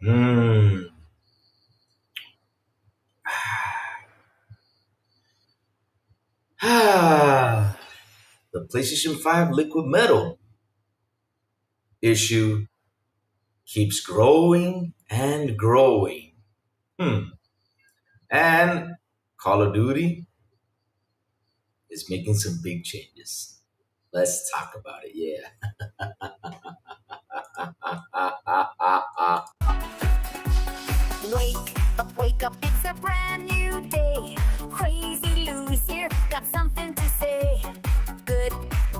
Hmm. The PlayStation 5 liquid metal issue keeps growing and growing. Hmm. And Call of Duty is making some big changes. Let's talk about it. Yeah. Wake up, it's a brand new day. Crazy Lou's here, got something to say. Good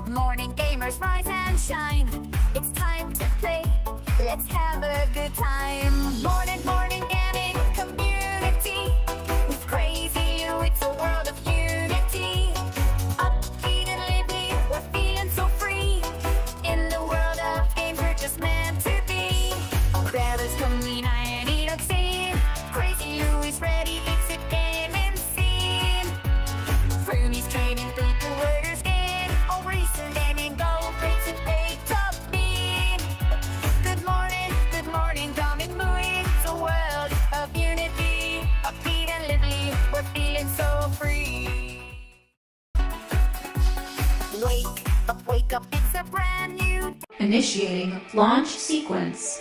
morning, gamers, rise and shine. It's time to play, let's have a good time. Morning, gaming community. With Crazy Lou, it's a world of unity. Upbeat and lively, we're feeling so free. In the world of games, we're just meant to be. Brothers coming, I need a scene. Crazy Lou is ready, it's a gaming scene. Fernie's trading people where their skin. All recent gaming go, breaks and pay top mean. Good morning, coming moving. It's a world of unity. Upbeat and lively, we're feeling so free. Wake up, it's a brand new. Initiating launch sequence.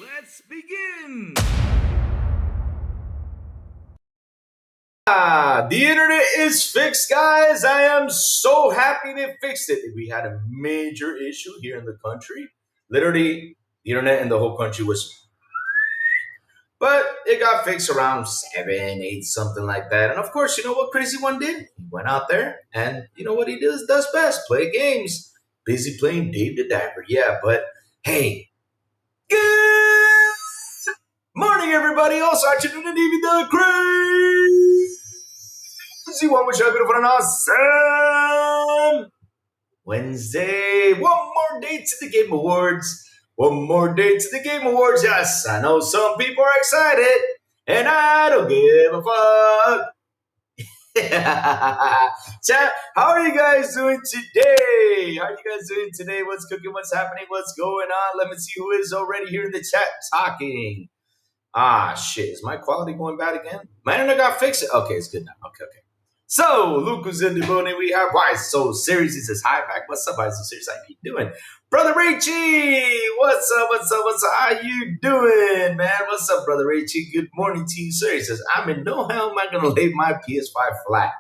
Let's begin. The internet is fixed, guys. I am so happy they fixed it. We had a major issue here in the country. Literally, the internet in the whole country was, but it got fixed around 7, 8, something like that. And of course, you know what Crazy One did? He went out there and you know what he does best: play games. Busy playing Dave the Dapper. Yeah, but hey, good morning, everybody. Also, I tuned in to Davey the Crazy One, which I've been for an awesome Wednesday. One more day to the Game Awards. One more day to the Game Awards. Yes, I know some people are excited, and I don't give a fuck. Chat, how are you guys doing today? How are you guys doing today? What's cooking? What's happening? What's going on? Let me see who is already here in the chat talking. Ah, shit. Is my quality going bad again? My internet got fixed. Okay, it's good now. Okay. So, Lucas in the building. We have Why So Serious. He says, hi, back. What's up, Why So Serious? How you doing? Brother Richie, what's up? How you doing, man? What's up, Brother Richie? Good morning to you, sir. He says, I'm in no hell am I going to lay my PS5 flat.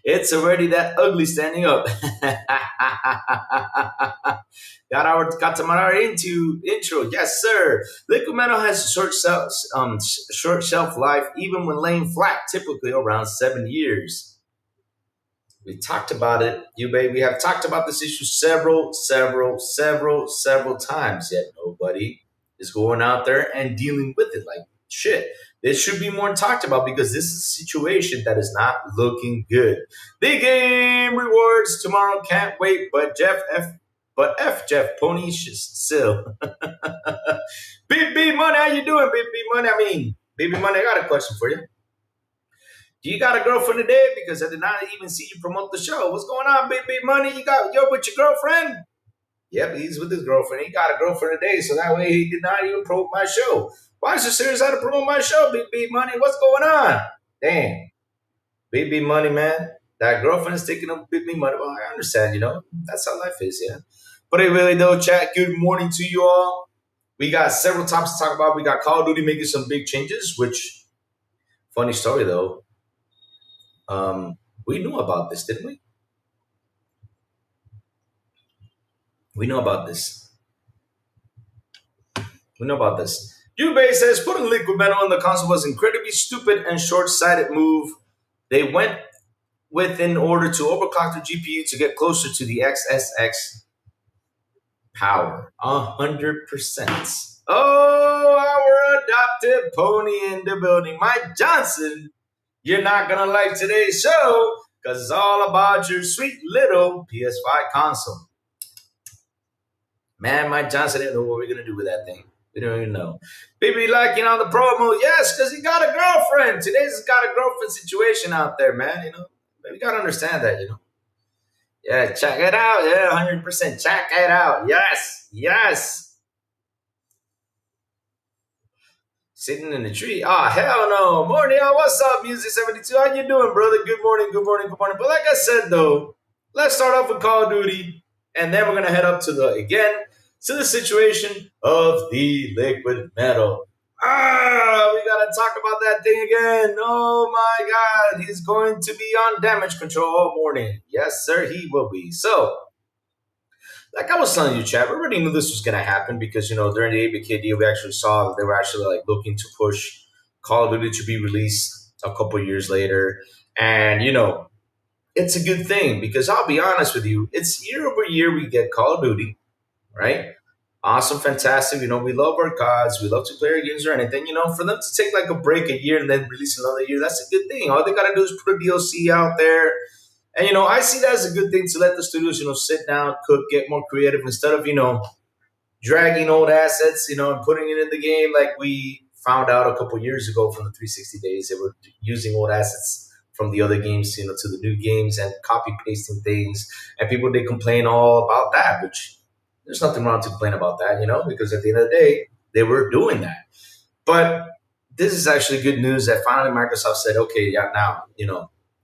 It's already that ugly standing up. got to our intro. Yes, sir. Liquid metal has short shelf life, even when laying flat, typically around 7 years. We talked about it, we have talked about this issue several times, yet nobody is going out there and dealing with it. Like, shit. This should be more talked about because this is a situation that is not looking good. The game rewards tomorrow. Can't wait. But Jeff Pony still. BB Money, how you doing, BB Money? BB Money, I got a question for you. Do you got a girlfriend today? Because I did not even see you promote the show. What's going on, BB Money? You're with your girlfriend? Yep, he's with his girlfriend. He got a girlfriend today, so that way he did not even promote my show. Why is it serious how to promote my show, BB Money? What's going on? Damn. BB Money, man. That girlfriend is taking up BB Money. Well, I understand, That's how life is, yeah. But anyway, though, chat, good morning to you all. We got several topics to talk about. We got Call of Duty making some big changes, which, funny story, though. We knew about this, didn't we? We know about this. Yubei says putting liquid metal in the console was incredibly stupid and short-sighted move. They went with in order to overclock the GPU to get closer to the XSX power. 100%. Oh, our adopted pony in the building. Mike Johnson, you're not going to like today's show because it's all about your sweet little PS5 console. Man, Mike Johnson didn't know what we're going to do with that thing. We don't even know. People be liking on the promo, yes, because he got a girlfriend. Today's got a girlfriend situation out there, man. But you gotta understand that. Yeah, check it out. Yeah, 100%. Check it out. Yes, yes. Sitting in the tree. Ah, hell no. Morning. What's up, Music 72? How you doing, brother? Good morning, good morning, good morning. But like I said, though, let's start off with Call of Duty, and then we're gonna head up to the situation of the liquid metal. We gotta talk about that thing again. Oh my god, he's going to be on damage control all morning. Yes, sir, he will be. So, like I was telling you, Chad, we already knew this was going to happen because during the ABK deal, we actually saw that they were actually like looking to push Call of Duty to be released a couple years later, and it's a good thing because I'll be honest with you, it's year over year we get Call of Duty, right? Awesome, fantastic. We love our gods. We love to play our games or anything. For them to take like a break a year and then release another year, that's a good thing. All they got to do is put a DLC out there, and I see that as a good thing to let the studios, sit down, cook, get more creative instead of, dragging old assets, and putting it in the game like we found out a couple years ago from the 360 days. They were using old assets from the other games, to the new games and copy pasting things. And people did complain all about that, which there's nothing wrong to complain about that, because at the end of the day, they were doing that. But this is actually good news that finally Microsoft said, okay, yeah, now,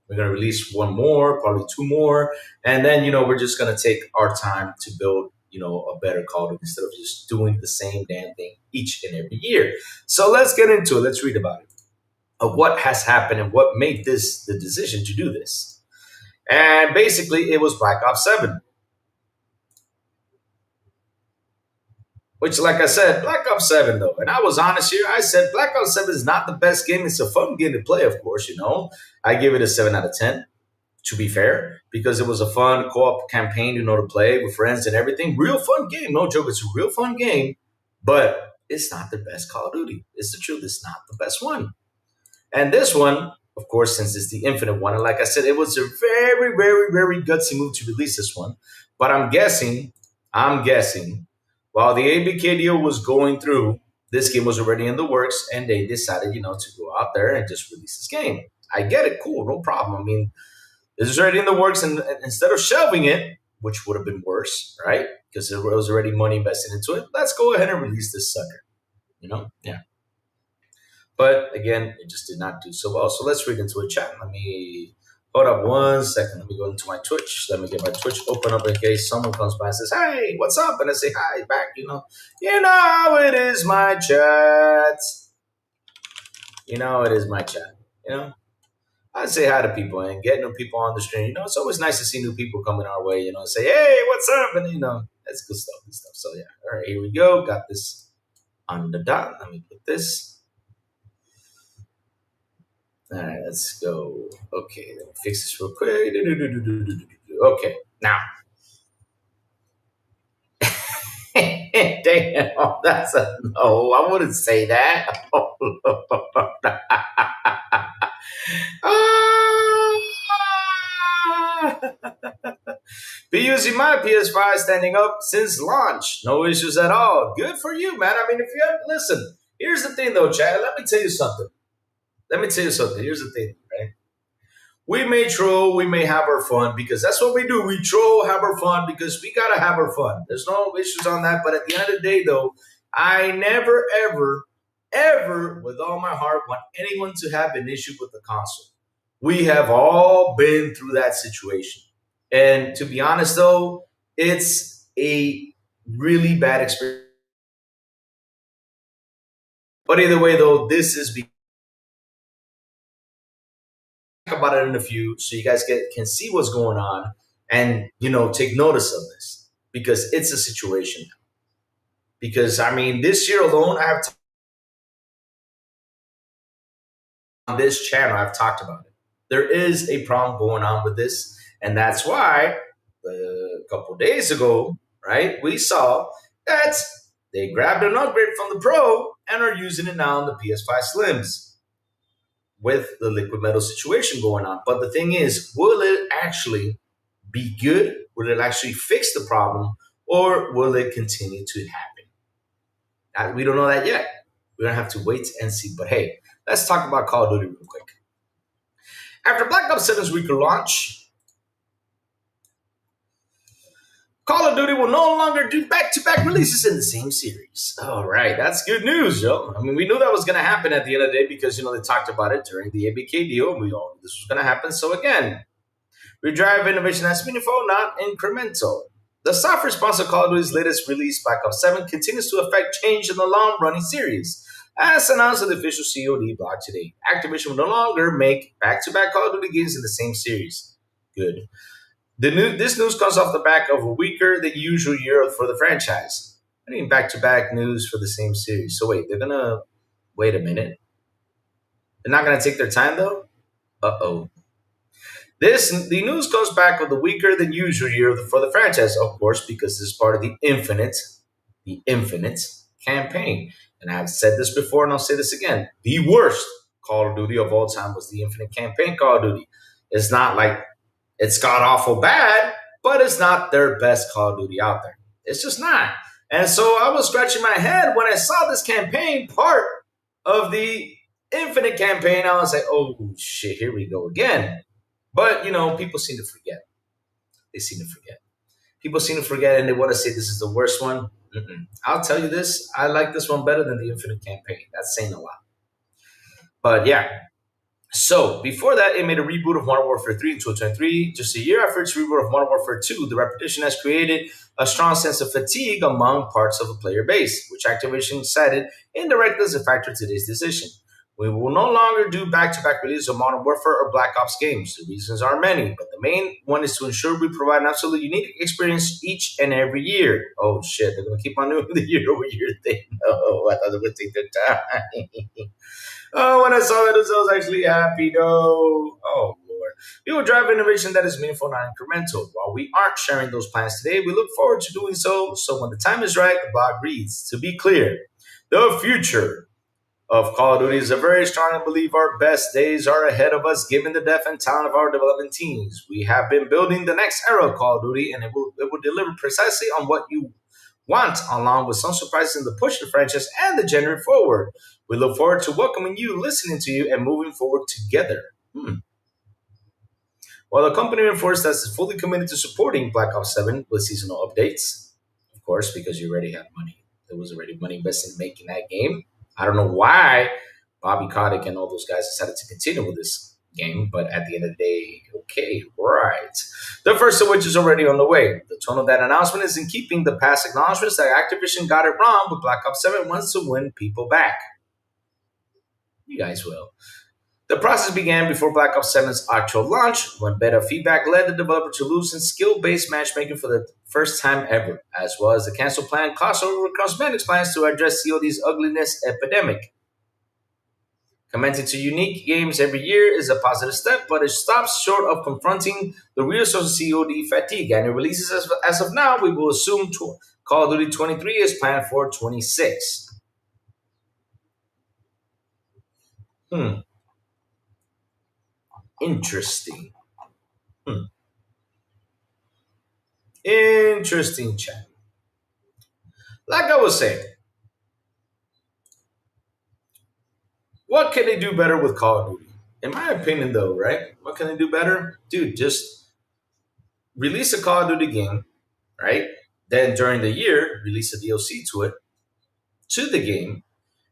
we're going to release one more, probably two more. And then, we're just going to take our time to build, a better Call of Duty instead of just doing the same damn thing each and every year. So let's get into it. Let's read about it. Of what has happened and what made this the decision to do this. And basically, it was Black Ops 7. Which, like I said, Black Ops 7, though, and I was honest here, I said Black Ops 7 is not the best game. It's a fun game to play, of course, I give it a 7 out of 10, to be fair, because it was a fun co-op campaign, to play with friends and everything. Real fun game, no joke. It's a real fun game, but it's not the best Call of Duty. It's the truth. It's not the best one. And this one, of course, since it's the Infinite one, and like I said, it was a very, very, very gutsy move to release this one. But I'm guessing, while the ABK deal was going through, this game was already in the works, and they decided, to go out there and just release this game. I get it, cool, no problem. I mean, this is already in the works, and instead of shelving it, which would have been worse, right? Because there was already money invested into it. Let's go ahead and release this sucker. Yeah. But again, it just did not do so well. So let's read into a chat. Let me hold up one second. Let me go into my Twitch. Let me get my Twitch open up in case someone comes by and says, "Hey, what's up?" And I say, "Hi, back." How it is my chat. It is my chat. I say hi to people and get new people on the stream. It's always nice to see new people coming our way. Say, "Hey, what's up?" And that's good stuff. Good stuff. So yeah, all right, here we go. Got this on the dot. Let me put this. All right, let's go. Okay, let me fix this real quick. Okay, now. Damn, that's a no. I wouldn't say that. Oh, Be using my PS5 standing up since launch. No issues at all. Good for you, man. I mean, if you have, listen, here's the thing though, Chad. Let me tell you something. Here's the thing, right? We may troll, we may have our fun because that's what we do. We troll, have our fun because we gotta have our fun. There's no issues on that. But at the end of the day, though, I never, ever, ever, with all my heart, want anyone to have an issue with the console. We have all been through that situation. And to be honest, though, it's a really bad experience. But either way, though, this is about it in a few so you guys can see what's going on and take notice of this because it's a situation now. Because I mean, this year alone, I have on this channel, I've talked about it. There is a problem going on with this, and that's why a couple days ago, right, we saw that they grabbed an upgrade from the Pro and are using it now on the PS5 Slims with the liquid metal situation going on. But the thing is, will it actually be good? Will it actually fix the problem? Or will it continue to happen? We don't know that yet. We're gonna have to wait and see. But hey, let's talk about Call of Duty real quick. After Black Ops 7's weaker launch, Call of Duty will no longer do back-to-back releases in the same series. All right, that's good news, yo. I mean, we knew that was going to happen at the end of the day because they talked about it during the ABK deal. We all knew this was going to happen. So again, we drive innovation that's meaningful, not incremental. The soft response to Call of Duty's latest release, Black Ops 7, continues to affect change in the long-running series. As announced in the official COD blog today, Activision will no longer make back-to-back Call of Duty games in the same series. Good. This news comes off the back of a weaker than usual year for the franchise. I mean, back-to-back news for the same series. So wait, they're gonna wait a minute. They're not gonna take their time though. Uh-oh. The news comes back with the weaker than usual year for the franchise, of course, because this is part of the Infinite campaign. And I've said this before, and I'll say this again: the worst Call of Duty of all time was the Infinite campaign Call of Duty. It's not like it's got awful bad, but it's not their best Call of Duty out there. It's just not. And so I was scratching my head when I saw this campaign part of the Infinite campaign. I was like, oh shit, here we go again. But, people seem to forget. They seem to forget. People seem to forget and they want to say this is the worst one. I'll tell you this. I like this one better than the Infinite campaign. That's saying a lot. But yeah. So before that, it made a reboot of Modern Warfare 3 in 2023. Just a year after its reboot of Modern Warfare 2, the repetition has created a strong sense of fatigue among parts of the player base, which Activision cited indirectly as a factor to today's decision. We will no longer do back-to-back releases of Modern Warfare or Black Ops games. The reasons are many, but the main one is to ensure we provide an absolutely unique experience each and every year. Oh shit, they're going to keep on doing the year-over-year thing. No, I thought they would take their time. Oh, when I saw that, I was actually happy. No. Oh, Lord. We will drive innovation that is meaningful, not incremental. While we aren't sharing those plans today, we look forward to doing so. So when the time is right, the blog reads, to be clear, the future of Call of Duty is a very strong and believe our best days are ahead of us given the depth and talent of our development teams. We have been building the next era of Call of Duty, and it will deliver precisely on what you want, along with some surprises in the push the franchise and the genre forward. We look forward to welcoming you, listening to you, and moving forward together. While the company reinforced that it's fully committed to supporting Black Ops 7 with seasonal updates, of course, because you already have money. There was already money invested in making that game. I don't know why Bobby Kotick and all those guys decided to continue with this game, but at the end of the day, okay, right. The first of which is already on the way. The tone of that announcement is in keeping the past acknowledgments that Activision got it wrong, but Black Ops 7 wants to win people back. You guys will. The process began before Black Ops 7's actual launch, when beta feedback led the developer to loosen skill-based matchmaking for the first time ever, as well as the cancel planned crossover cosmetics plans to address COD's ugliness epidemic. Commenting to unique games every year is a positive step, but it stops short of confronting the real source of COD fatigue. Annual releases as of now, we will assume Call of Duty 23 is planned for 26. Interesting. Interesting, chat. Like I was saying, what can they do better with Call of Duty? In my opinion, though, right? What can they do better? Dude, just release a Call of Duty game, right? Then during the year, release a DLC to the game.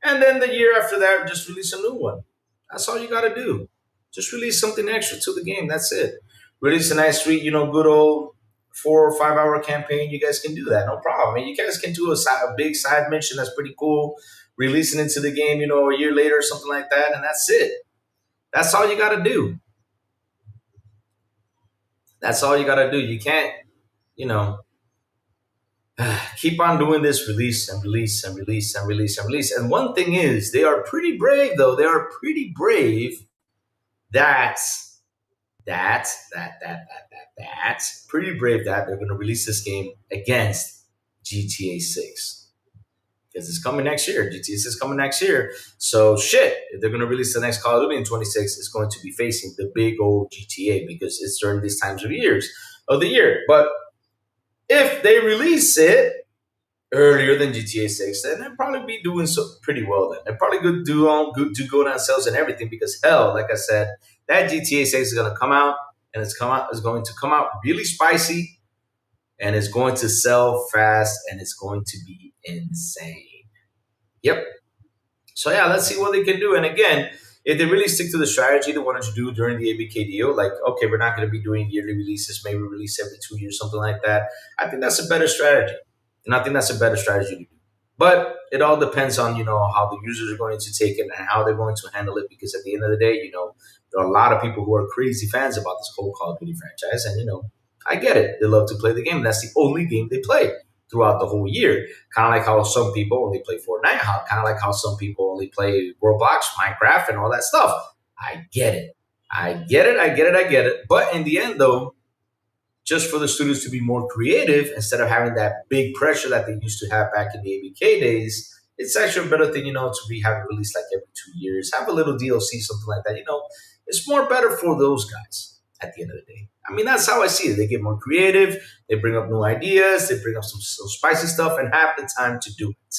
And then the year after that, just release a new one. That's all you got to do. Just release something extra to the game. That's it. Release a nice, sweet, good old 4 or 5 hour campaign. You guys can do that. No problem. I mean, you guys can do a big side mission that's pretty cool. Releasing into the game, a year later or something like that. And that's it. That's all you got to do. That's all you got to do. You can't, keep on doing this release and release and release and release and release. And one thing is, they are pretty brave, though. They are pretty brave. That's pretty brave that they're going to release this game against GTA 6. Because it's coming next year. GTA 6 is coming next year. So, shit, if they're going to release the next Call of Duty in 26, it's going to be facing the big old GTA because it's during these times of the year. But if they release it earlier than GTA 6, then they'll probably be doing so pretty well. Then they're probably good do on good to go down sales and everything because hell, like I said, that GTA 6 is gonna come out and it's going to come out really spicy and it's going to sell fast and it's going to be insane. Yep. So yeah, let's see what they can do. And again, if they really stick to the strategy they wanted to do during the ABK deal, like okay, we're not going to be doing yearly releases, maybe release every 2 years, something like that. I think that's a better strategy, and I think that's a better strategy to do. But it all depends on how the users are going to take it and how they're going to handle it. Because at the end of the day, there are a lot of people who are crazy fans about this whole Call of Duty franchise, and I get it. They love to play the game. That's the only game they play throughout the whole year. Kind of like how some people only play Fortnite, kind of like how some people only play Roblox, Minecraft, and all that stuff. I get it. I get it. I get it. I get it. But in the end, though, just for the studios to be more creative instead of having that big pressure that they used to have back in the ABK days, it's actually a better thing, to be having released like every 2 years, have a little DLC, something like that. It's more better for those guys at the end of the day. I mean, that's how I see it. They get more creative, they bring up new ideas, they bring up some spicy stuff, and have the time to do it.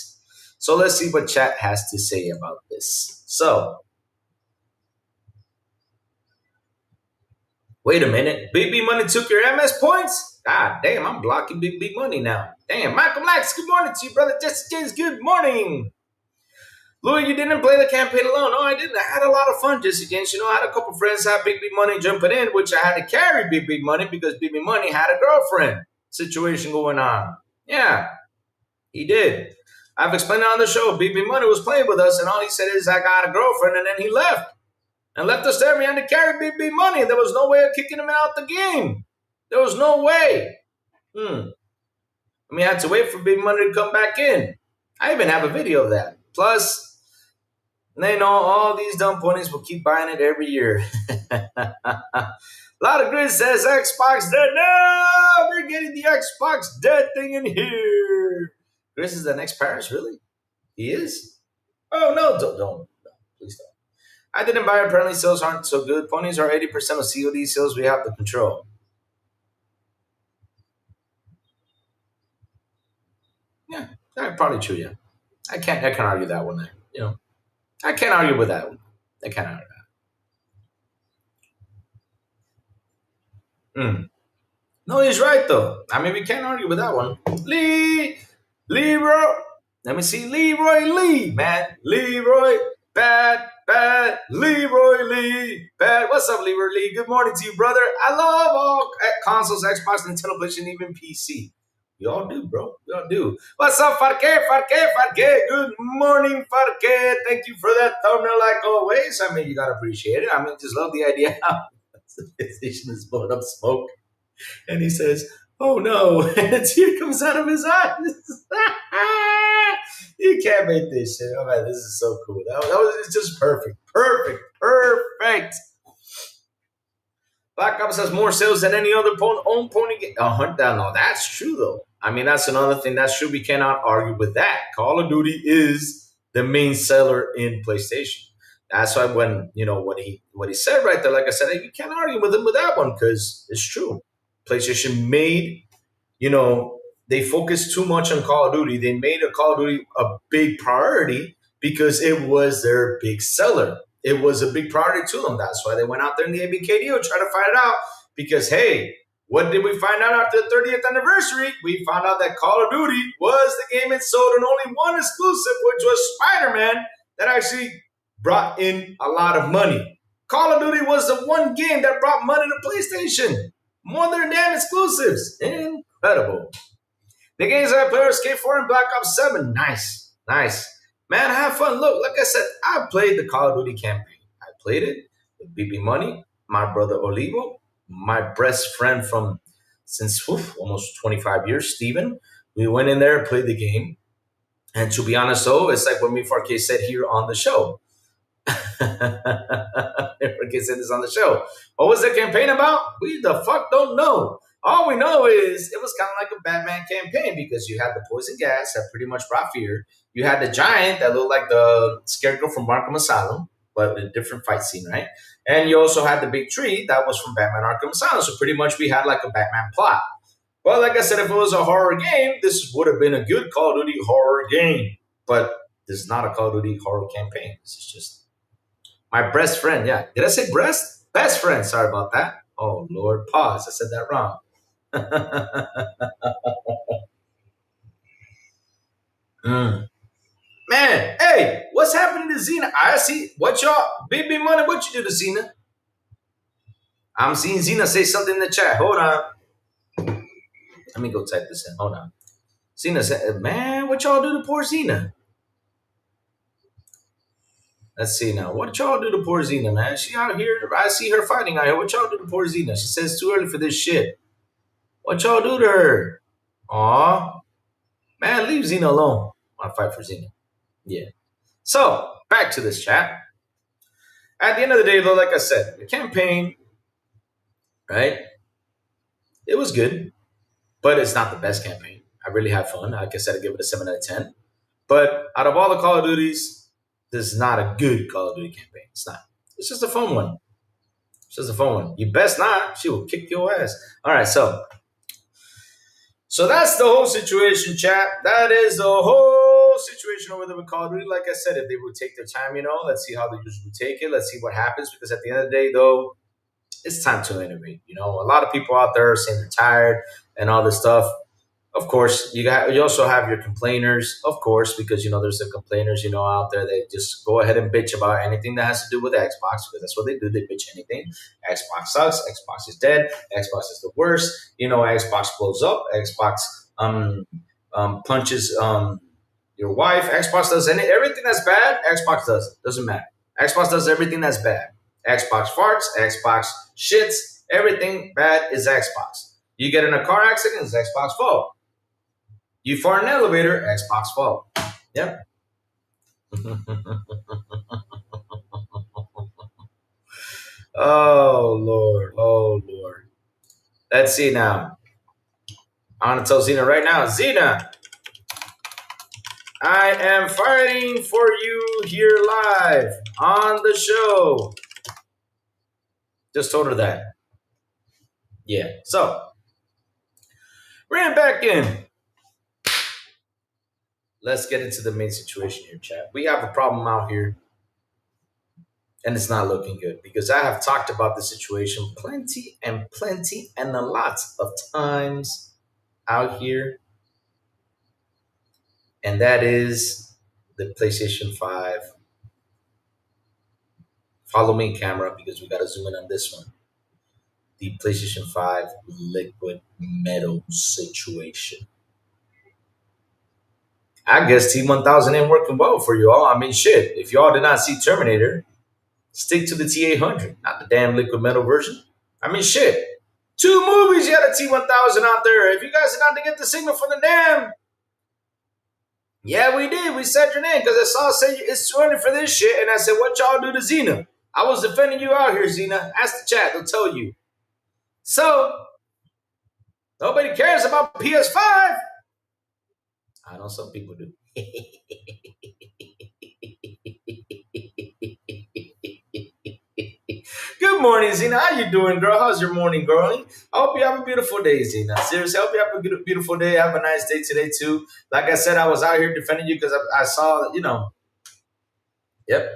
So let's see what chat has to say about this. So, wait a minute. Big B Money took your MS points? God damn, I'm blocking Big B Money now. Damn, Michael Max, good morning to you, brother. Jesse James, good morning. Louis, you didn't play the campaign alone. No, I didn't. I had a lot of fun, Jesse James. I had a couple friends have Big Money jumping in, which I had to carry Big Money because Big Money had a girlfriend situation going on. Yeah, he did. I've explained it on the show. Big Money was playing with us, and all he said is, I got a girlfriend, and then he left. And left us there. We had to carry Big Money. There was no way of kicking him out the game. There was no way. I mean, I had to wait for Big Money to come back in. I even have a video of that. Plus, they know all these dumb ponies will keep buying it every year. A lot of grid says Xbox dead. No, we're getting the Xbox dead thing in here. Chris is the next Paris, really? He is? Oh, no, don't. Please don't. I didn't buy it. Apparently, sales aren't so good. Ponies are 80% of COD sales we have to control. Yeah, that's probably true, yeah. I can't argue that one there. I can't argue with that one. I can't argue that. No, he's right though. I mean, we can't argue with that one. Leroy. Let me see, Leroy Lee, man. Leroy, bad. Leroy Lee, bad. What's up, Leroy Lee? Good morning to you, brother. I love all consoles, Xbox, Nintendo, PlayStation, even PC. We all do, bro. We all do. What's up, Farke? Good morning, Farke. Thank you for that thumbnail, like always. I mean, you gotta appreciate it. I mean, just love the idea how the PlayStation is blowing up smoke. And he says, "Oh no!" And a tear comes out of his eyes. You can't make this shit. Oh man, this is so cool. That was it's just perfect. Black Ops has more sales than any other own pony game. No, that's true though. I mean, that's another thing. That's true. We cannot argue with that. Call of Duty is the main seller in PlayStation. That's why when what he said right there, like I said, you can't argue with him with that one because it's true. PlayStation made, they focused too much on Call of Duty. They made a Call of Duty a big priority because it was their big seller. It was a big priority to them. That's why they went out there in the ABK deal trying to find it out. Because, hey, what did we find out after the 30th anniversary? We found out that Call of Duty was the game it sold and only one exclusive, which was Spider-Man, that actually brought in a lot of money. Call of Duty was the one game that brought money to PlayStation. More than damn exclusives. Incredible. The games I play are Skate 4 and Black Ops 7. Nice. Man, have fun. Look, like I said, I played the Call of Duty campaign. I played it with BB Money, my brother Olivo, my best friend from since almost 25 years, Steven. We went in there and played the game. And to be honest, though, it's like what me Farke said here on the show. Farke said this on the show. What was the campaign about? We the fuck don't know. All we know is it was kind of like a Batman campaign because you had the poison gas that pretty much brought fear. You had the giant that looked like the scarecrow from Arkham Asylum, but a different fight scene, right? And you also had the big tree that was from Batman Arkham Asylum. So pretty much we had like a Batman plot. Well, like I said, if it was a horror game, this would have been a good Call of Duty horror game. But this is not a Call of Duty horror campaign. This is just my best friend. Yeah. Did I say breast? Best friend. Sorry about that. Oh, Lord. Pause. I said that wrong. Mm. Man, hey, what's happening to Xena? I see. What y'all, baby money, what you do to Xena? I'm seeing Xena say something in the chat. Hold on. Let me go type this in. Hold on. Xena said, man, what y'all do to poor Xena? Let's see now. What y'all do to poor Xena, man? She out here. I see her fighting out here. What y'all do to poor Xena? She says it's too early for this shit. What y'all do to her? Aw. Man, leave Xena alone. I'll fight for Xena. Yeah. So, back to this chat. At the end of the day, though, like I said, the campaign, right? It was good, but it's not the best campaign. I really had fun. Like I said, I give it a 7 out of 10. But out of all the Call of Duties, this is not a good Call of Duty campaign. It's not. It's just a fun one. It's just a fun one. You best not. She will kick your ass. All right, so that's the whole situation, chat. That is the whole situation over there with Call of Duty. Like I said, if they would take their time, let's see how the users would take it. Let's see what happens. Because at the end of the day, though, it's time to innovate. A lot of people out there are saying they're tired and all this stuff. Of course, you also have your complainers, of course, because there's the complainers out there that just go ahead and bitch about anything that has to do with Xbox because that's what they do. They bitch anything. Xbox sucks. Xbox is dead. Xbox is the worst. Xbox blows up. Xbox punches your wife. Xbox does everything that's bad. Xbox does. Doesn't matter. Xbox does everything that's bad. Xbox farts. Xbox shits. Everything bad is Xbox. You get in a car accident, it's Xbox fault. You fart in an elevator, Xbox fault. Yep. Oh Lord. Oh Lord. Let's see now. I want to tell Xena right now. Xena, I am fighting for you here live on the show. Just told her that. Yeah. So, ran back in. Let's get into the main situation here, chat. We have a problem out here, and it's not looking good because I have talked about the situation plenty and a lot of times out here, and that is the PlayStation 5. Follow me, camera, because we got to zoom in on this one. The PlayStation 5 liquid metal situation. I guess T1000 ain't working well for you all. I mean, shit. If y'all did not see Terminator, stick to the T800, not the damn liquid metal version. I mean, shit. 2 movies, you had a T1000 out there. If you guys did not get the signal from the damn. Yeah, we did. We said your name because I saw say it's too early for this shit. And I said, what y'all do to Xena? I was defending you out here, Xena. Ask the chat. They'll tell you. So, nobody cares about PS5. I know some people do. Good morning, Xena. How you doing, girl? How's your morning, girl? I hope you have a beautiful day, Xena. Seriously, I hope you have a beautiful day. Have a nice day today, too. Like I said, I was out here defending you because I saw, yep.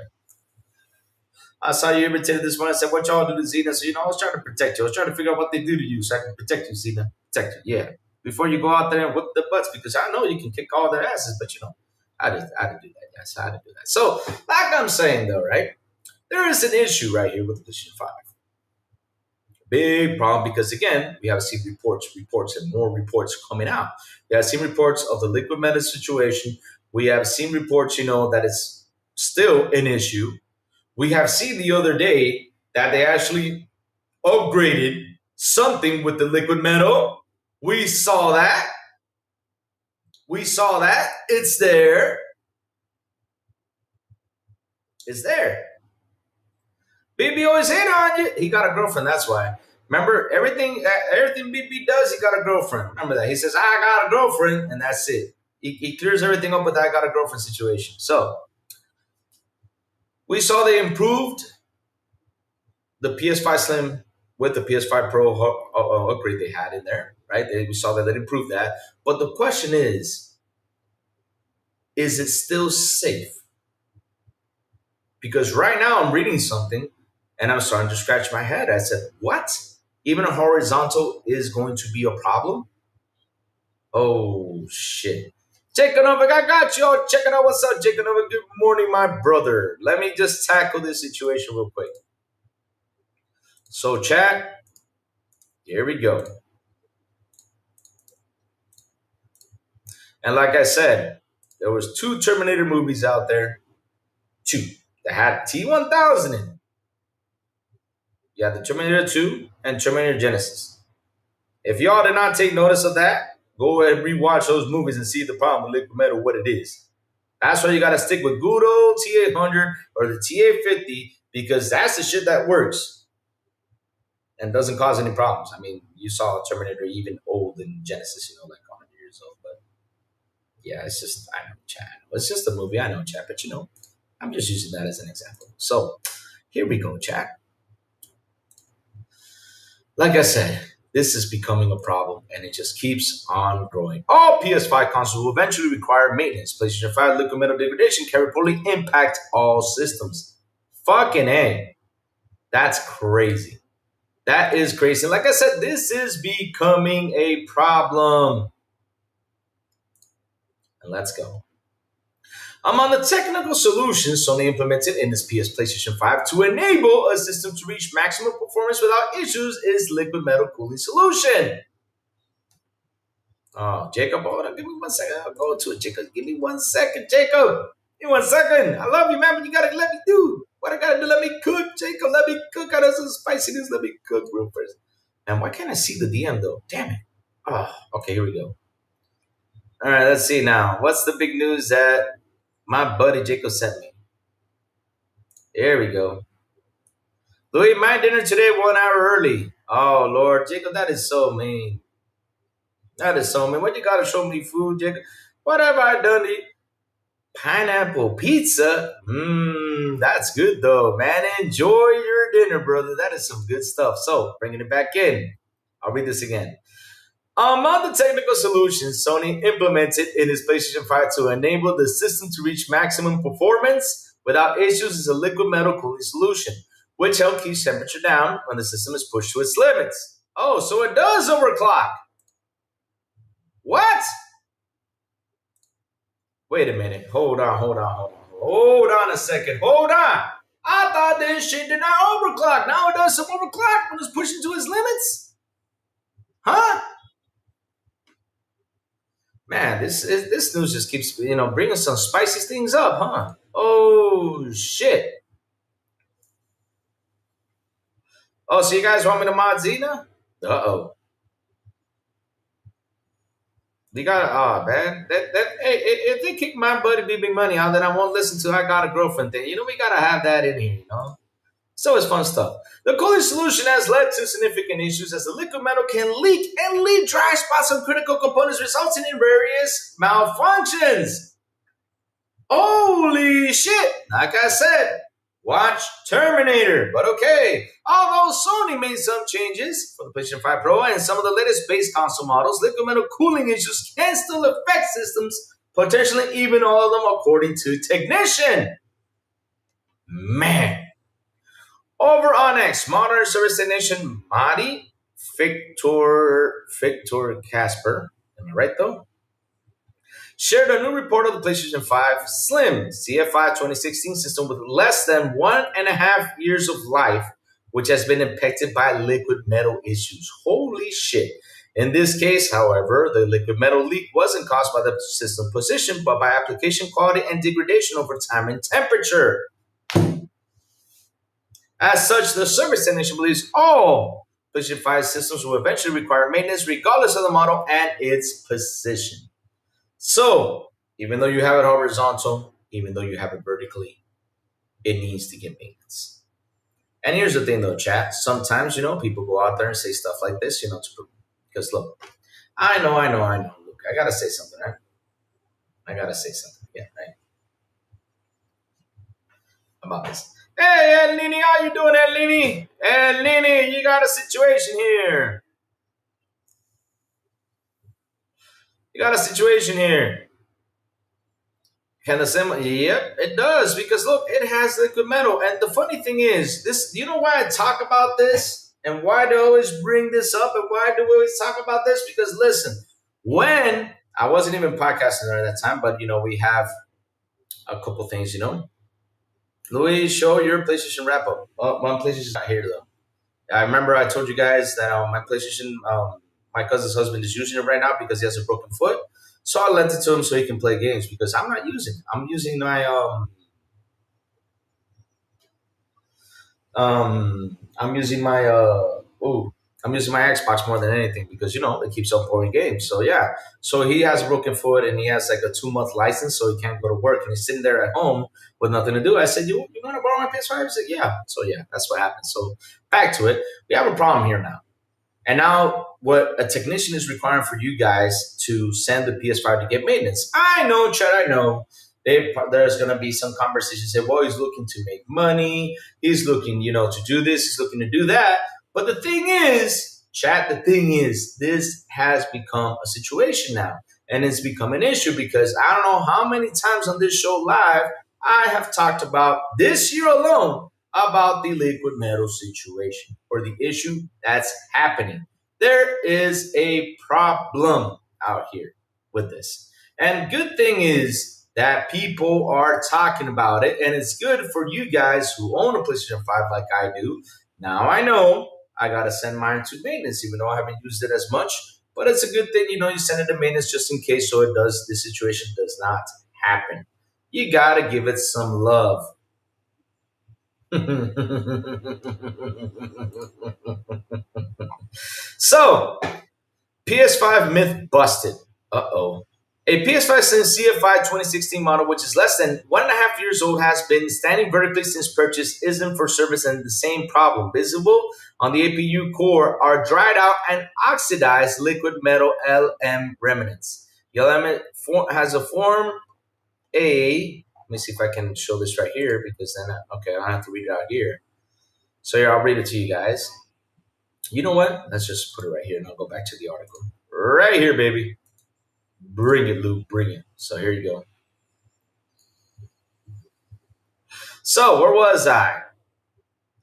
I saw you irritated this morning. I said, what y'all do to Xena? So, I was trying to protect you. I was trying to figure out what they do to you so I can protect you, Xena. Protect you, yeah. Before you go out there and whip the butts because I know you can kick all their asses, but, I had to do that. Yes, I had to do that. So, like I'm saying, though, right? There is an issue right here with the PlayStation 5. Big problem because again, we have seen reports, and more reports coming out. We have seen reports of the liquid metal situation. We have seen reports, that it's still an issue. We have seen the other day that they actually upgraded something with the liquid metal. We saw that. It's there. It's there. BB always hate on you. He got a girlfriend. That's why. Remember, everything BB does, he got a girlfriend. Remember that. He says, I got a girlfriend, and that's it. He clears everything up with that I got a girlfriend situation. So, we saw they improved the PS5 Slim with the PS5 Pro upgrade they had in there. right? We saw that they improved that. But the question is it still safe? Because right now I'm reading something and I'm starting to scratch my head. I said, what? Even a horizontal is going to be a problem? Oh, shit. Jacob Novak, I got you. Oh, check it out. What's up, Jacob Novak? Good morning, my brother. Let me just tackle this situation real quick. So, chat, here we go. And like I said, there was two Terminator movies out there, two that had T1000 in it. You had the Terminator 2 and Terminator Genesis. If y'all did not take notice of that, go ahead and rewatch those movies and see the problem with liquid metal, what it is. That's why you got to stick with good old T800 or the T850 because that's the shit that works and doesn't cause any problems. I mean, you saw Terminator even old in Genesis, like 100 years old. But yeah, it's just, I know, chat. It's just a movie. I know, chat. But I'm just using that as an example. So here we go, chat. Like I said, this is becoming a problem and it just keeps on growing. All PS5 consoles will eventually require maintenance. PlayStation 5 liquid metal degradation can reportedly impact all systems. Fucking A. That's crazy. That is crazy. And like I said, this is becoming a problem. And let's go. Among the technical solutions Sony implemented in its PlayStation 5 to enable a system to reach maximum performance without issues is liquid metal cooling solution. Oh, Jacob, hold on. Give me 1 second. I'll go to it, Jacob. Give me 1 second, Jacob. Give me 1 second. I love you, man, but you gotta let me do what I gotta do. Let me cook, Jacob. Let me cook. I know some spiciness. Let me cook real first. And why can't I see the DM though? Damn it. Oh, okay, here we go. All right, let's see now. What's the big news that my buddy Jacob sent me? Here we go. Louis, my dinner today 1 hour early. Oh Lord, Jacob, that is so mean. That is so mean. What you gotta show me food, Jacob? What have I done to you? Pineapple pizza? That's good though, man. Enjoy your dinner, brother. That is some good stuff. So, bringing it back in. I'll read this again. Among the technical solutions Sony implemented in its PlayStation 5 to enable the system to reach maximum performance without issues is a liquid metal cooling solution, which helps keep temperature down when the system is pushed to its limits. Oh, so it does overclock. What? Wait a minute. Hold on. Hold on a second. Hold on. I thought this shit did not overclock. Now it does some overclock when it's pushing to its limits? Huh? Man, this news just keeps bringing some spicy things up, huh? Oh shit! Oh, so you guys want me to mod Xena? Uh-oh. You got man. Hey, if they kick my buddy Big Money out, then I won't listen to I Got a Girlfriend thing. We gotta have that in here. So it's fun stuff. The cooling solution has led to significant issues as the liquid metal can leak and leave dry spots on critical components, resulting in various malfunctions. Holy shit! Like I said, watch Terminator. But okay, although Sony made some changes for the PlayStation 5 Pro and some of the latest base console models, liquid metal cooling issues can still affect systems, potentially even all of them, according to technician. Man. Over on X, modern service technician Madi Victor Casper, am I right though? Shared a new report of the PlayStation 5 Slim CFI 2016 system with less than 1.5 years of life, which has been impacted by liquid metal issues. Holy shit. In this case, however, the liquid metal leak wasn't caused by the system position, but by application quality and degradation over time and temperature. As such, the service technician believes all PlayStation 5 systems will eventually require maintenance regardless of the model and its position. So, even though you have it horizontal, even though you have it vertically, it needs to get maintenance. And here's the thing though, chat. Sometimes, people go out there and say stuff like this, because look, I know. Look, I gotta say something, right? I gotta say something, yeah, right? About this. Hey, El Nini, how you doing, El Nini? El Nini, you got a situation here. You got a situation here. Can the semi? Yep, it does because look, it has liquid metal. And the funny thing is, this. You know why I talk about this, and why do I always bring this up, and why do we always talk about this? Because listen, when I wasn't even podcasting at that time, but we have a couple things. Louis, show your PlayStation wrap up. Oh, my PlayStation's not here though. I remember I told you guys that my PlayStation, my cousin's husband is using it right now because he has a broken foot. So I lent it to him so he can play games because I'm not using it. I'm using my I'm using my I'm using my Xbox more than anything because it keeps on pouring games. So yeah. So he has a broken foot and he has like a 2 month license, so he can't go to work and he's sitting there at home with nothing to do. I said, you want to borrow my PS5? He said, yeah. So yeah, that's what happened. So back to it. We have a problem here now. And now, what a technician is requiring for you guys to send the PS5 to get maintenance. I know, Chad. I know. There's going to be some conversations. Say, well, he's looking to make money. He's looking, to do this. He's looking to do that. But the thing is, Chad. The thing is, this has become a situation now, and it's become an issue because I don't know how many times on this show live I have talked about this year alone about the liquid metal situation or the issue that's happening. There is a problem out here with this. And good thing is that people are talking about it, and it's good for you guys who own a PlayStation 5 like I do. Now I know I gotta send mine to maintenance, even though I haven't used it as much. But it's a good thing, you send it to maintenance just in case so this situation does not happen. You gotta give it some love. So, PS5 myth busted. Uh oh. A PS5 since CFI 2016 model, which is less than 1.5 years old, has been standing vertically since purchase, isn't for service, and the same problem. Visible on the APU core are dried out and oxidized liquid metal LM remnants. The LM has a form A. Let me see if I can show this right here because then, okay, I don't have to read it out here. So here, I'll read it to you guys. You know what? Let's just put it right here and I'll go back to the article. Right here, baby. Bring it, Luke. Bring it. So here you go. So where was I?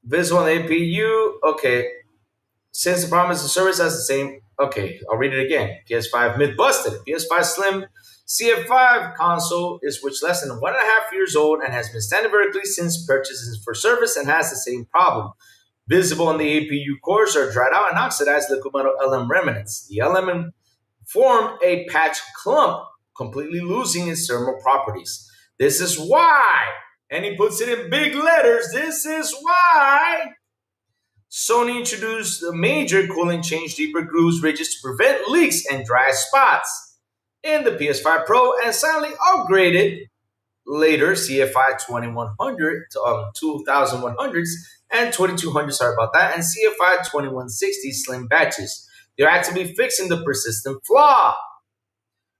Visual on APU. Okay. Since the promise of service has the same. Okay, I'll read it again. PS5 myth busted. PS5 Slim CF5 console is which less than 1.5 years old and has been standing vertically since purchases for service and has the same problem. Visible on the APU cores are dried out and oxidized liquid metal LM remnants. The LM formed a patch clump, completely losing its thermal properties. This is why, and he puts it in big letters, this is why Sony introduced a major cooling change, deeper grooves, ridges to prevent leaks and dry spots in the PS5 Pro, and silently upgraded later CFI 2100 to 2100s and 2200, sorry about that, and CFI 2160 slim batches. They're actively fixing the persistent flaw.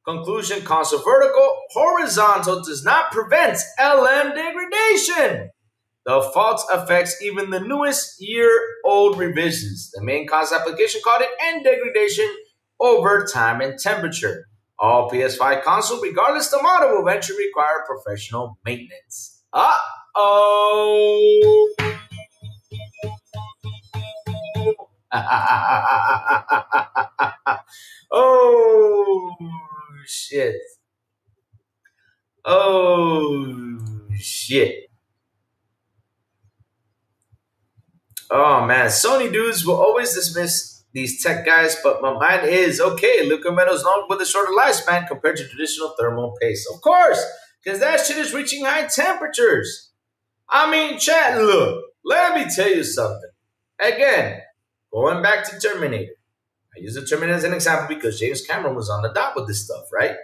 Conclusion: console vertical horizontal does not prevent LM degradation. The fault affects even the newest year-old revisions. The main cause application called it end degradation over time and temperature. All PS5 consoles, regardless of the model, will eventually require professional maintenance. Uh-oh. Oh, shit. Oh, shit. Oh, man. Sony dudes will always dismiss these tech guys, but my mind is okay. Liquid metal is known with a shorter lifespan compared to traditional thermal paste. Of course, because that shit is reaching high temperatures. I mean, chat, look, let me tell you something. Again, going back to Terminator. I use the Terminator as an example because James Cameron was on the dot with this stuff, right?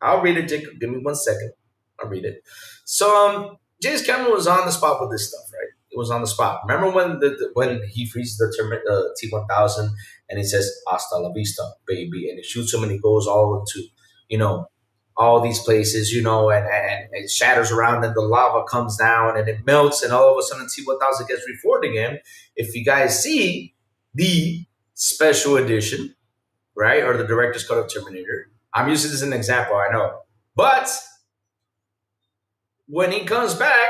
I'll read it, Jacob. Give me 1 second. I'll read it. So, James Cameron was on the spot with this stuff, right? It was on the spot. Remember when he frees the T-1000 and he says "Hasta la vista, baby," and he shoots him and he goes all into, you know, all these places, and it shatters around and the lava comes down and it melts and all of a sudden T-1000 gets reformed again. If you guys see the special edition, right, or the director's cut of Terminator, I'm using this as an example, I know. But when he comes back,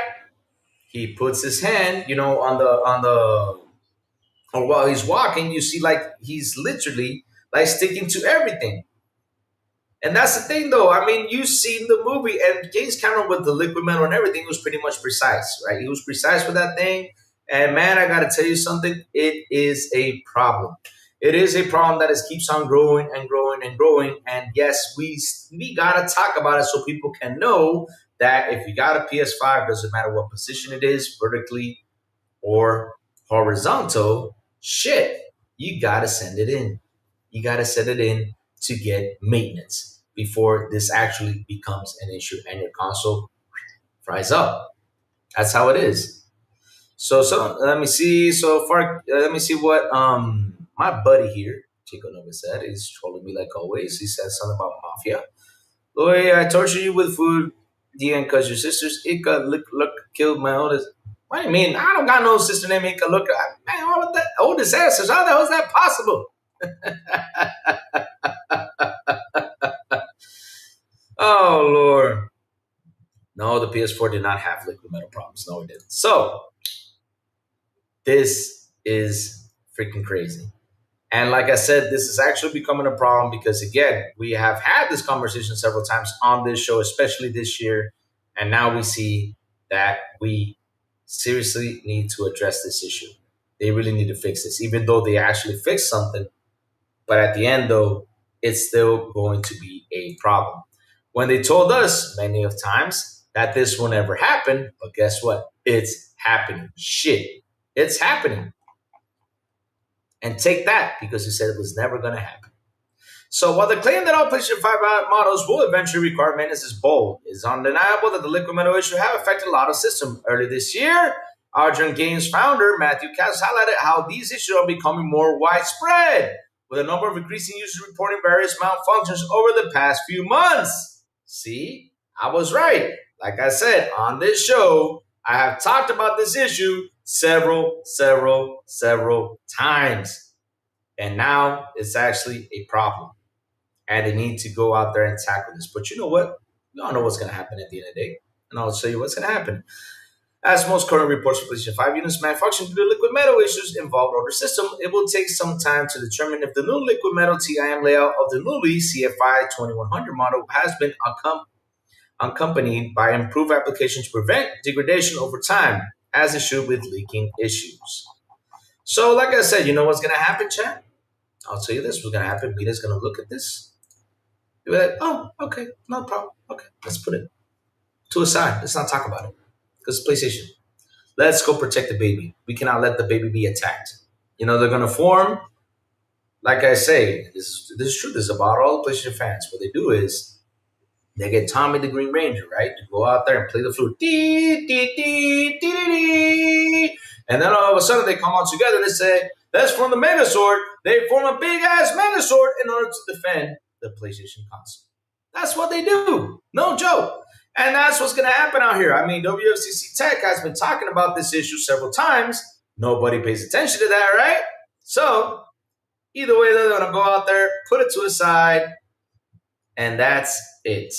he puts his hand, on the or while he's walking, you see like he's literally like sticking to everything. And that's the thing, though. I mean, you've seen the movie, and James Cameron with the liquid metal and everything was pretty much precise, right? He was precise with that thing. And man, I gotta tell you something. It is a problem. It is a problem that is keeps on growing and growing and growing. And yes, we gotta talk about it so people can know that if you got a PS5, doesn't matter what position it is, vertically or horizontal, shit, you gotta send it in. You gotta send it in to get maintenance before this actually becomes an issue and your console fries up. That's how it is. So let me see. So far, let me see what my buddy here, Chico Nova said. He's trolling me like always. He said something about mafia. Louis, I torture you with food, Dian, because your sister's Ika look killed my oldest. What do you mean? I don't got no sister named Ika. Look, man, what was that oldest ancestors? How the hell is that possible? Oh Lord. No, the PS4 did not have liquid metal problems. No, it didn't. So this is freaking crazy. And like I said, this is actually becoming a problem because, again, we have had this conversation several times on this show, especially this year. And now we see that we seriously need to address this issue. They really need to fix this, even though they actually fixed something. But at the end, though, it's still going to be a problem. When they told us many of times that this will never happen, but guess what? It's happening. Shit, it's happening. And take that because he said it was never going to happen. So while the claim that all PlayStation 5 models will eventually require maintenance is bold, it is undeniable that the liquid metal issue have affected a lot of systems. Early this year, Argent Games founder Matthew Cass highlighted how these issues are becoming more widespread, with a number of increasing users reporting various malfunctions over the past few months. See, I was right. Like I said, on this show, I have talked about this issue several times. And now it's actually a problem. And they need to go out there and tackle this. But you know what? You all know what's going to happen at the end of the day. And I'll show you what's going to happen. As most current reports for PlayStation 5 units malfunction due to liquid metal issues involved older system, it will take some time to determine if the new liquid metal TIM layout of the newly CFI 2100 model has been accompanied by improved applications to prevent degradation over time, as it should with leaking issues. So, like I said, you know what's going to happen, chat? I'll tell you this: what's going to happen. Mita's going to look at this. You'll be like, oh, okay, no problem. Okay, let's put it to a side. Let's not talk about it. Because it's PlayStation. Let's go protect the baby. We cannot let the baby be attacked. You know, they're going to form, like I say, this is true. This is about all the PlayStation fans. What they do is they get Tommy the Green Ranger, right? To go out there and play the flute. Dee, dee, dee, dee, dee, dee. And then all of a sudden they come all together and they say, let's form the Megazord. They form a big ass Megazord in order to defend the PlayStation console. That's what they do. No joke. And that's what's going to happen out here. I mean, WFCC Tech has been talking about this issue several times. Nobody pays attention to that, right? So, either way, they're going to go out there, put it to a side, and that's it.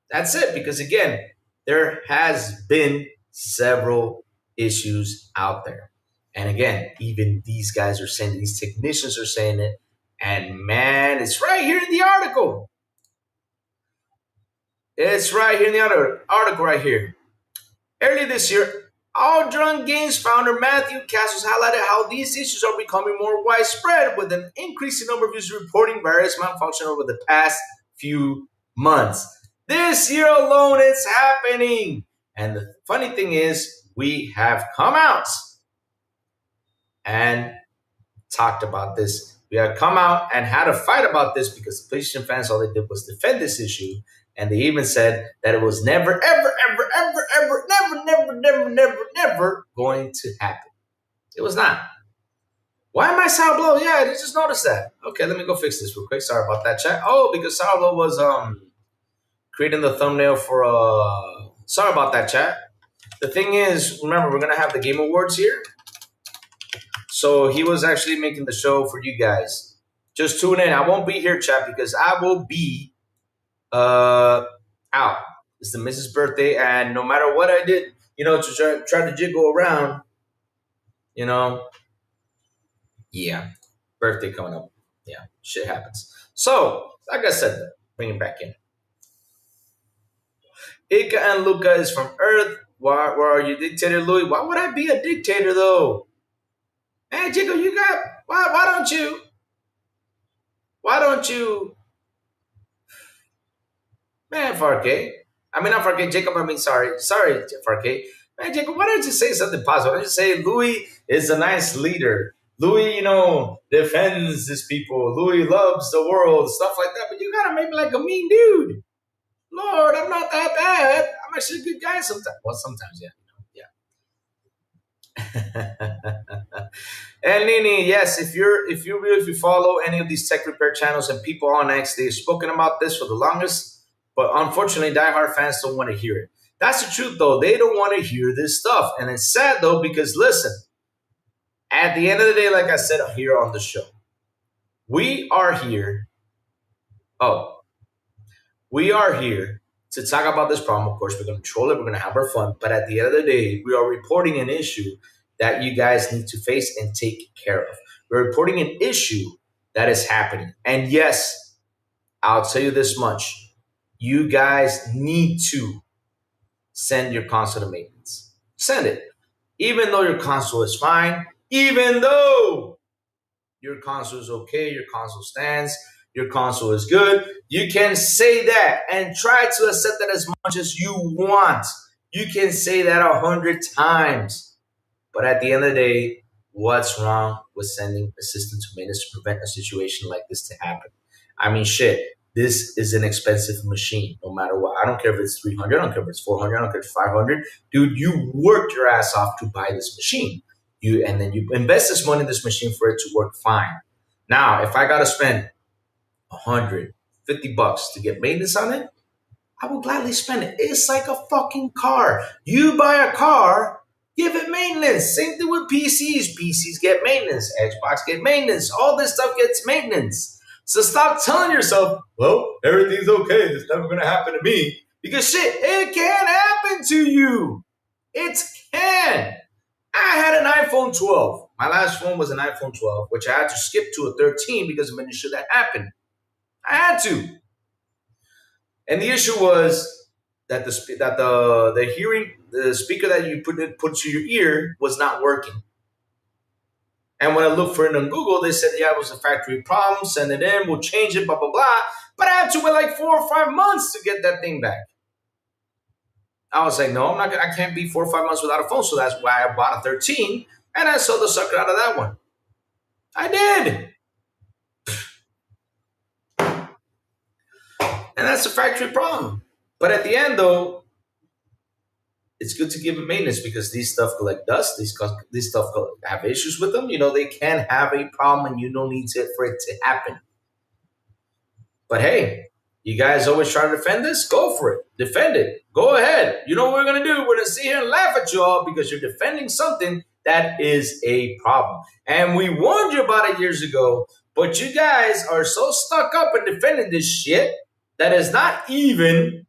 That's it. Because, again, there has been several issues out there. And, again, even these guys are saying it. These technicians are saying it. And, man, it's right here in the article. It's right here in the article right here. Earlier this year, All Drunk Games founder Matthew Castles highlighted how these issues are becoming more widespread, with an increasing number of users reporting various malfunctions over the past few months. This year alone, it's happening. And the funny thing is, we have come out and talked about this. We have come out and had a fight about this because the PlayStation fans, all they did was defend this issue. And they even said that it was never, never going to happen. It was not. Why am I sound blow? Yeah, I just noticed that. Okay, let me go fix this real quick. Sorry about that, chat. Oh, because Soundblow was creating the thumbnail for sorry about that, chat. The thing is, remember, we're gonna have the Game Awards here. So he was actually making the show for you guys. Just tune in. I won't be here, chat, because I will be uh, out. It's the missus' birthday, and no matter what I did, to try to jiggle around, you know, yeah, birthday coming up. Yeah, shit happens. So, like I said, bring it back in. Ika and Luca is from Earth. Where are you, Dictator Louis? Why would I be a dictator though? Hey, Chico, you got. Why don't you? Why don't you? Man, Farke. I mean, not Farke, Jacob. I mean, sorry, Farke. Man, Jacob, why don't you say something positive? Why don't you say Louis is a nice leader? Louis, defends his people. Louis loves the world, stuff like that. But you gotta make me like a mean dude. Lord, I'm not that bad. I'm actually a good guy sometimes. Well, sometimes, yeah. And Nini, yes, if you follow any of these tech repair channels and people on X, they've spoken about this for the longest, but unfortunately, diehard fans don't want to hear it. That's the truth, though. They don't want to hear this stuff, and it's sad though because listen, at the end of the day, like I said here on the show, we are here. Oh, we are here to talk about this problem. Of course, we're going to troll it. We're going to have our fun. But at the end of the day, we are reporting an issue that you guys need to face and take care of. We're reporting an issue that is happening. And yes, I'll tell you this much. You guys need to send your console to maintenance. Send it. Even though your console is fine, even though your console is okay, your console stands, your console is good. You can say that and try to accept that as much as you want. You can say that 100 times. But at the end of the day, what's wrong with sending assistance to maintenance to prevent a situation like this to happen? I mean, shit, this is an expensive machine, no matter what. I don't care if it's 300, I don't care if it's 400, I don't care if it's 500. Dude, you worked your ass off to buy this machine. And then you invest this money in this machine for it to work fine. Now, if I gotta spend 150 bucks to get maintenance on it, I will gladly spend it. It's like a fucking car. You buy a car, give it maintenance. Same thing with PCs. PCs get maintenance. Xbox get maintenance. All this stuff gets maintenance. So stop telling yourself, well, everything's okay. It's never gonna happen to me. Because shit, it can happen to you. It can. I had an iPhone 12. My last phone was an iPhone 12, which I had to skip to a 13 because of an issue that happened. I had to. And the issue was that the speaker that you put to your ear was not working. And when I looked for it on Google, they said, yeah, it was a factory problem. Send it in. We'll change it. Blah blah blah. But I had to wait like 4 or 5 months to get that thing back. I was like, no, I'm not. I can't be 4 or 5 months without a phone. So that's why I bought a 13, and I sold the sucker out of that one. I did. And that's a factory problem. But at the end, though, it's good to give it maintenance because these stuff collect dust. These stuff have issues with them. They can have a problem, and you don't need for it to happen. But hey, you guys always try to defend this. Go for it. Defend it. Go ahead. You know what we're gonna do? We're gonna sit here and laugh at you all because you're defending something that is a problem. And we warned you about it years ago, but you guys are so stuck up in defending this shit that is not even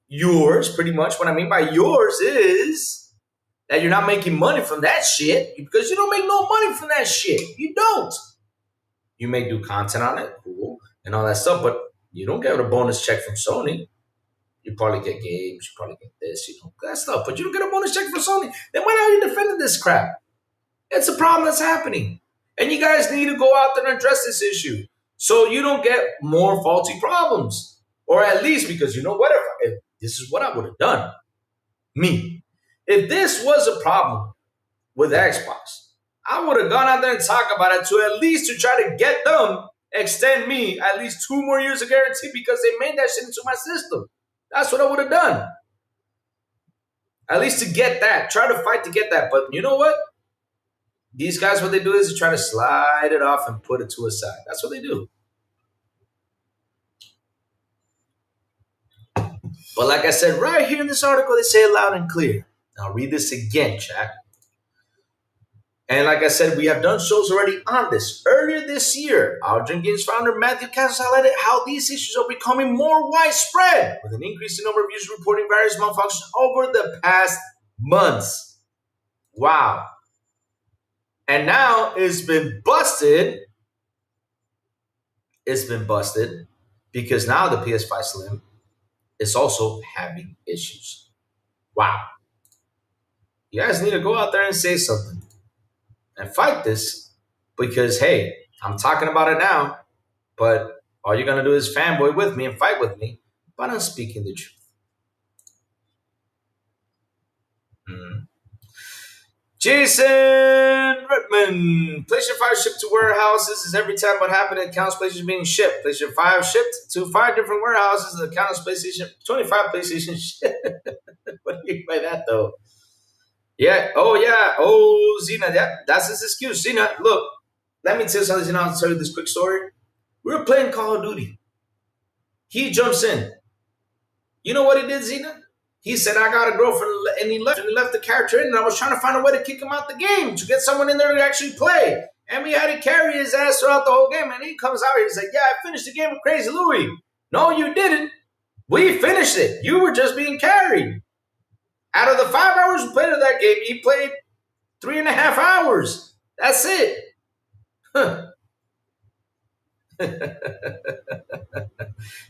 yours, pretty much. What I mean by yours is that you're not making money from that shit because you don't make no money from that shit. You don't. You may do content on it, cool, and all that stuff, but you don't get a bonus check from Sony. You probably get games, you probably get this, that stuff, but you don't get a bonus check from Sony. Then why are you defending this crap? It's a problem that's happening. And you guys need to go out there and address this issue so you don't get more faulty problems. Or at least because you know what? If this is what I would have done. Me. If this was a problem with Xbox, I would have gone out there and talked about it to at least to try to get them extend me at least 2 more years of guarantee because they made that shit into my system. That's what I would have done. At least to get that. Try to fight to get that. But you know what? These guys, what they do is they try to slide it off and put it to a side. That's what they do. But like I said, right here in this article, they say it loud and clear. I'll read this again, chat. And like I said, we have done shows already on this. Earlier this year, our Dream Games founder Matthew Casas highlighted how these issues are becoming more widespread, with an increasing number of users reporting various malfunctions over the past months. Wow. And now it's been busted. It's been busted because now the PS5 Slim is also having issues. Wow. You guys need to go out there and say something and fight this because, hey, I'm talking about it now, but all you're going to do is fanboy with me and fight with me, but I'm speaking the truth. Mm. Jason Redman, PlayStation 5 shipped to warehouses is every time what happened. It counts PlayStation being shipped. PlayStation 5 shipped to 5 different warehouses. It counts PlayStation 25 PlayStation shipped. What do you mean by that though? Yeah. Oh yeah. Oh Zena. Yeah. That's his excuse. Zena, look. Let me tell you something. Zena, I'll tell you this quick story. We were playing Call of Duty. He jumps in. You know what he did, Zena? He said, I got a girlfriend, and he left the character in, and I was trying to find a way to kick him out the game, to get someone in there to actually play. And we had to carry his ass throughout the whole game, and he comes out here, he's like, yeah, I finished the game with Crazy Louie. No, you didn't. We finished it. You were just being carried. Out of the 5 hours we played of that game, he played 3.5 hours. That's it. Huh.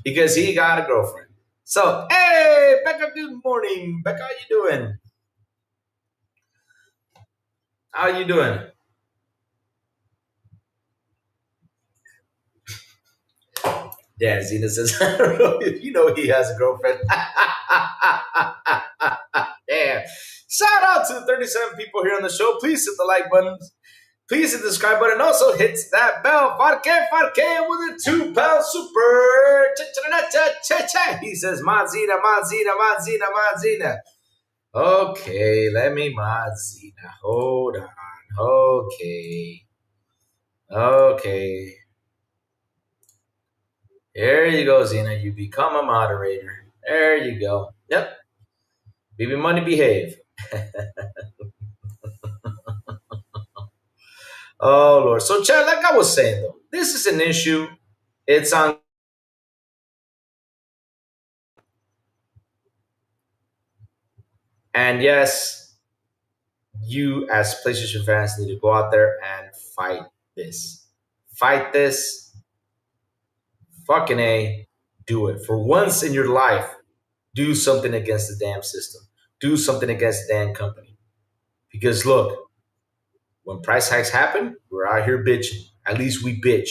Because he got a girlfriend. So, hey, Becca, good morning. Becca, how you doing? How you doing? Dan Zena says, you know he has a girlfriend. Damn. Shout out to the 37 people here on the show. Please hit the like button. Please hit the subscribe button. Also hits that bell. Farke with a £2 super. He says, Mazina, Mazina, Mazina, Mazina. Okay, let me Mazina. Hold on. Okay. Okay. There you go, Zena. You become a moderator. There you go. Yep. Baby money behave. Oh Lord. So Chad, like I was saying though, this is an issue. It's on, and yes, you as PlayStation fans need to go out there and fight this. Fight this. Fucking A. Do it. For once in your life, do something against the damn system. Do something against the damn company. Because look, when price hikes happen, we're out here bitching. At least we bitch.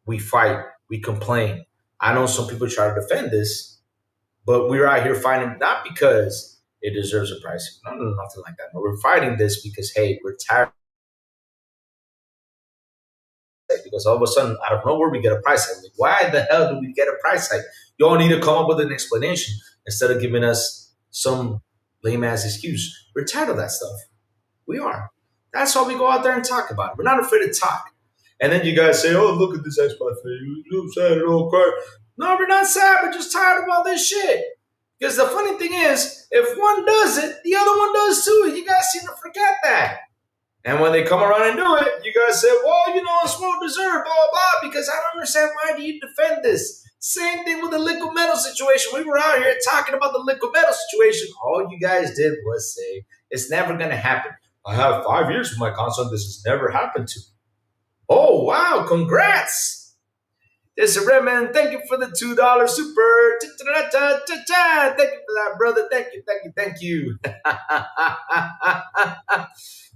We fight. We complain. I know some people try to defend this, but we're out here fighting not because it deserves a price. No, no, nothing like that. But we're fighting this because, hey, we're tired. Because all of a sudden, out of nowhere, we get a price hike. Like, why the hell do we get a price hike? You all need to come up with an explanation instead of giving us some lame ass excuse. We're tired of that stuff. We are. That's why we go out there and talk about it. We're not afraid to talk. And then you guys say, "Oh, look at this Xbox thing. You sad and all cry." No, we're not sad. We're just tired of all this shit. Because the funny thing is, if one does it, the other one does too. You guys seem to forget that. And when they come around and do it, you guys say, well, you know, it's well deserved, blah, blah, blah, because I don't understand why do you defend this? Same thing with the liquid metal situation. We were out here talking about the liquid metal situation. All you guys did was say, it's never going to happen. I have 5 years with my console. This has never happened to me. Oh, wow. Congrats. There's a Redman. Thank you for the $2 super. Thank you for that, brother. Thank you, thank you, thank you.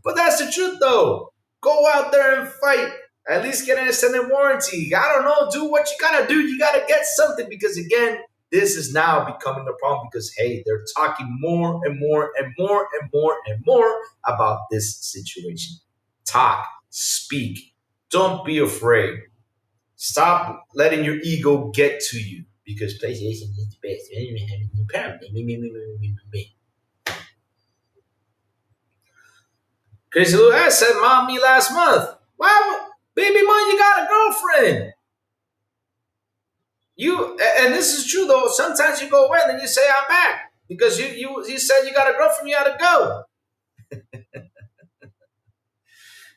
But that's the truth, though. Go out there and fight. At least get an extended warranty. I don't know. Do what you gotta do. You gotta get something because, again, this is now becoming a problem because, hey, they're talking more and more and more and more and more about this situation. Talk, speak. Don't be afraid. Stop letting your ego get to you because PlayStation is the best. Crazy Lou ass said, "Mom, me last month. Why, baby, mom, you got a girlfriend? You and this is true though. Sometimes you go away and then you say I'm back because you said you got a girlfriend. You had to go.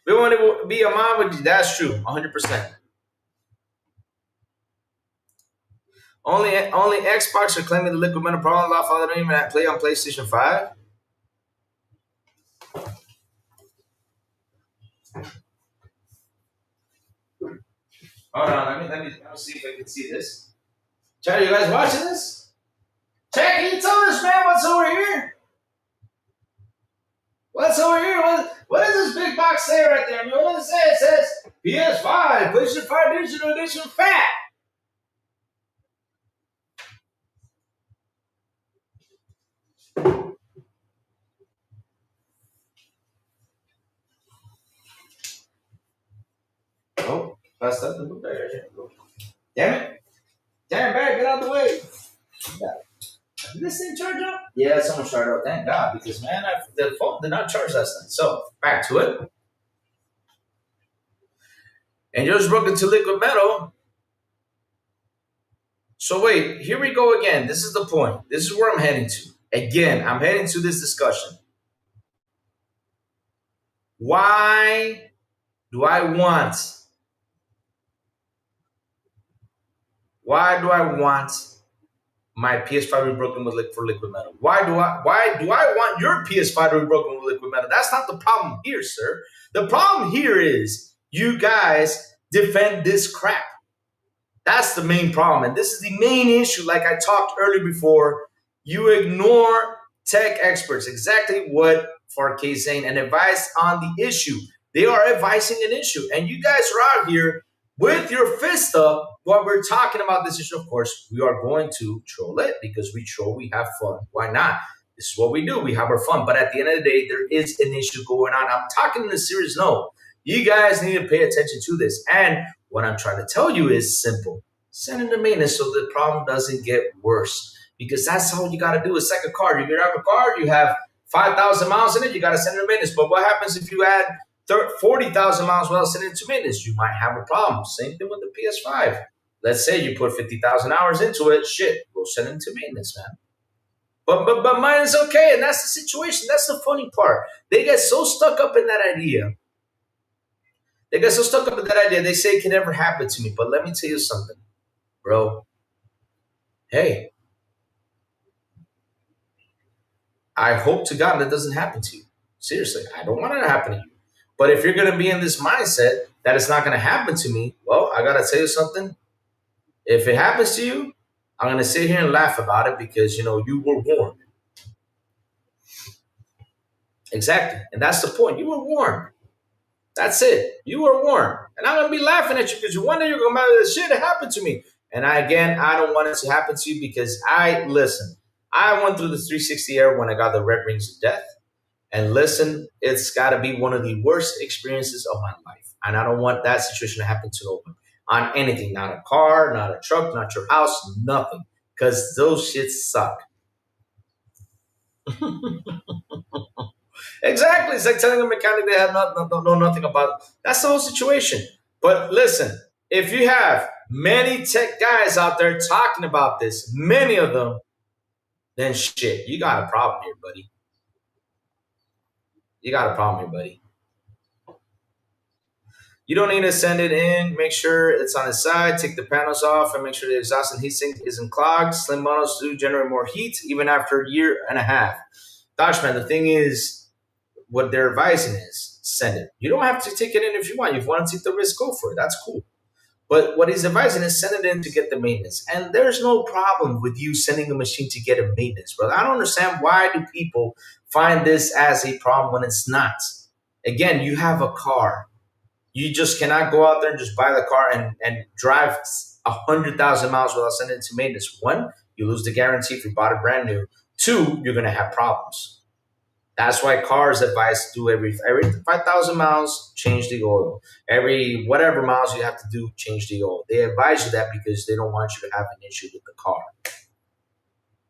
We want to be a mom with you. That's true, 100%. Only Xbox are claiming the liquid metal problem. Law father don't even play on PlayStation 5. Hold on, let me see if I can see this. Chad, you guys watching this? Chad, can you tell us, man, what's over here? What's over here? What does this big box say right there? I mean, what does it say? It says PS5, PlayStation 5 Digital Edition Fat. Oh, that's up the book right here. Damn it. Damn, back, get out of the way. Did this thing charge up? Yeah, someone charged up. Thank God, because man, the phone did not charge last night. So back to it. And yours broke into liquid metal. So wait, here we go again. This is the point. This is where I'm heading to. Again, I'm heading to this discussion. Why do I want? Why do I want my PS5 to be broken for liquid metal? Why do I want your PS5 to be broken with liquid metal? That's not the problem here, sir. The problem here is you guys defend this crap. That's the main problem. And this is the main issue. Like I talked earlier before, you ignore tech experts, exactly what Fark is saying, and advise on the issue. They are advising an issue. And you guys are out here with your fist up while we're talking about this issue. Of course, we are going to troll it because we troll, we have fun. Why not? This is what we do. We have our fun. But at the end of the day, there is an issue going on. I'm talking in a serious note. You guys need to pay attention to this. And what I'm trying to tell you is simple. Send it to maintenance so the problem doesn't get worse. Because that's all you got to do. It's like a car. You get out of a car, you have 5,000 miles in it, you got to send it to maintenance. But what happens if you add 40,000 miles without sending it to maintenance? You might have a problem. Same thing with the PS5. Let's say you put 50,000 hours into it. Shit, go send it to maintenance, man. But mine is okay, and that's the situation. That's the funny part. They get so stuck up in that idea. They say it can never happen to me. But let me tell you something, bro. Hey, I hope to God that doesn't happen to you. Seriously, I don't want it to happen to you. But if you're going to be in this mindset that it's not going to happen to me, well, I got to tell you something. If it happens to you, I'm going to sit here and laugh about it because, you were warned. Exactly. And that's the point. You were warned. That's it. You were warned. And I'm going to be laughing at you because you wonder you're going to be shit that happened to me. And I don't want it to happen to you because I went through the 360 era when I got the red rings of death. And listen, it's got to be one of the worst experiences of my life. And I don't want that situation to happen to no one. On anything, not a car, not a truck, not your house, nothing. Because those shits suck. Exactly. It's like telling a mechanic they have know nothing about. That's the whole situation. But listen, if you have many tech guys out there talking about this, many of them, then shit, you got a problem here, buddy. You got a problem here, buddy. You don't need to send it in. Make sure it's on its side. Take the panels off and make sure the exhaust and heatsink isn't clogged. Slim models do generate more heat even after a year and a half. Gosh, man, the thing is, what they're advising is send it. You don't have to take it in if you want. If you want to take the risk, go for it. That's cool. But what he's advising is send it in to get the maintenance. And there's no problem with you sending a machine to get a maintenance, brother. I don't understand why do people find this as a problem when it's not. Again, you have a car. You just cannot go out there and just buy the car and drive 100,000 miles without sending it to maintenance. One, you lose the guarantee if you bought it brand new. Two, you're going to have problems. That's why cars advise to do every 5,000 miles, change the oil. Every whatever miles you have to do, change the oil. They advise you that because they don't want you to have an issue with the car.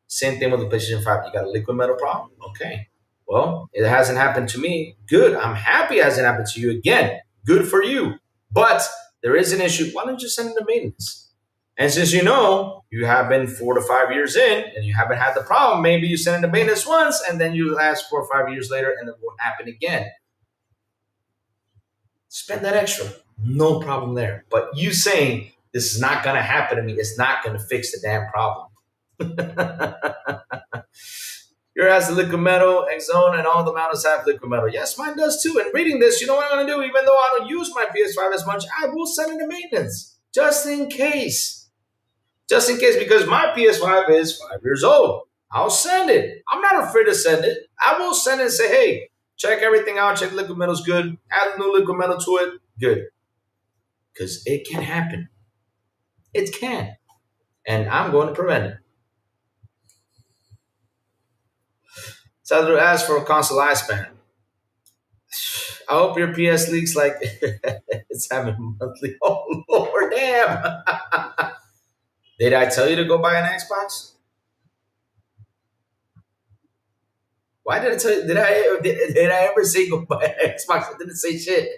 Same thing with the PlayStation 5. You got a liquid metal problem? Okay. Well, it hasn't happened to me. Good. I'm happy it hasn't happened to you. Again, good for you. But there is an issue. Why don't you send it to maintenance? And since you have been 4 to 5 years in and you haven't had the problem, maybe you send it to maintenance once and then you last 4 or 5 years later and it won't happen again. Spend that extra. No problem there. But you saying this is not going to happen to me, it's not going to fix the damn problem. Your has the liquid metal, X-Zone, and all the models have liquid metal. Yes, mine does too. And reading this, you know what I'm going to do? Even though I don't use my PS5 as much, I will send it to maintenance. Just in case. Just in case, because my PS5 is 5 years old. I'll send it. I'm not afraid to send it. I will send it and say, hey, check everything out. Check liquid metal's good. Add a new liquid metal to it. Good. Because it can happen. It can. And I'm going to prevent it. Sadhu asked for a console lifespan. I hope your PS leaks like it's having monthly. Oh, Lord, damn. Did I tell you to go buy an Xbox? Why did I tell you? Did I ever say go buy an Xbox? I didn't say shit.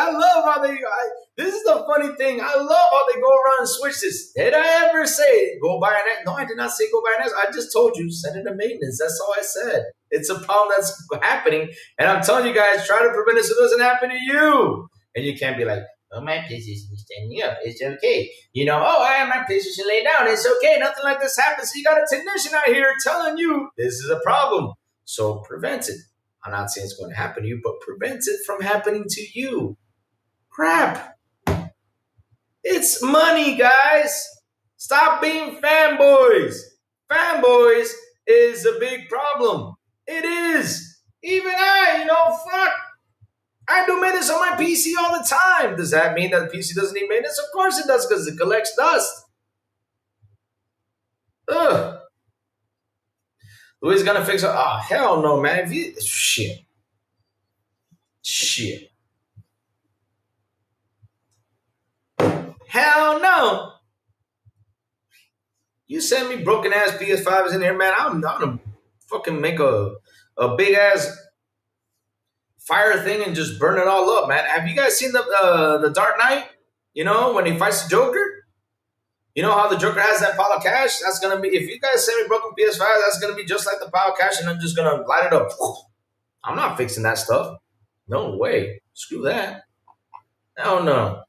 I love how this is the funny thing. I love how they go around and switch this. Did I ever say go buy an X? No, I did not say go buy an X. I just told you send it to maintenance. That's all I said. It's a problem that's happening, and I'm telling you guys, try to prevent it so it doesn't happen to you. And you can't be like, oh, my PlayStation is standing up. It's okay. Oh, I have my PlayStation laid down. It's okay. Nothing like this happens. So you got a technician out here telling you this is a problem. So prevent it. I'm not saying it's going to happen to you, but prevent it from happening to you. Crap. It's money, guys. Stop being fanboys. Fanboys is a big problem. It is. Even fuck. I do maintenance on my PC all the time. Does that mean that the PC doesn't need maintenance? Of course it does, because it collects dust. Ugh. Who's gonna fix it? Oh, hell no, man. Shit. Hell no. You send me broken ass PS5s in here, man. I'm gonna fucking make a big ass fire thing and just burn it all up, man. Have you guys seen the Dark Knight? When he fights the Joker? You know how the Joker has that pile of cash? That's gonna be, if you guys send me broken PS5, that's gonna be just like the pile of cash, and I'm just gonna light it up. I'm not fixing that stuff. No way. Screw that. Hell no.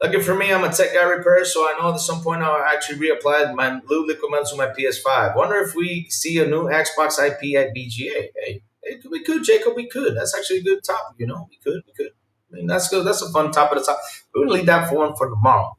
Lucky for me, I'm a tech guy repairer, so I know at some point I'll actually reapply my blue liquid metal to my PS5. Wonder if we see a new Xbox IP at BGA. Hey, we could, Jacob. We could. That's actually a good topic. We could. I mean, that's good. That's a fun topic to talk. We're gonna leave that for tomorrow.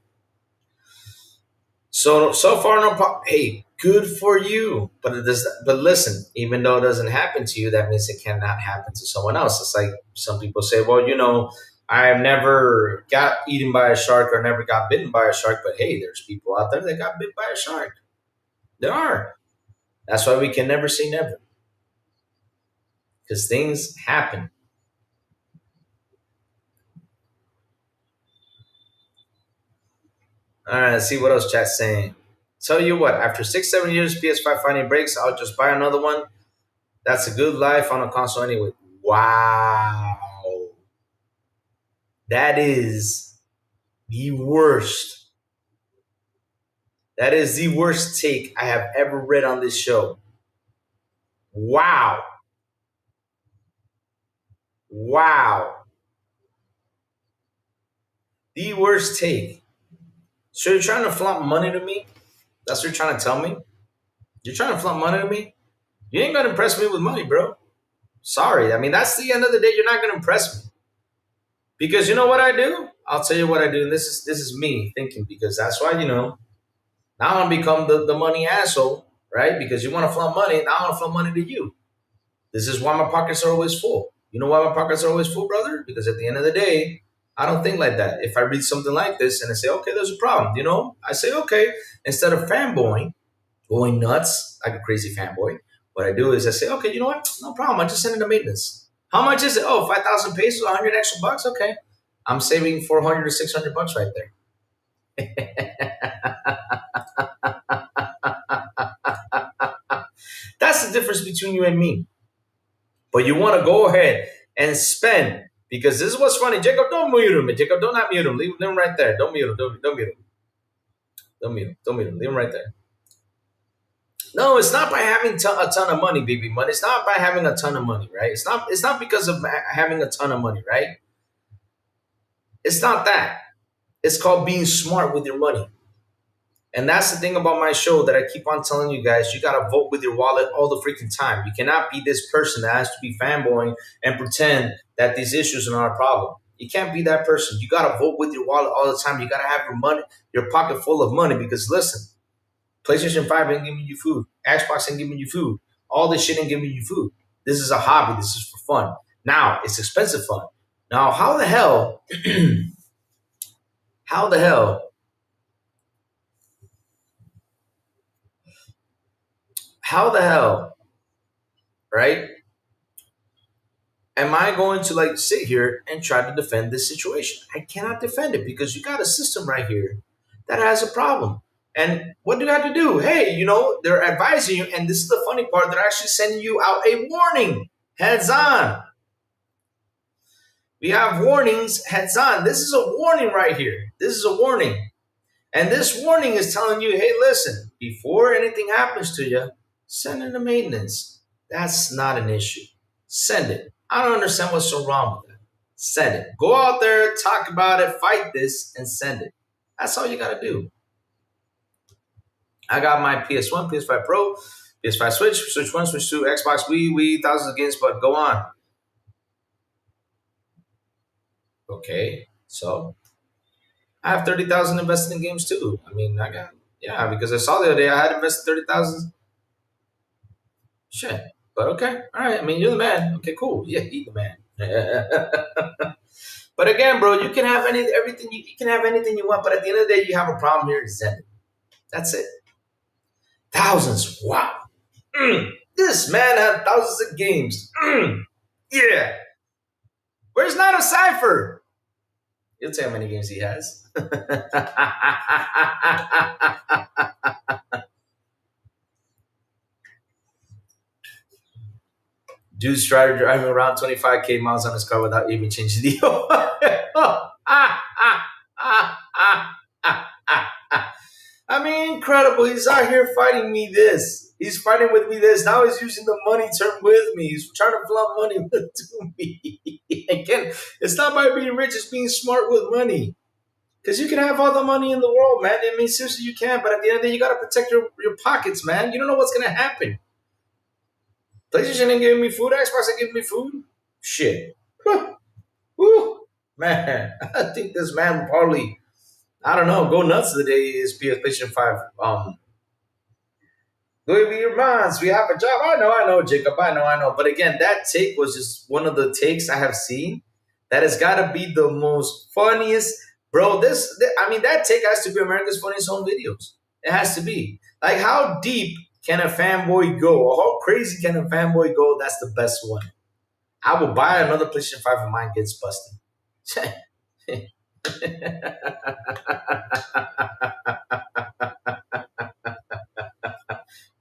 So far, no problem. Hey, good for you. But listen, even though it doesn't happen to you, that means it cannot happen to someone else. It's like some people say, well, I've never got eaten by a shark or never got bitten by a shark. But hey, there's people out there that got bit by a shark. There are. That's why we can never say never. Because things happen. All right, let's see what else chat's saying. Tell you what, after 6-7 years, PS5 finally breaks, I'll just buy another one. That's a good life on a console anyway. Wow. That is the worst. That is the worst take I have ever read on this show. Wow. The worst take. So you're trying to flaunt money to me? That's what you're trying to tell me? You're trying to flaunt money to me? You ain't gonna impress me with money, bro. Sorry. I mean, that's the end of the day. You're not gonna impress me. Because you know what I do? I'll tell you what I do. And this is me thinking, because that's why, now I'm gonna become the money asshole, right? Because you want to flaunt money, now I want to flaunt money to you. This is why my pockets are always full. You know why my pockets are always full, brother? Because at the end of the day, I don't think like that. If I read something like this and I say, okay, there's a problem, I say, okay, instead of fanboying, going nuts like a crazy fanboy, what I do is I say, okay, you know what? No problem. I just send it to maintenance. How much is it? Oh, 5,000 pesos, 100 extra bucks? Okay. I'm saving 400 to 600 bucks right there. That's the difference between you and me. But you want to go ahead and spend, because this is what's funny. Jacob, don't mute him. Jacob, don't not mute him. Leave him right there. Don't mute him. Don't mute him. Don't mute him. Leave him right there. No, it's not by having a ton of money, baby money. It's not by having a ton of money, right? It's not. It's not because of having a ton of money, right? It's not that. It's called being smart with your money. And that's the thing about my show that I keep on telling you guys. You gotta vote with your wallet all the freaking time. You cannot be this person that has to be fanboying and pretend that these issues are not a problem. You can't be that person. You gotta vote with your wallet all the time. You gotta have your money, your pocket full of money. Because listen, PlayStation 5 ain't giving you food. Xbox ain't giving you food. All this shit ain't giving you food. This is a hobby. This is for fun. Now, it's expensive fun. Now, how the hell, how the hell, right? Am I going to like sit here and try to defend this situation? I cannot defend it because you got a system right here that has a problem. And what do you have to do? Hey, they're advising you, and this is the funny part, they're actually sending you out a warning. Heads on. We have warnings, heads on. This is a warning right here. This is a warning. And this warning is telling you, hey, listen, before anything happens to you, send it to maintenance. That's not an issue. Send it. I don't understand what's so wrong with it. Send it. Go out there, talk about it, fight this, and send it. That's all you got to do. I got my PS1, PS5 Pro, PS5 Switch, Switch 1, Switch 2, Xbox, Wii, thousands of games, but go on. Okay, so I have 30,000 invested in games too. I mean, yeah, because I saw the other day I had invested 30,000. Shit. But okay, all right. I mean, you're the man. Okay, cool. Yeah, he's the man. But again, bro, you can have everything. You can have anything you want, but at the end of the day, you have a problem here. Send it. That's it. Thousands. Wow. This man had thousands of games. Yeah. Where's not a cipher? You'll tell how many games he has. Dude's driving around 25K miles on his car without even changing the oil. I mean, incredible. He's out here fighting me this. He's fighting with me this. Now he's using the money term with me. He's trying to flaunt money to me. Again, it's not by being rich, it's being smart with money. Because you can have all the money in the world, man. I mean, seriously, you can. But at the end of the day, you got to protect your pockets, man. You don't know what's going to happen. PlayStation ain't giving me food. Xbox ain't giving me food. Shit. Woo. Man, I think this man will probably, I don't know, go nuts the day his PlayStation 5. Louis V. Reminds, we have a job. I know, Jacob. I know. But again, that take was just one of the takes I have seen that has got to be the most funniest. Bro, I mean, that take has to be America's Funniest Home Videos. It has to be. Like, how deep can a fanboy go? Or how crazy can a fanboy go? That's the best one. I will buy another PlayStation 5 if mine gets busted.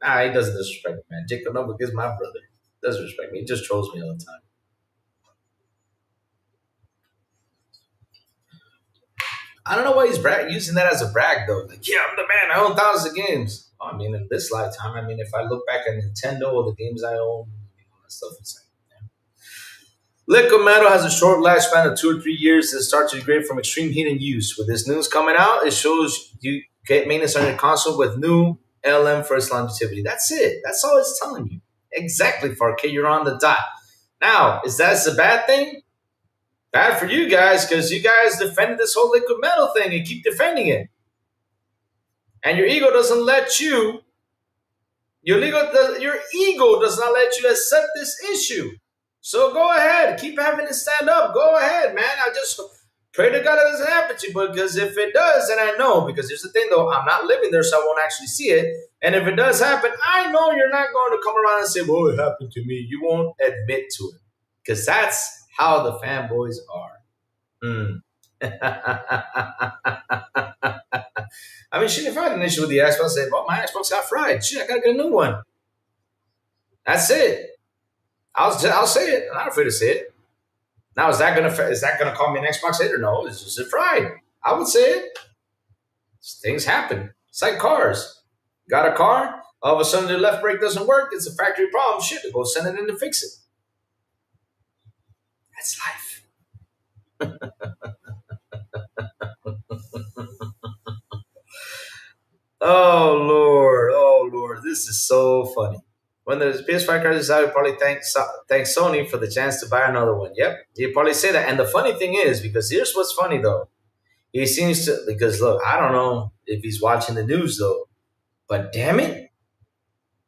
Nah, he doesn't disrespect me, man. Jacob Noble is my brother. Doesn't respect me. He just trolls me all the time. I don't know why he's using that as a brag, though. Like, yeah, I'm the man. I own thousands of games. I mean, in this lifetime, I mean, if I look back at Nintendo or the games I own, that stuff is like, liquid metal has a short lifespan of 2 or 3 years and starts to degrade from extreme heat and use. With this news coming out, it shows you get maintenance on your console with new LM for its longevity. That's it. That's all it's telling you. Exactly, 4K. You're on the dot. Now, is that a bad thing? Bad for you guys because you guys defended this whole liquid metal thing and keep defending it. And your ego doesn't let you, your ego does not let you accept this issue. So go ahead, keep having it stand up. Go ahead, man. I just pray to God it doesn't happen to you, because if it does, then I know. Because here's the thing, though, I'm not living there, so I won't actually see it. And if it does happen, I know you're not going to come around and say, "Well, it happened to me." You won't admit to it, because that's how the fanboys are. I mean, shit, if I had an issue with the Xbox, I'd say, "Well, my Xbox got fried. Shit, I gotta get a new one." That's it. I'll say it. I'm not afraid to say it. Now, is that gonna call me an Xbox hater? No, it's just a fried. I would say it. Things happen. It's like cars. Got a car? All of a sudden, the left brake doesn't work. It's a factory problem. Shit, go send it in to fix it. That's life. Oh Lord, this is so funny. When the PS5 crashes out, you probably thank Sony for the chance to buy another one. Yep, you probably say that. And the funny thing is, because here's what's funny though, he seems to because look, I don't know if he's watching the news though, but damn it,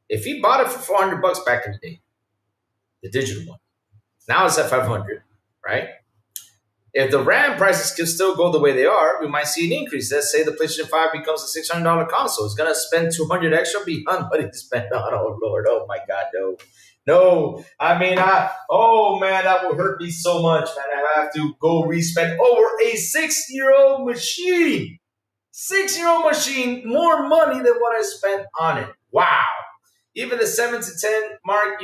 if he bought it for $400 back in the day, the digital one, now it's at 500, right? If the RAM prices can still go the way they are, we might see an increase. Let's say the PlayStation 5 becomes a $600 console. It's going to spend 200 extra beyond what it spent on. Oh, Lord. Oh, my God. No. No. I mean, oh, man, that will hurt me so much, man. I have to go respend over a 6-year-old machine. 6-year-old machine, more money than what I spent on it. Wow. Even the 7 to 10 mark,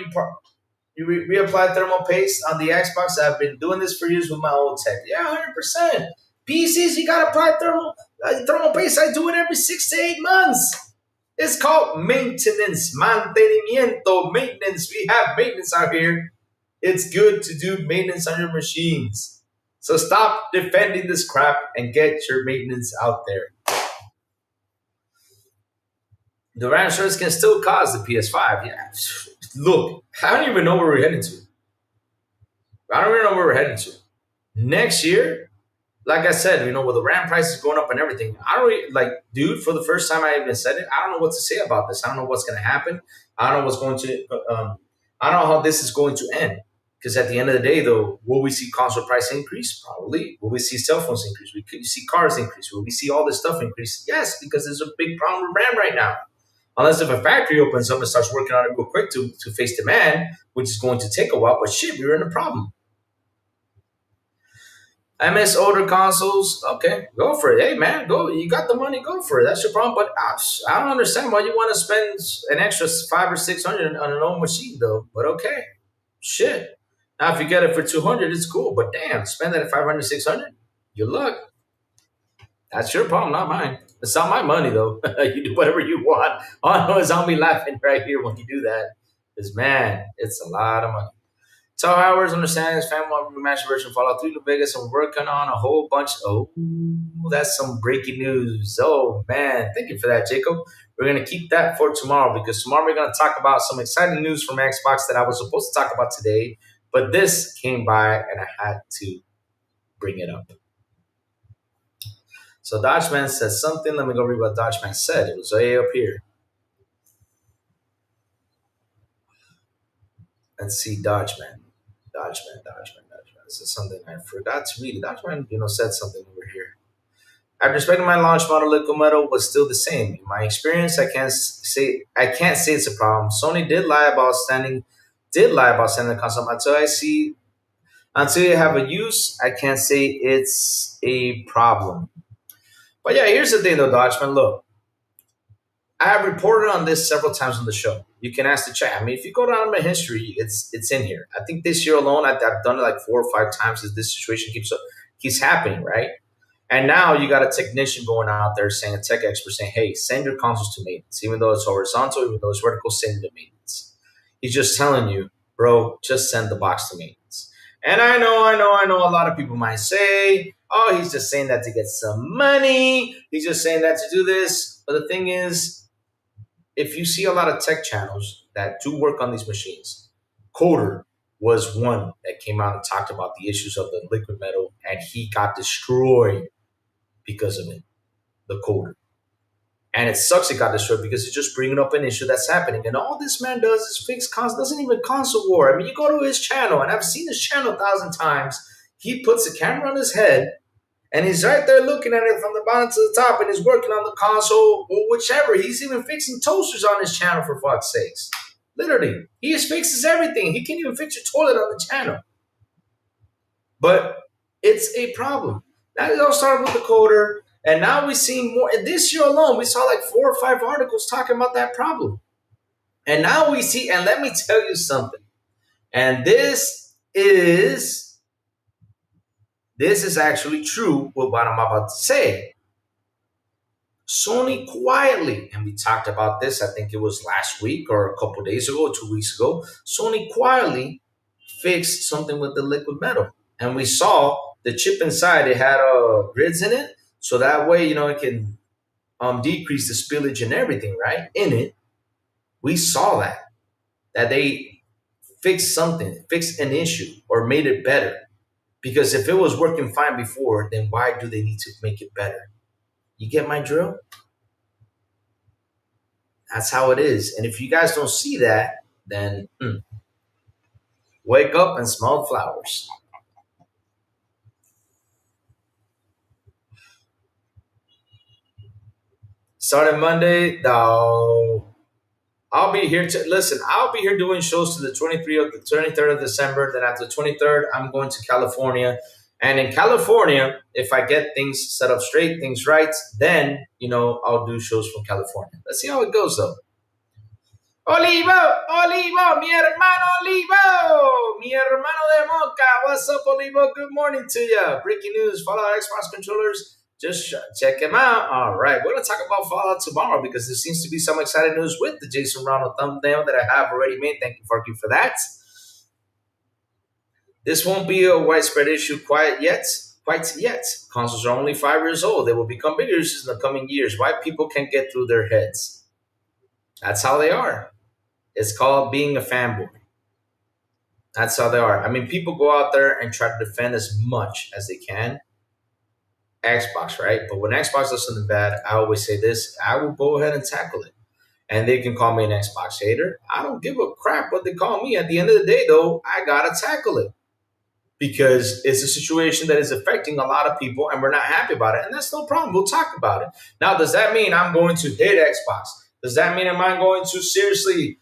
you reapply thermal paste on the Xbox. I've been doing this for years with my old tech. Yeah, 100%. PCs, you gotta apply thermal paste. I do it every 6 to 8 months. It's called maintenance, mantenimiento, maintenance. We have maintenance out here. It's good to do maintenance on your machines. So stop defending this crap and get your maintenance out there. The RAM shortage can still cause the PS5. Yeah. Look, I don't even know where we're heading to. I don't even know where we're heading to. Next year, like I said, with the RAM prices going up and everything, I don't really, dude, for the first time I even said it, I don't know what to say about this. I don't know what's going to happen. I don't know what's going to, I don't know how this is going to end. Because at the end of the day, though, will we see console price increase? Probably. Will we see cell phones increase? We could see cars increase. Will we see all this stuff increase? Yes, because there's a big problem with RAM right now. Unless if a factory opens up and starts working on it real quick to face demand, which is going to take a while. But shit, we're in a problem. I miss older consoles. Okay, go for it. Hey man, go. You got the money, go for it. That's your problem. But I don't understand why you want to spend an extra 500 or 600 on an old machine though. But okay, shit. Now if you get it for 200, it's cool. But damn, spend that at 500, 600. Your luck. That's your problem, not mine. It's not my money though. You do whatever you want. All I know is I'll be laughing right here when you do that. Because man, it's a lot of money. Tell Howard's understanding his family remastered version of Fallout 3 New Vegas and we're working on a whole bunch. Oh, that's some breaking news. Oh man, thank you for that, Jacob. We're gonna keep that for tomorrow because tomorrow we're gonna talk about some exciting news from Xbox that I was supposed to talk about today, but this came by and I had to bring it up. So Dodgeman says something. Let me go read what Dodgeman said. It was way up here. Let's see, Dodgeman. This is something I forgot to read. Dodgeman, said something over here. After spending my launch model, liquid metal was still the same. In my experience, I can't say it's a problem. Sony did lie about sending the console until you have a use. I can't say it's a problem. But yeah, here's the thing though, Dodgeman. Look, I have reported on this several times on the show. You can ask the chat. I mean, if you go down my history, it's in here. I think this year alone, I've done it like 4 or 5 times as this situation keeps happening, right? And now you got a technician going out there saying, a tech expert saying, hey, send your consoles to maintenance. Even though it's horizontal, even though it's vertical, send it to maintenance. He's just telling you, bro, just send the box to maintenance. And I know a lot of people might say, oh, he's just saying that to get some money. He's just saying that to do this. But the thing is, if you see a lot of tech channels that do work on these machines, Coder was one that came out and talked about the issues of the liquid metal, and he got destroyed because of it, the Coder. And it sucks it got destroyed because it's just bringing up an issue that's happening. And all this man does is fix console, doesn't even console war. I mean, you go to his channel, and I've seen his channel 1,000 times. He puts a camera on his head, and he's right there looking at it from the bottom to the top, and he's working on the console or whichever. He's even fixing toasters on his channel, for fuck's sakes. Literally, he just fixes everything. He can't even fix your toilet on the channel. But it's a problem. Now it all started with the Coder, and now we've seen more. And this year alone, we saw like 4 or 5 articles talking about that problem. And now we see, and let me tell you something. And this is actually true with what I'm about to say. Sony quietly, and we talked about this, I think it was last week or a couple days ago, 2 weeks ago. Sony quietly fixed something with the liquid metal. And we saw the chip inside, it had grids in it. So that way, it can decrease the spillage and everything, right? In it, we saw that they fixed something, fixed an issue, or made it better. Because if it was working fine before, then why do they need to make it better? You get my drill? That's how it is. And if you guys don't see that, then wake up and smell flowers. Starting Monday, though, I'll be here to listen. I'll be here doing shows to the 23rd of December. Then after the 23rd, I'm going to California. And in California, if I get things set up straight, things right, then I'll do shows from California. Let's see how it goes, though. Olivo, Olivo, mi hermano Olivo, mi hermano de Mocha. What's up, Olivo? Good morning to you. Breaking news: Fallout Xbox controllers. Just check them out. All right, we're gonna talk about Fallout tomorrow because there seems to be some exciting news with the Jason Ronald thumbnail that I have already made. Thank you, Farky, for that. This won't be a widespread issue quite yet. Quite yet. Consoles are only 5 years old. They will become bigger issues in the coming years. Why people can't get through their heads? That's how they are. It's called being a fanboy. That's how they are. I mean, people go out there and try to defend as much as they can Xbox, right? But when Xbox does something bad, I always say this: I will go ahead and tackle it. And they can call me an Xbox hater. I don't give a crap what they call me. At the end of the day, though, I gotta tackle it because it's a situation that is affecting a lot of people, and we're not happy about it. And that's no problem. We'll talk about it. Now, does that mean I'm going to hate Xbox? Does that mean am I going to seriously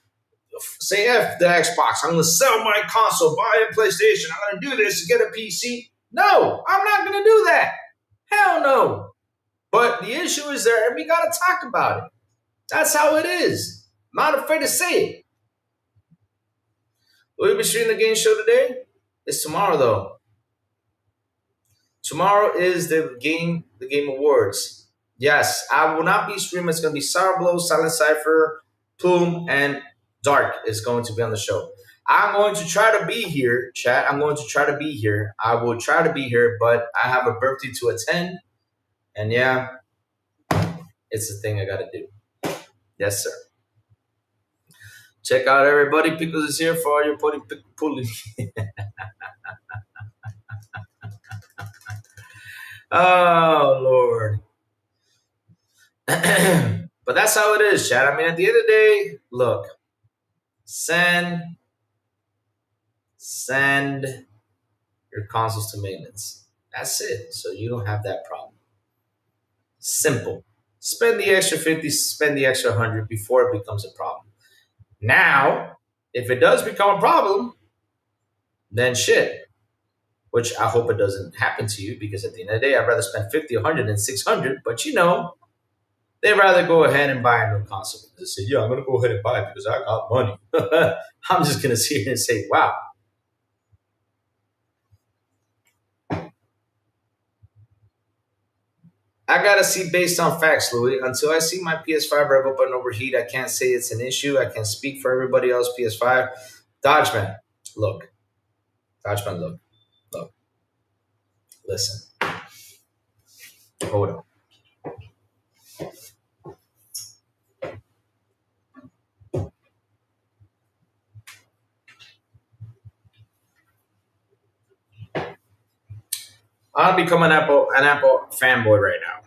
say F the Xbox? I'm going to sell my console, buy a PlayStation. I'm going to do this to get a PC. No, I'm not going to do that. Hell no. But the issue is there, and we got to talk about it. That's how it is. I'm not afraid to say it. Will we be streaming the game show today? It's tomorrow, though. Tomorrow is the game awards. Yes, I will not be streaming. It's going to be Sour Blow, Silent Cipher, Plume, and Dark is going to be on the show. I'm going to try to be here, chat. I'm going to try to be here. I will try to be here, but I have a birthday to attend. And yeah, it's the thing I got to do. Yes, sir. Check out everybody. Pickles is here for all your pulling. Oh, Lord. But that's how it is, chat. I mean, at the end of the day, look, send your consoles to maintenance. That's it. So you don't have that problem. Simple. Spend the extra 50, spend the extra 100 before it becomes a problem. Now, if it does become a problem, then shit. Which I hope it doesn't happen to you because at the end of the day, I'd rather spend 50, 100 than 600. But they'd rather go ahead and buy a new console. They say, yeah, I'm going to go ahead and buy it because I got money. I'm just going to sit here and say, wow. I got to see based on facts, Louis. Until I see my PS5 rev up and overheat, I can't say it's an issue. I can't speak for everybody else, PS5. Dodgeman, look. Dodgeman, look. Listen. Hold on. I'm becoming an Apple fanboy right now.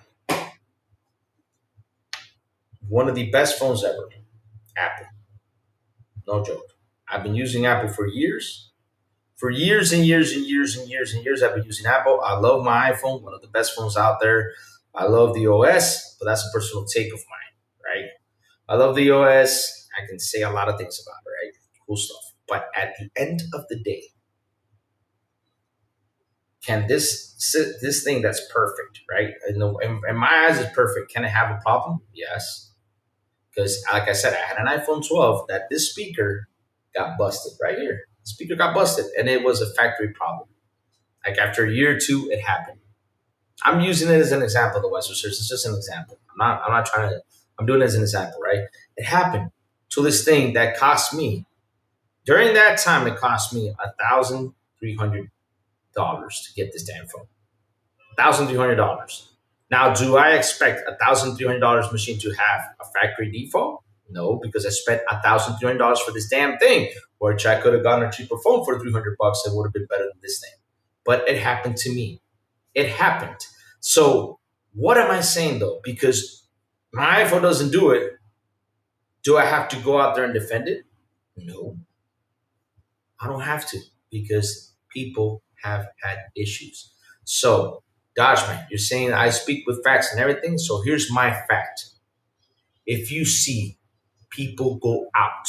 One of the best phones ever. Apple. No joke. I've been using Apple for years. For years and years and years and years and years, I've been using Apple. I love my iPhone, one of the best phones out there. I love the OS, but that's a personal take of mine, right? I love the OS. I can say a lot of things about it, right? Cool stuff. But at the end of the day, can this thing that's perfect, right? In my eyes, it's perfect. Can it have a problem? Yes. Because, like I said, I had an iPhone 12 that this speaker got busted right here. The speaker got busted, and it was a factory problem. Like after a year or two, it happened. I'm using it as an example. The Western Series is just an example. I'm not trying to. I'm doing it as an example, right? It happened to this thing that cost me during that time. It cost me $1,300 to get this damn phone. $1,300. Now, do I expect $1,300 machine to have a factory default? No, because I spent $1,300 for this damn thing, which I could have gotten a cheaper phone for $300. It would have been better than this thing. But it happened to me. It happened. So, what am I saying though? Because my iPhone doesn't do it, do I have to go out there and defend it? No, I don't have to because people have had issues. So, Dodgeman, you're saying I speak with facts and everything. So, here's my fact. If you see people go out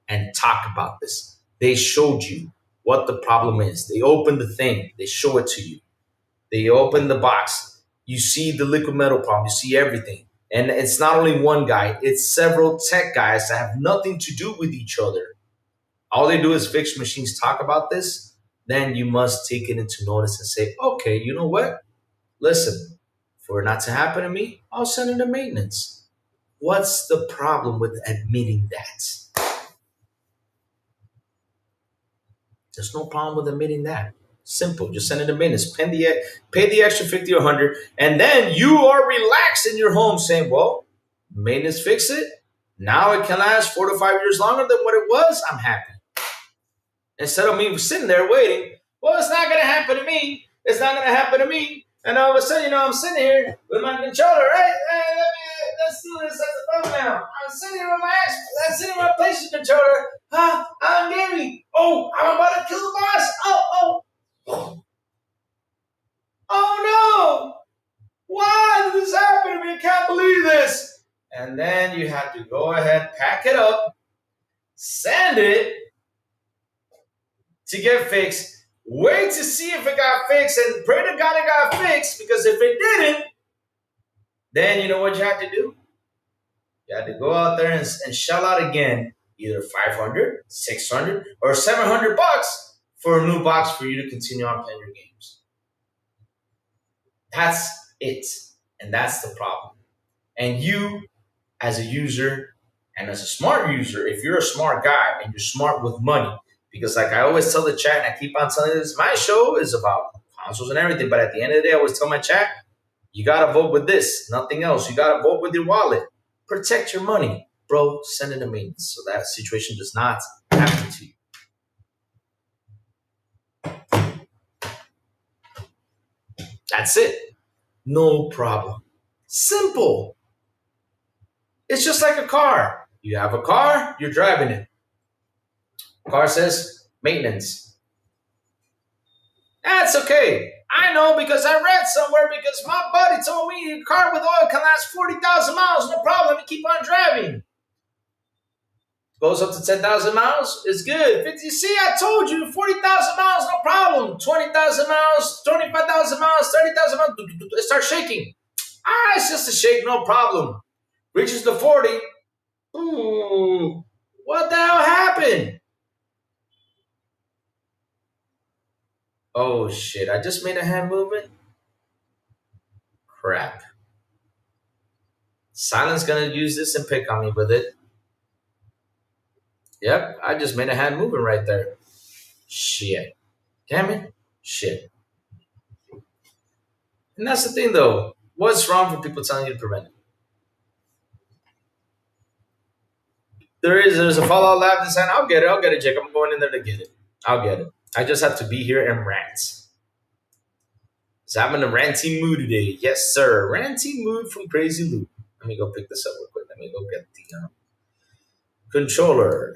and talk about this, they showed you what the problem is. They open the thing, they show it to you. They open the box. You see the liquid metal problem. You see everything. And it's not only one guy, it's several tech guys that have nothing to do with each other. All they do is fix machines, talk about this. Then you must take it into notice and say, okay, you know what? Listen, for it not to happen to me, I'll send it to maintenance. What's the problem with admitting that? There's no problem with admitting that. Simple. Just send it to maintenance. Pay the extra 50 or 100, and then you are relaxed in your home saying, well, maintenance fix it. Now it can last 4 to 5 years longer than what it was. I'm happy. Instead of me sitting there waiting, well, it's not going to happen to me. It's not going to happen to me. And all of a sudden, I'm sitting here with my controller, right? Hey, let's do this at the phone now. I'm sitting here with I'm sitting with my PlayStation controller. I'm gaming. Oh, I'm about to kill the boss. Oh, oh no. Why did this happen to me? I can't believe this. And then you have to go ahead, pack it up, send it to get fixed. Wait to see if it got fixed and pray to God it got fixed, because if it didn't, then you know what you have to do? You have to go out there and shell out again either 500, 600, or 700 bucks for a new box for you to continue on playing your games. That's it. And that's the problem. And you, as a user and as a smart user, if you're a smart guy and you're smart with money, because like I always tell the chat, and I keep on telling you this, my show is about consoles and everything, but at the end of the day, I always tell my chat, you got to vote with this, nothing else. You got to vote with your wallet. Protect your money. Bro, send it to maintenance so that situation does not happen to you. That's it. No problem. Simple. It's just like a car. You have a car, you're driving it. Car says maintenance. That's okay. I know because I read somewhere, because my buddy told me a car with oil can last 40,000 miles, no problem. You keep on driving. Goes up to 10,000 miles, it's good. 50, see, I told you, 40,000 miles, no problem. 20,000 miles, 25,000 miles, 30,000 miles, it starts shaking. It's just a shake, no problem. Reaches the 40. Ooh, what the hell happened? Oh shit, I just made a hand movement? Crap. Silent's gonna use this and pick on me with it. Yep, I just made a hand movement right there. Shit. Damn it. Shit. And that's the thing though. What's wrong for people telling you to prevent it? There's a Fallout Lab design. I'll get it, Jake. I'm going in there to get it. I'll get it. I just have to be here and rant. So I'm in a ranting mood today. Yes, sir. Ranting mood from Crazy Luke. Let me go pick this up real quick. Let me go get the controller.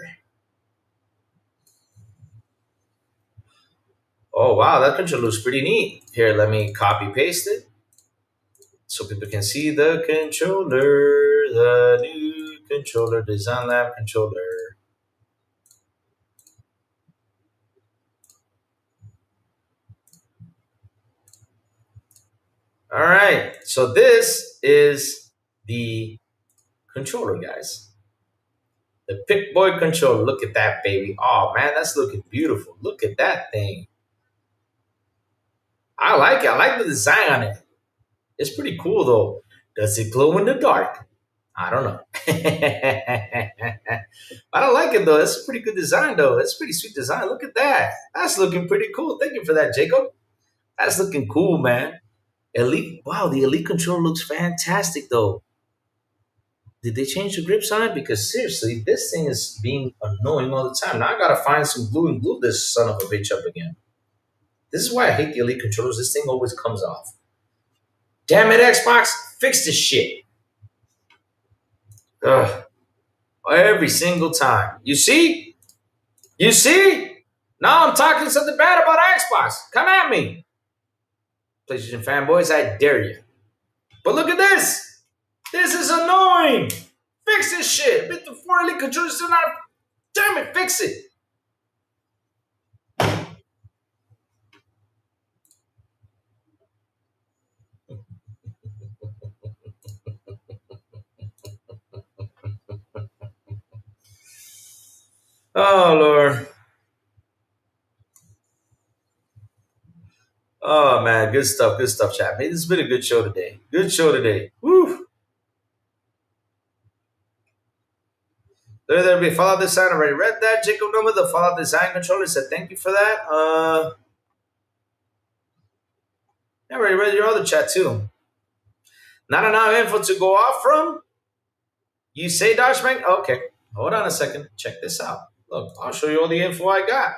Oh, wow. That controller looks pretty neat. Here, let me copy paste it so people can see the controller, the new controller, Design Lab controller. All right. So this is the controller, guys. The Pick Boy controller. Look at that, baby. Oh, man, that's looking beautiful. Look at that thing. I like it. I like the design on it. It's pretty cool though. Does it glow in the dark? I don't know. I don't like it though. It's a pretty good design though. It's a pretty sweet design. Look at that. That's looking pretty cool. Thank you for that, Jacob. That's looking cool, man. Elite. Wow, the Elite controller looks fantastic though. Did they change the grips on it? Because seriously, this thing is being annoying all the time. Now I gotta find some glue and glue this son of a bitch up again. This is why I hate the Elite controllers. This thing always comes off. Damn it, Xbox, fix this shit. Ugh. Every single time. You see? You see? Now I'm talking something bad about Xbox. Come at me. PlayStation fanboys, I dare you. But look at this. This is annoying. Fix this shit. Bit the 4 Elite controllers still not. Damn it, fix it. Oh, Lord. Oh, man. Good stuff, chat. Man, this has been a good show today. Good show today. Woo. There be Fallout Design. Already read that. Jacob Noma, the Fallout Design controller, said thank you for that. I already read your other chat too. Not enough info to go off from? You say, Dashbank? Okay. Hold on a second. Check this out. Look, I'll show you all the info I got.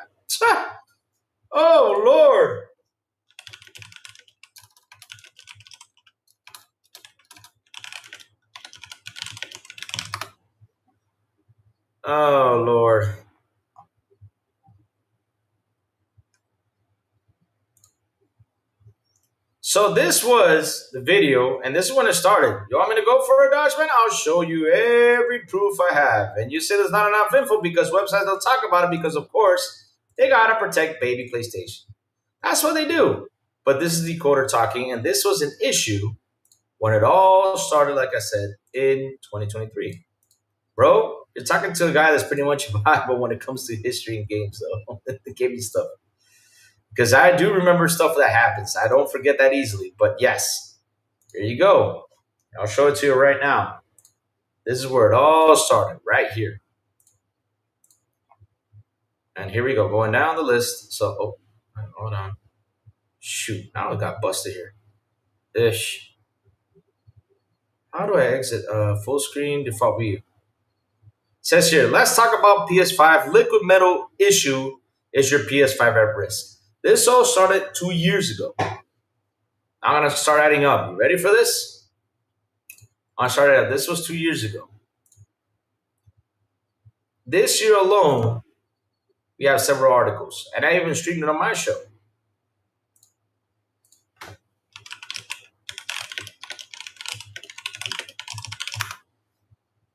Oh, Lord. Oh, Lord. So this was the video, and this is when it started. You want me to go for a Dodgeman? I'll show you every proof I have. And you say there's not enough info because websites don't talk about it because, of course, they got to protect baby PlayStation. That's what they do. But this is the coder talking, and this was an issue when it all started, like I said, in 2023. Bro, you're talking to a guy that's pretty much a Bible when it comes to history and games, though. The gaming stuff. Because I do remember stuff that happens. I don't forget that easily. But yes, here you go. I'll show it to you right now. This is where it all started, right here. And here we go, going down the list. So, hold on. Shoot, now I got busted here. Ish. How do I exit full screen default view? It says here, let's talk about PS5. Liquid metal issue is your PS5 at risk. This all started 2 years ago. I'm going to start adding up. You ready for this? I started out. This was 2 years ago. This year alone, we have several articles. And I even streamed it on my show.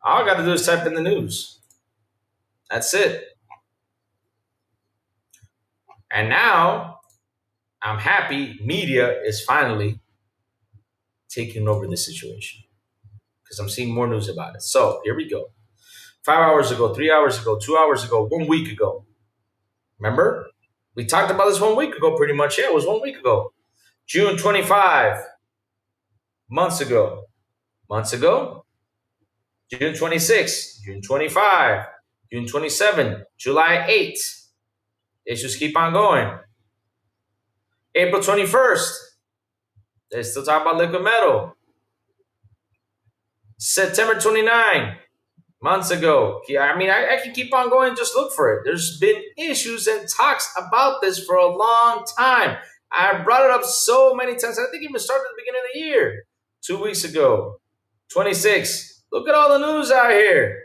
All I got to do is type in the news. That's it. And now, I'm happy media is finally taking over the situation because I'm seeing more news about it. So here we go. 5 hours ago, 3 hours ago, 2 hours ago, 1 week ago. Remember? We talked about this 1 week ago pretty much. Yeah, it was 1 week ago. June 25. Months ago. Months ago. June 26. June 25. June 27. July 8. Issues keep on going. April 21st. They still talk about liquid metal. September 29. Months ago. I mean, I can keep on going, just look for it. There's been issues and talks about this for a long time. I brought it up so many times. I think it even started at the beginning of the year. 2 weeks ago. 26. Look at all the news out here.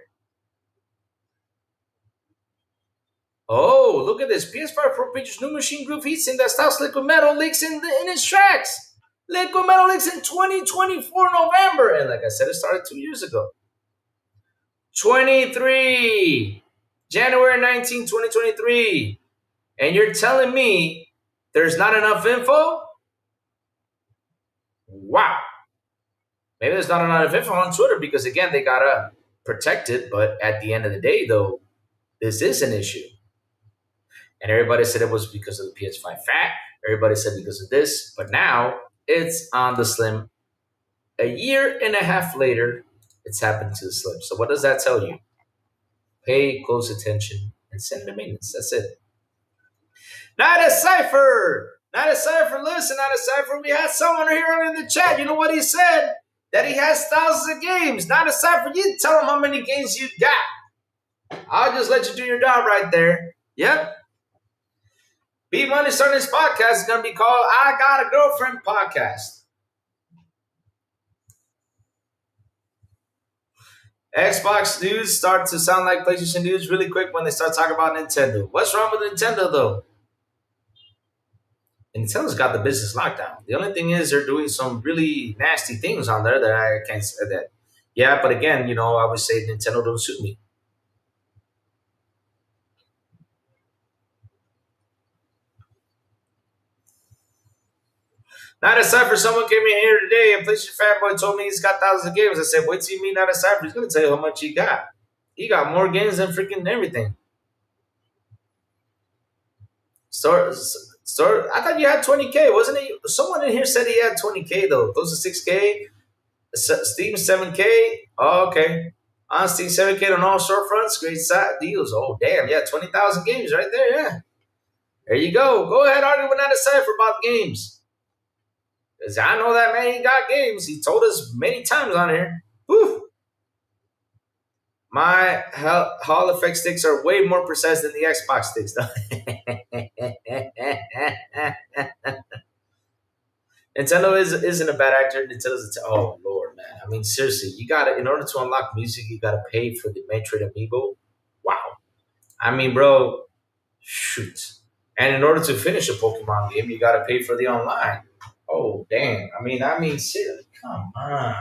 Oh, look at this. PS5 Pro features new machine groove heatsink that stops liquid metal leaks in its tracks. Liquid metal leaks in 2024 November. And like I said, it started 2 years ago. 23. January 19, 2023. And you're telling me there's not enough info? Wow. Maybe there's not enough info on Twitter because, again, they got to protect it. But at the end of the day, though, this is an issue. And everybody said it was because of the PS5 fat. Everybody said because of this. But now it's on the slim A year and a half later, it's happened to the Slim. So what does that tell you? Pay close attention and send the maintenance. That's it. Not a cipher. Not a cipher. Listen, not a cipher. We had someone here in the chat. You know what he said? That he has thousands of games. Not a cipher. You tell him how many games you got. I'll just let you do your job right there. Yep. B Money starting this podcast is going to be called I Got a Girlfriend Podcast. Xbox news start to sound like PlayStation news really quick when they start talking about Nintendo. What's wrong with Nintendo though? Nintendo's got the business lockdown. The only thing is they're doing some really nasty things on there that I can't say that. Yeah, but again, I would say Nintendo don't suit me. Not a cipher. Someone came in here today and PlayStation fanboy told me he's got thousands of games. I said, "What do you mean not a cipher? He's gonna tell you how much he got. He got more games than freaking everything." Store. I thought you had 20K, wasn't it? Someone in here said he had 20K though. Those are 6K. Steam 7K. Oh, okay. On Steam 7K on all storefronts. Great deals. Oh, damn. Yeah, 20,000 games right there. Yeah. There you go. Go ahead, argue with not a cipher about games. Because I know that man, he got games. He told us many times on here. Whew. My Hall effect sticks are way more precise than the Xbox sticks, though. Nintendo isn't a bad actor. Oh Lord, man. I mean, seriously, you gotta in order to unlock music, you gotta pay for the Metroid Amiibo. Wow. I mean, bro, shoot. And in order to finish a Pokemon game, you gotta pay for the online. Oh damn. I mean, seriously, come on.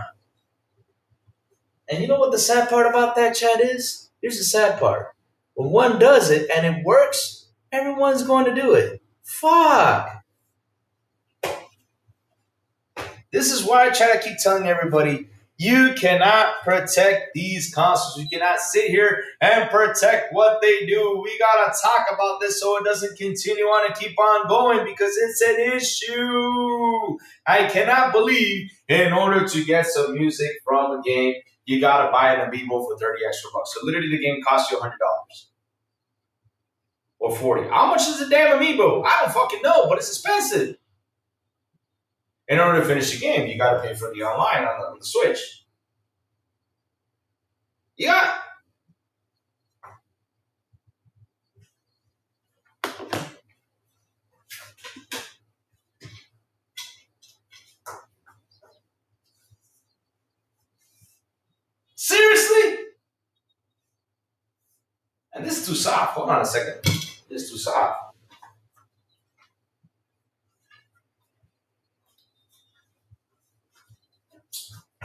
And you know what the sad part about that, Chad, is? Here's the sad part. When one does it and it works, everyone's going to do it. Fuck. This is why I try to keep telling everybody, you cannot protect these consoles. You cannot sit here and protect what they do. We got to talk about this so it doesn't continue on and keep on going because it's an issue. I cannot believe in order to get some music from a game, you got to buy an Amiibo for 30 extra bucks. So literally the game costs you $100 or 40. How much is the damn Amiibo? I don't fucking know, but it's expensive. In order to finish the game, you got to pay for the online on the Switch. Yeah. Seriously? And this is too soft. Hold on a second. This is too soft.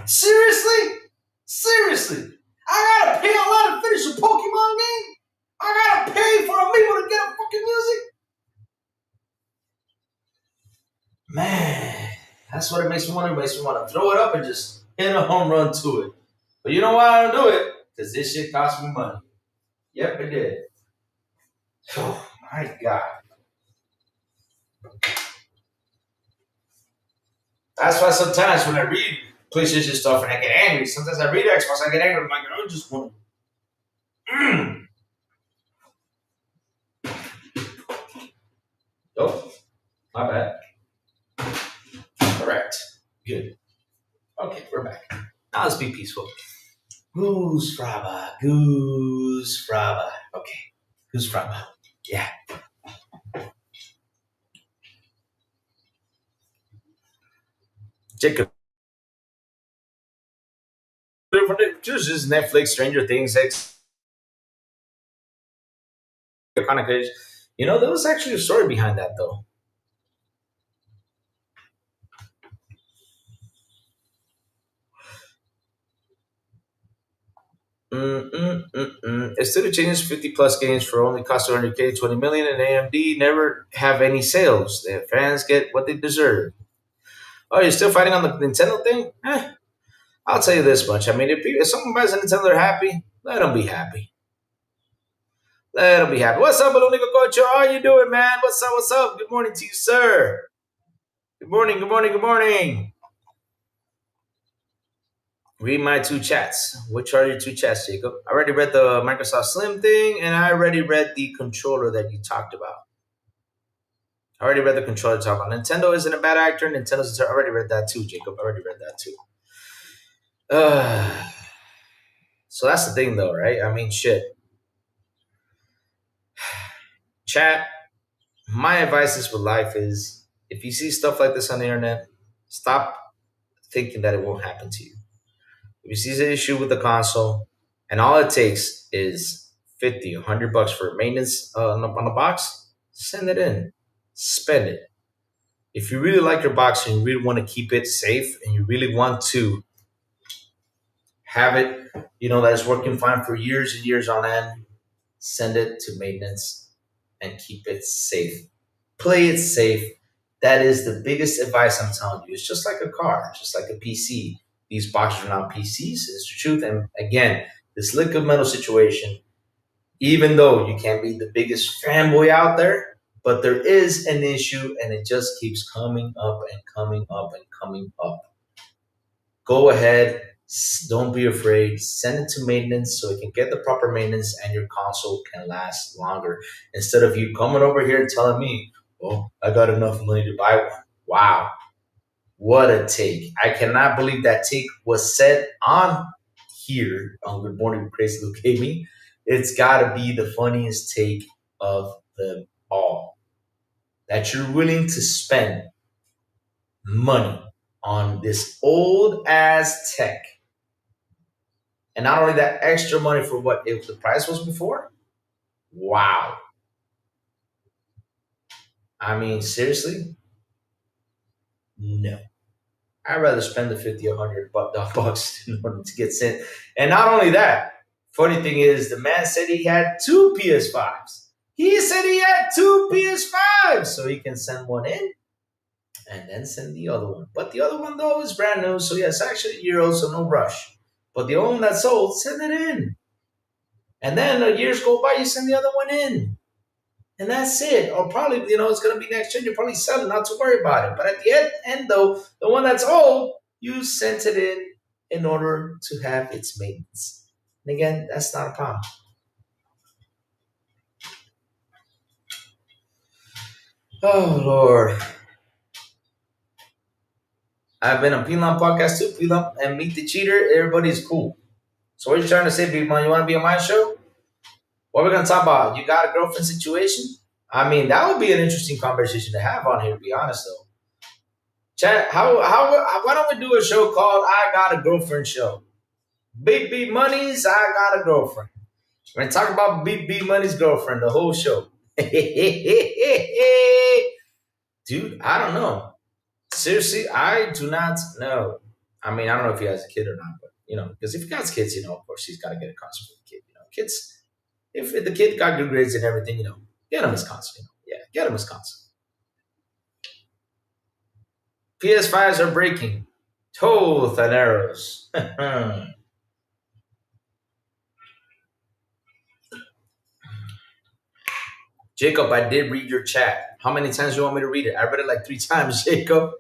Seriously? Seriously? I gotta pay a lot to finish a Pokemon game? I gotta pay for Amiibo to get a fucking music? Man, that's what it makes me want to. It makes me want to throw it up and just hit a home run to it. But you know why I don't do it? Because this shit cost me money. Yep, it did. Oh, my God. That's why sometimes when I read PlayStation stuff and I get angry, sometimes I read Xbox, I get angry. I'm like, I just want to. Oh, my bad. Correct. Good. Okay, we're back. Now let's be peaceful. Goose Fraba. Goose Fraba. Okay. Goose Fraba. Yeah. Jacob. Just Netflix, Stranger Things, kind of crazy. There was actually a story behind that, though. Instead of changes 50 plus games for only cost 200K, 20 million, and AMD never have any sales. The fans get what they deserve. Oh, you're still fighting on the Nintendo thing? I'll tell you this much. I mean, if someone buys a Nintendo, they're happy. Let them be happy. Let them be happy. What's up, Balonico Coach? How are you doing, man? What's up? What's up? Good morning to you, sir. Good morning. Good morning. Good morning. Read my two chats. Which are your two chats, Jacob? I already read the Microsoft Slim thing, and I already read the controller that you talked about. I already read the controller talk about. Nintendo isn't a bad actor. Nintendo's. I already read that too, Jacob. I already read that too. Uh, so that's the thing, though, right? I mean, shit. Chat. My advice is for life is if you see stuff like this on the internet, stop thinking that it won't happen to you. If you see an issue with the console, and all it takes is 50, $100 for maintenance on the box, send it in, spend it. If you really like your box and you really want to keep it safe and you really want to have it, that is working fine for years and years on end, send it to maintenance and keep it safe. Play it safe. That is the biggest advice I'm telling you. It's just like a car, just like a PC. These boxes are not PCs. It's the truth. And again, this liquid metal situation, even though you can't be the biggest fanboy out there, but there is an issue and it just keeps coming up and coming up and coming up. Go ahead. Don't be afraid. Send it to maintenance so it can get the proper maintenance and your console can last longer. Instead of you coming over here and telling me, oh, I got enough money to buy one. Wow. What a take. I cannot believe that take was said on here on Good Morning with Crazy Luke Gaming. It's got to be the funniest take of them all. That you're willing to spend money on this old ass tech. And not only that, extra money for what if the price was before. Wow. I mean, seriously? No. I'd rather spend the 50 or 100 bucks in order to get sent. And not only that, funny thing is, the man said he had two PS5s. He said he had two PS5s, so he can send one in and then send the other one. But the other one, though, is brand new, so yeah, it's actually a year old, so no rush. But the one that's sold, send it in. And then years go by, you send the other one in. And that's it. Or probably, it's going to be next year. You're probably selling, not to worry about it. But at the end, though, the one that's old, you sent it in order to have its maintenance. And again, that's not a problem. Oh, Lord. I've been on Pilon Podcast too, Pilon, and Meet the Cheater. Everybody's cool. So what are you trying to say, Big Man? You want to be on my show? What are we going to talk about? You got a girlfriend situation? I mean, that would be an interesting conversation to have on here, to be honest, though. Chat, why don't we do a show called I Got a Girlfriend Show? Big B Money's I Got a Girlfriend. We're going to talk about Big B Money's girlfriend, the whole show. Dude, I don't know. Seriously, I do not know. I mean, I don't know if he has a kid or not, but, because if he has kids, of course, he's got to get a console for the kid. Kids, if the kid got good grades and everything, get him his console. Yeah, get him his console. PS5s are breaking. Oh, Thaneros. Jacob, I did read your chat. How many times do you want me to read it? I read it like 3 times, Jacob.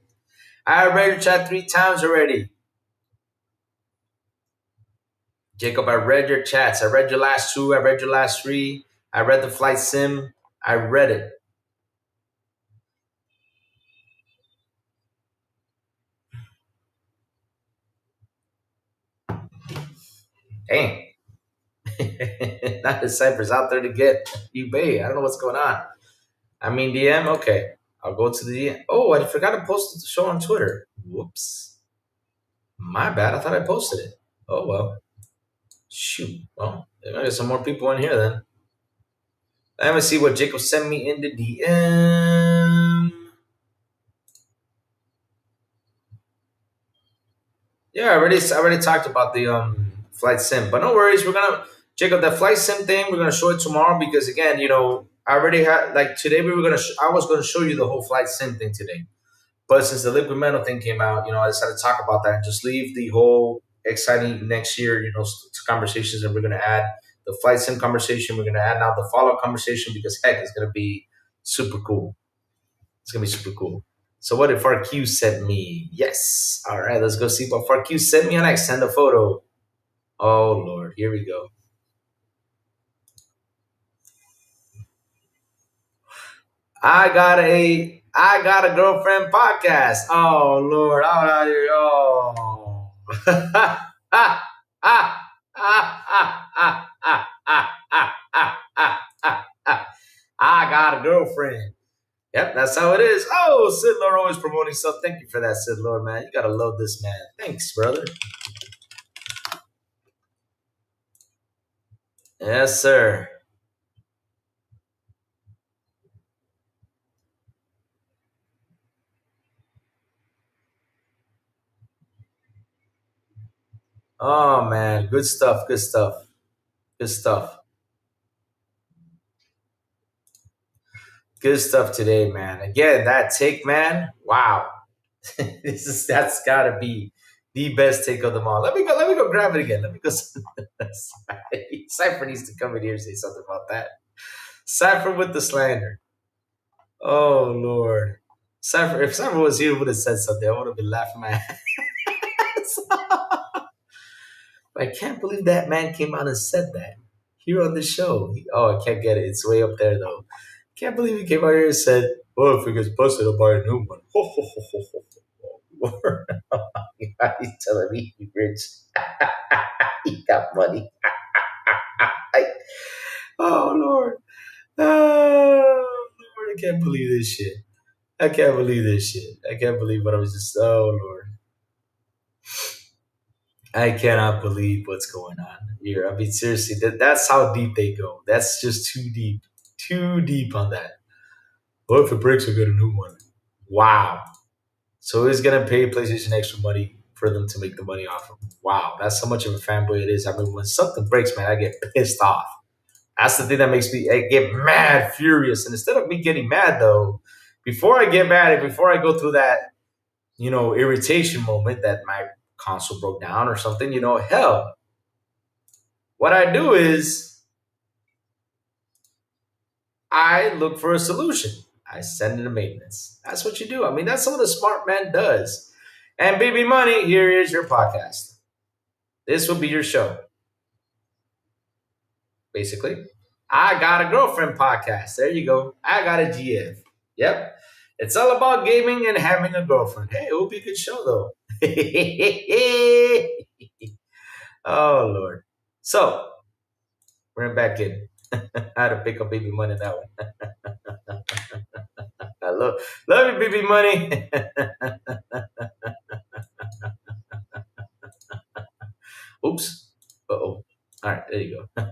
I read your chat 3 times already. Jacob, I read your chats. I read your last 2. I read your last 3. I read the flight sim. I read it. Dang. Not the ciphers out there to get eBay. I don't know what's going on. I mean, DM? Okay. I'll go to the DM. Oh, I forgot to post the show on Twitter. Whoops. My bad. I thought I posted it. Oh, well. Shoot. Well, there's some more people in here then. Let me see what Jacob sent me in the DM. Yeah, I already talked about the flight sim, but no worries. We're gonna Jacob that flight sim thing. We're gonna show it tomorrow because again, I already had like today we were gonna. I was gonna show you the whole flight sim thing today, but since the liquid metal thing came out, I decided to talk about that and just leave the whole exciting next year, conversations, and we're gonna add the flight sim conversation. We're gonna add now the follow-up conversation because heck, it's gonna be super cool. It's gonna be super cool. So what did FarQ sent me? Yes. All right, let's go see what FarQ sent me, and I send a photo. Oh Lord, here we go. I got a girlfriend podcast. Oh Lord, oh. I got a girlfriend. Yep, that's how it is. Oh, Sid Lord always promoting stuff. Thank you for that, Sid Lord, man. You gotta love this man. Thanks, brother. Yes, sir. Oh man, good stuff. Good stuff. Good stuff. Good stuff today, man. Again, that take, man. Wow. That's gotta be the best take of them all. Let me go grab it again. Let me go. Cypher needs to come in here and say something about that. Cypher with the slander. Oh Lord. Cypher, if Cypher was here, would have said something. I would have been laughing my ass off. I can't believe that man came out and said that here on the show. Oh, I can't get it. It's way up there though. Can't believe he came out here and said, "Oh, if it gets busted, I'll buy a new one." Ho ho ho ho ho ho. Lord, he's telling me he's rich. He got money. Oh Lord. Oh Lord, I can't believe this shit. I can't believe this shit. I can't believe what I was just. Oh Lord, I cannot believe what's going on here. I mean, seriously, that's how deep they go. That's just too deep on that. Well, if it breaks, I'll get a new one. Wow. So he's gonna pay PlayStation extra money for them to make the money off him. Wow, that's how much of a fanboy it is. I mean, when something breaks, man, I get pissed off. That's the thing that makes me I get mad, furious. And instead of me getting mad though, before I get mad and before I go through that, irritation moment that my console broke down or something, hell, what I do is I look for a solution. I send it to maintenance. That's what you do. I mean, that's what a smart man does. And baby money, here is your podcast. This will be your show, basically. I got a girlfriend podcast. There you go. I got a GF. Yep. It's all about gaming and having a girlfriend. Hey, it will be a good show though. Oh Lord. So we're back in. I had to pick up baby money that one. I love you, baby money. Oops. Uh oh. All right, there you go.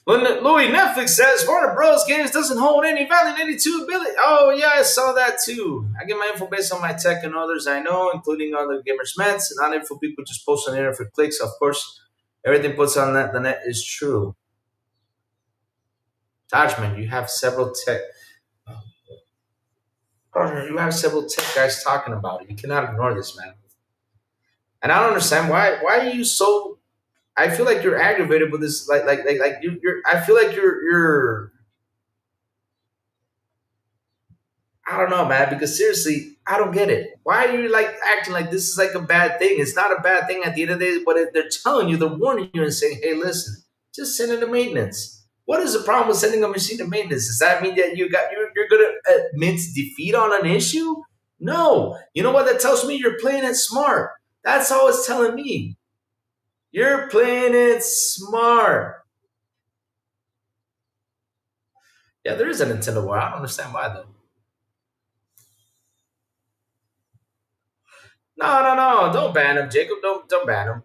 Louis, Netflix says Warner Bros. Games doesn't hold any value in 82 billion. Oh yeah, I saw that too. I get my info based on my tech and others I know, including other gamers' mets. Not info people just post on there for clicks. Of course, everything puts on the net is true. Tajman, you have several tech. Partner, you have several tech guys talking about it. You cannot ignore this, man. And I don't understand why are you so. I feel like you're aggravated with this. Like you're. I feel like you're. I don't know, man. Because seriously, I don't get it. Why are you like acting like this is like a bad thing? It's not a bad thing at the end of the day. But if they're telling you, they're warning you and saying, "Hey, listen, just send it to maintenance." What is the problem with sending a machine to maintenance? Does that mean that you're gonna admit defeat on an issue? No. You know what that tells me? You're playing it smart. That's all it's telling me. You're playing it smart. Yeah, there is a Nintendo War. I don't understand why though. No, no, no! Don't ban him, Jacob. Don't ban him.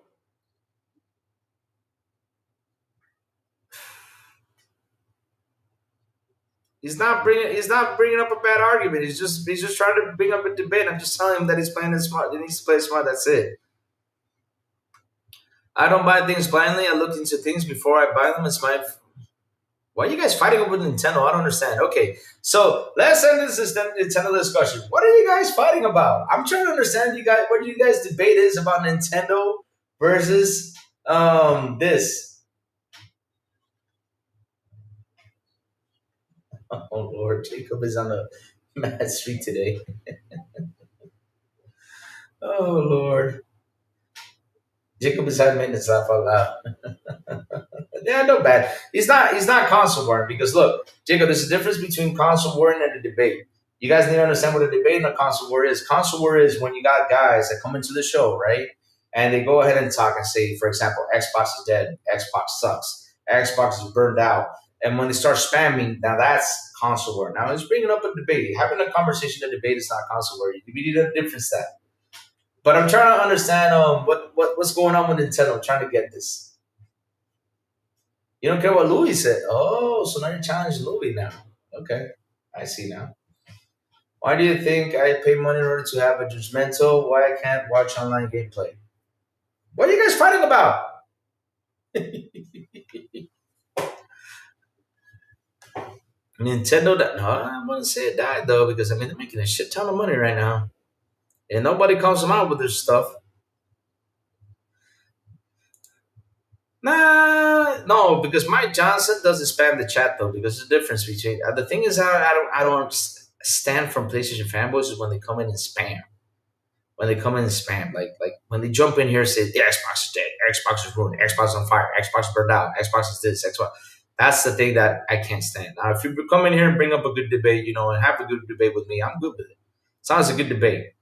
He's not bringing up a bad argument. He's just trying to bring up a debate. I'm just telling him that he's playing it smart. He needs to play smart. That's it. I don't buy things blindly. I look into things before I buy them. It's my. Why are you guys fighting over Nintendo? I don't understand. Okay, so let's end this Nintendo discussion. What are you guys fighting about? I'm trying to understand you guys. What you guys debate is about Nintendo versus this. Oh Lord, Jacob is on the mad street today. Oh Lord, Jacob is having maintenance laugh out loud. Yeah, no bad. He's not console warring because look, Jacob, there's a difference between console warring and a debate. You guys need to understand what a debate and a console war is. Console war is when you got guys that come into the show, right? And they go ahead and talk and say, for example, Xbox is dead, Xbox sucks, Xbox is burned out. And when they start spamming, now that's console war. Now it's bringing up a debate. Having a conversation, a debate is not console war. We need a difference that. But I'm trying to understand what's going on with Nintendo. I'm trying to get this. You don't care what Louis said. Oh, so now you're challenging Louis now. Okay, I see now. Why do you think I pay money in order to have a judgmental? Why I can't watch online gameplay? What are you guys fighting about? Nintendo, no, I wouldn't say it died though, because I mean they're making a shit ton of money right now, and nobody calls them out with this stuff. Nah, no, because Mike Johnson doesn't spam the chat though. Because the difference between the thing is, I don't stand from PlayStation fanboys is when they come in and spam. When they come in and spam, like when they jump in here and say, "Yeah, Xbox is dead, Xbox is ruined, Xbox is on fire, Xbox is burned out, Xbox is this, Xbox." That's the thing that I can't stand. Now, if you come in here and bring up a good debate, and have a good debate with me, I'm good with it. Sounds a good debate.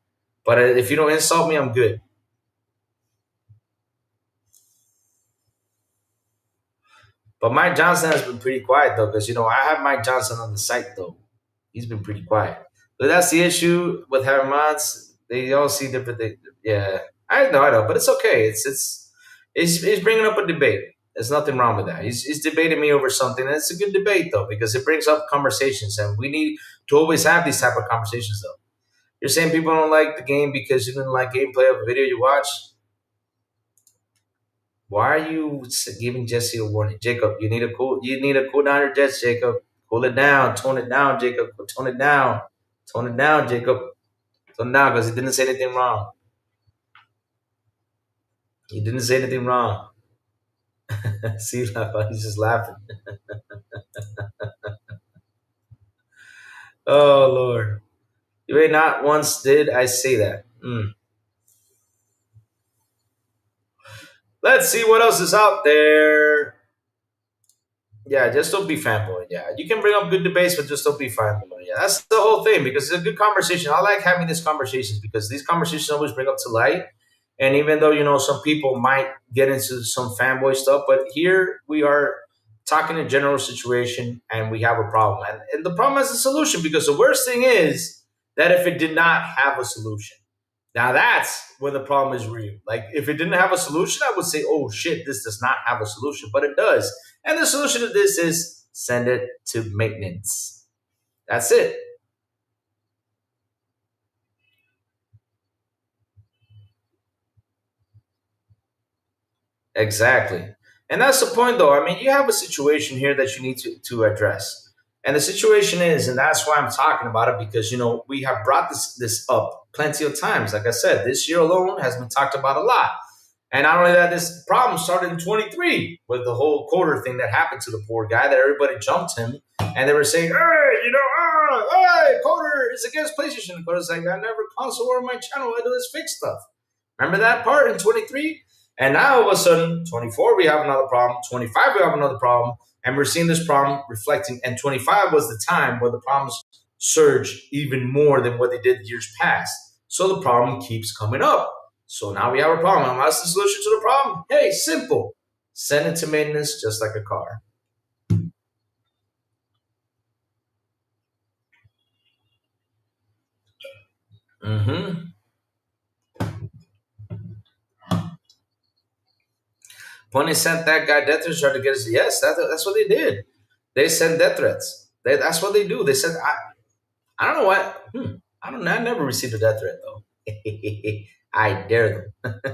But if you don't insult me, I'm good. But Mike Johnson has been pretty quiet though, because I have Mike Johnson on the site though. He's been pretty quiet. But that's the issue with having mods. They all see different things. Yeah, I know, but it's okay. It's bringing up a debate. There's nothing wrong with that. He's debating me over something, and it's a good debate though because it brings up conversations, and we need to always have these type of conversations though. You're saying people don't like the game because you didn't like gameplay of a video you watch. Why are you giving Jesse a warning, Jacob? You need to cool down your jets, Jacob. Cool it down, tone it down, Jacob. Tone it down, tone it down, Jacob. Tone it down because he didn't say anything wrong. He didn't say anything wrong. See, he's just laughing. Oh Lord, you ain't not once did I say that. Let's see what else is out there. Yeah, just don't be fanboy. Yeah, you can bring up good debates, but just don't be fanboy. Yeah, that's the whole thing because it's a good conversation. I like having these conversations because these conversations always bring up to light. And even though some people might get into some fanboy stuff, but here we are talking a general situation, and we have a problem, and the problem has a solution because the worst thing is that if it did not have a solution. Now that's when the problem is real. Like if it didn't have a solution, I would say, "Oh shit, this does not have a solution," but it does. And the solution to this is send it to maintenance. That's it. Exactly. And that's the point, though. I mean, you have a situation here that you need to address. And the situation is, and that's why I'm talking about it, because, we have brought this up plenty of times. Like I said, this year alone has been talked about a lot. And not only that, this problem started in 23 with the whole quarter thing that happened to the poor guy that everybody jumped him. And they were saying, hey, hey, Coder is against PlayStation. Coder's like, I never console war on my channel. I do this fix stuff. Remember that part in 23? And now all of a sudden, 24, we have another problem. 25, we have another problem. And we're seeing this problem reflecting. And 25 was the time where the problems surged even more than what they did years past. So the problem keeps coming up. So now we have a problem. And what's the solution to the problem? Hey, simple. Send it to maintenance just like a car. Mm-hmm. When they sent that guy death threats, tried to get us. Yes, that's what they did. They send death threats. That's what they do. They said, I don't know what. I don't know. I never received a death threat though. I dare them.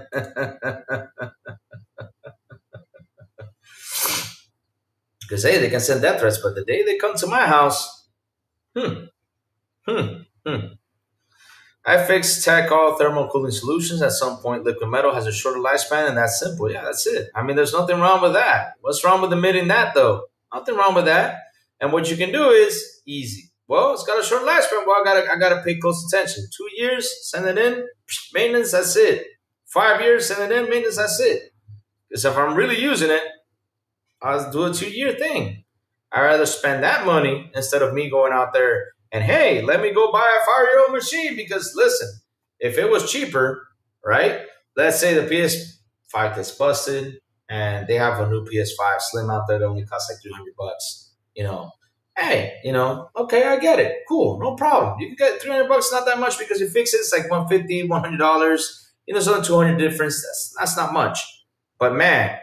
Because hey, they can send death threats, but the day they come to my house, hmm, hmm, hmm. I fixed tech all thermal cooling solutions. At some point, liquid metal has a shorter lifespan, and that's simple. Yeah, that's it. I mean, there's nothing wrong with that. What's wrong with admitting that, though? Nothing wrong with that. And what you can do is easy. Well, it's got a short lifespan. Well, I gotta pay close attention. 2 years, send it in, maintenance. That's it. 5 years, send it in, maintenance. That's it. Because if I'm really using it, I'll do a 2 year thing. I'd rather spend that money instead of me going out there and hey, let me go buy a 5 year old machine. Because listen, if it was cheaper, right? Let's say the PS5 gets busted and they have a new PS5 Slim out there that only costs like $300. Hey, okay, I get it. Cool, no problem. You can get $300, not that much because you fix it. It's like 150, $100. It's only 200 difference. That's not much. But man,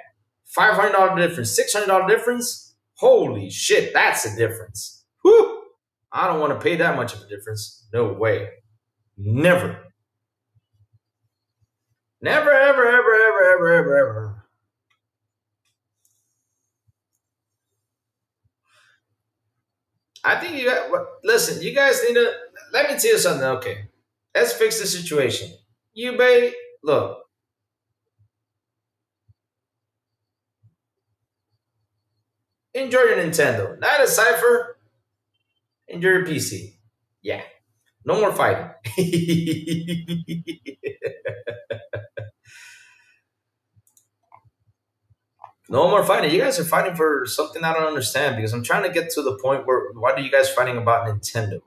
$500 difference, $600 difference. Holy shit, that's a difference. Whew. I don't want to pay that much of a difference. No way. Never. Never, ever, ever, ever, ever, ever, ever. I think you got. Listen, you guys need to. Let me tell you something. Okay, let's fix the situation. You bay, look. Enjoy your Nintendo. Not a cipher. Enjoy your PC. Yeah. No more fighting. No more fighting. You guys are fighting for something I don't understand because I'm trying to get to the point where why are you guys fighting about Nintendo?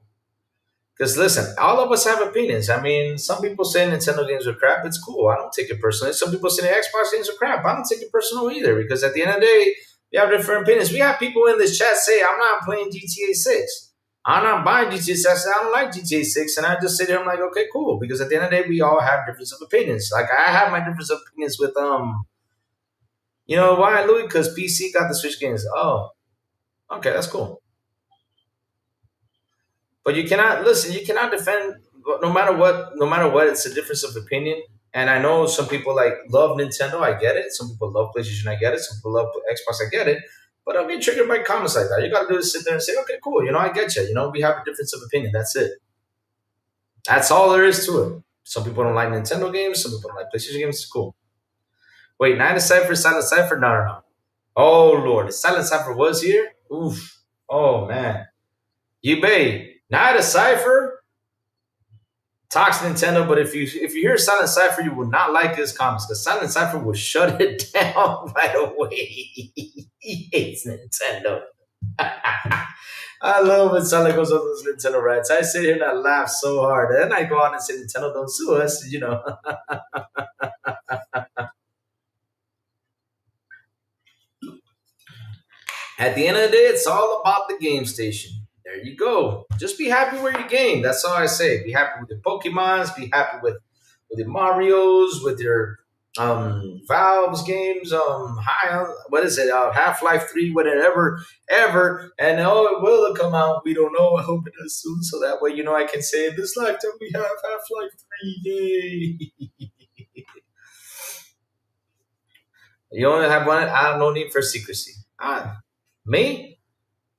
Because listen, all of us have opinions. I mean, some people say Nintendo games are crap. It's cool. I don't take it personally. Some people say Xbox games are crap. I don't take it personal either because at the end of the day, we have different opinions. We have people in this chat say, I'm not playing GTA 6. I'm not buying GTA 6. I don't like GTA 6. And I just sit there, I'm like, okay, cool. Because at the end of the day, we all have difference of opinions. Like I have my difference of opinions with why, Louis? Because PC got the Switch games. Oh, okay, that's cool. But you cannot listen. You cannot defend no matter what. No matter what, it's a difference of opinion. And I know some people like love Nintendo. I get it. Some people love PlayStation. I get it. Some people love Xbox. I get it. But I'll get triggered by comments like that. You got to do is sit there and say, okay, cool. I get you. We have a difference of opinion. That's it. That's all there is to it. Some people don't like Nintendo games. Some people don't like PlayStation games. It's cool. Wait, Night of Cypher, Silent Cypher? No, no, no. Oh Lord, the Silent Cypher was here. Oof. Oh man. You bay. Night of Cypher talks Nintendo, but if you hear Silent Cypher, you will not like his comments because Silent Cypher will shut it down right away. He hates Nintendo. I love when Silent goes on those Nintendo rants. I sit here and I laugh so hard. And then I go on and say, Nintendo, don't sue us. At the end of the day, it's all about the game station. There you go. Just be happy with your game. That's all I say. Be happy with your Pokemons. Be happy with your Mario's, with your Valve's games. What is it? Half Life 3, whatever, ever. And it will come out. We don't know. I hope it does soon, so that way I can say in this lifetime we have Half Life 3. Yay! You only have one. I have no need for secrecy. Me?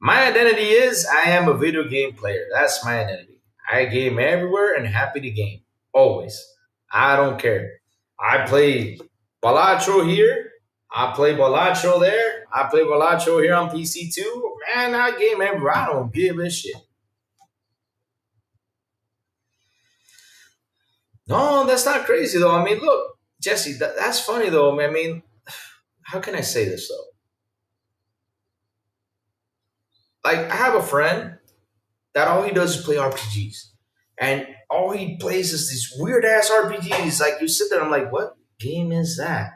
My identity is I am a video game player. That's my identity. I game everywhere and happy to game. Always. I don't care. I play Balatro here. I play Balatro there. I play Balatro here on PC too. Man, I game everywhere. I don't give a shit. No, that's not crazy though. I mean, look, Jesse, that's funny though. I mean, how can I say this though? Like, I have a friend that all he does is play RPGs. And all he plays is these weird ass RPGs. Like you sit there, I'm like, what game is that?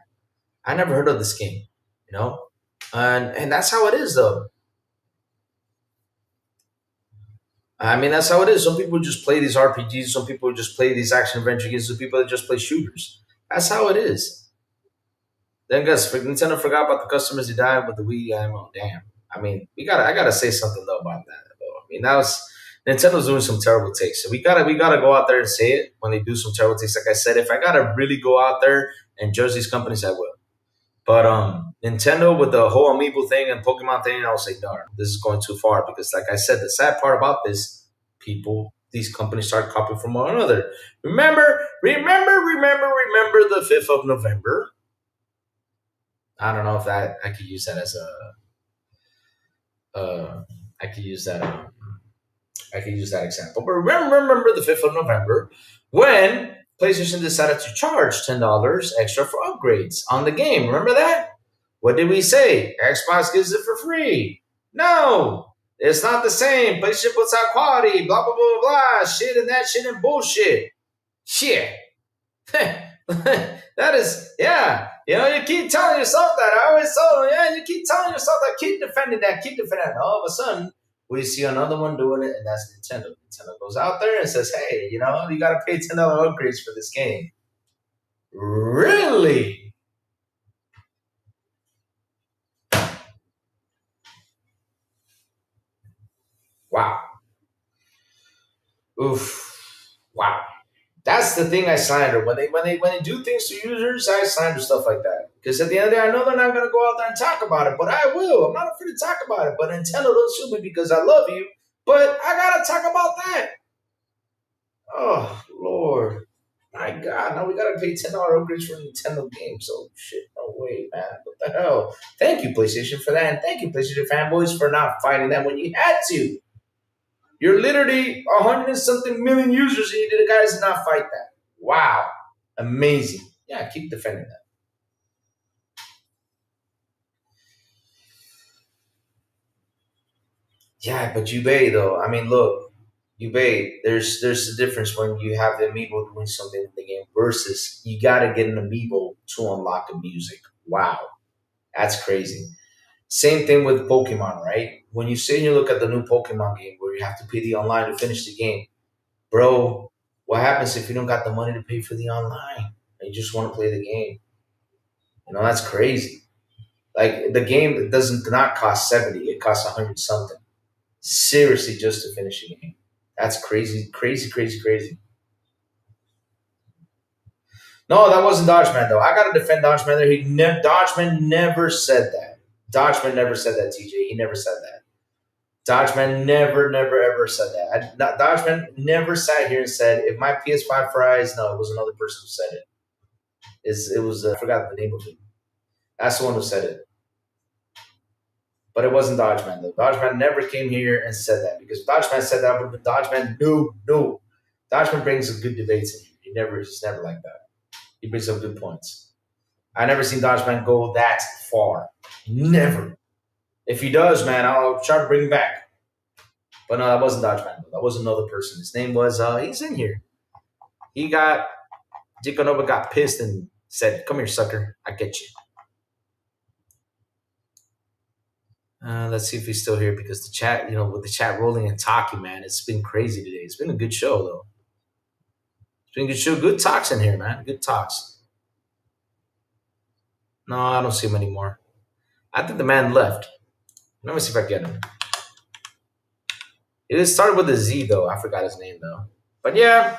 I never heard of this game, you know? And that's how it is though. I mean that's how it is. Some people just play these RPGs, some people just play these action adventure games, some people that just play shooters. That's how it is. Then guys, Nintendo forgot about the customers who died with the Wii. Oh damn. I mean, I gotta say something though about that. Though. I mean, that was Nintendo's doing some terrible takes. So we gotta go out there and say it when they do some terrible takes. Like I said, if I gotta really go out there and judge these companies, I will. But Nintendo with the whole Amiibo thing and Pokemon thing, I'll say no, this is going too far because, like I said, the sad part about this, these companies start copying from one another. Remember the 5th of November. I don't know if that I could use that as a I could use that. I can use that example. But remember the 5th of November when PlayStation decided to charge $10 extra for upgrades on the game. Remember that? What did we say? Xbox gives it for free. No, it's not the same. PlayStation puts out quality, blah, blah, blah, blah, blah. Shit and that shit and bullshit. Shit. That is, yeah. You know, you keep telling yourself that. I always tell them, yeah, you keep telling yourself that. Keep defending that. Keep defending that. All of a sudden, we see another one doing it, and that's Nintendo. Nintendo goes out there and says, hey, you know, you got to pay $10 upgrades for this game. Really? Wow. Oof. Wow. That's the thing I slander. When they do things to users, I slander stuff like that. Because at the end of the day, I know they're not gonna go out there and talk about it, but I will. I'm not afraid to talk about it. But Nintendo, don't sue me because I love you. But I gotta talk about that. Oh Lord. My God, now we gotta pay $10 upgrades for Nintendo games. Oh shit, no way, man. What the hell? Thank you, PlayStation, for that, and thank you, PlayStation fanboys, for not fighting that when you had to. You're literally 100 and something million users, and you did guys not fight that. Wow, amazing. Yeah, keep defending that. Yeah, but Ubay though. I mean, look, Ubay. There's a difference when you have the amiibo doing something in the game versus you got to get an amiibo to unlock a music. Wow, that's crazy. Same thing with Pokemon, right? When you say you look at the new Pokemon game where you have to pay the online to finish the game, bro, what happens if you don't got the money to pay for the online and you just want to play the game? You know, that's crazy. Like the game doesn't not cost 70, it costs 100 something. Seriously, just to finish the game. That's crazy, crazy, crazy, crazy. No, that wasn't Dodgeman though. I gotta defend Dodgeman there. Dodgeman never said that. Dodgeman never said that, TJ. He never said that. Dodgeman never, never, ever said that. Dodgeman never sat here and said, if my PS5 fries, no, it was another person who said it. It was, I forgot the name of it. That's the one who said it. But it wasn't Dodgeman, though. Dodgeman never came here and said that because if Dodgeman said that, but Dodgeman, no, no. Dodgeman brings some good debates in here. He's never like that. He brings up good points. I never seen Dodgeman go that far. Never. If he does, man, I'll try to bring him back. But no, that wasn't Dodgeman. That was another person. His name was, he's in here. He got, Jikonova got pissed and said, come here, sucker. I get you. Let's see if he's still here because the chat, you know, with the chat rolling and talking, man, it's been crazy today. It's been a good show, though. It's been a good show. Good talks in here, man. Good talks. No, I don't see him anymore. I think the man left. Let me see if I get him. It started with a Z, though. I forgot his name, though. But yeah,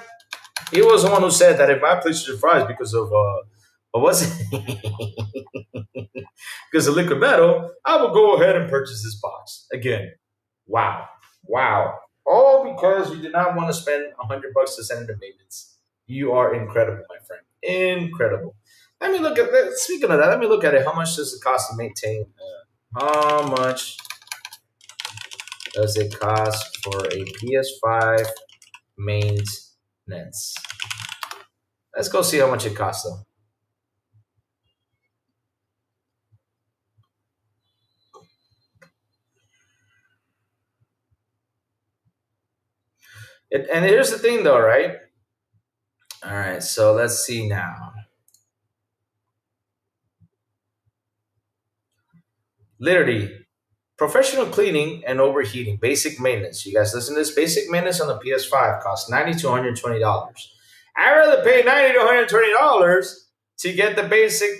he was the one who said that if I place your fries because of, what was it? Because of liquid metal, I will go ahead and purchase this box. Again, wow. Wow. All because you did not want to spend $100 to send it to maintenance. You are incredible, my friend. Incredible. Let me look at that. Speaking of that, let me look at it. How much does it cost to maintain? How much does it cost for a PS5 maintenance? Let's go see how much it costs, though. And here's the thing, though, right? All right, so let's see now. Literally, professional cleaning and overheating, basic maintenance. You guys listen to this? Basic maintenance on the PS5 costs $90 to $120. I'd rather pay $90 to $120 to get the basic,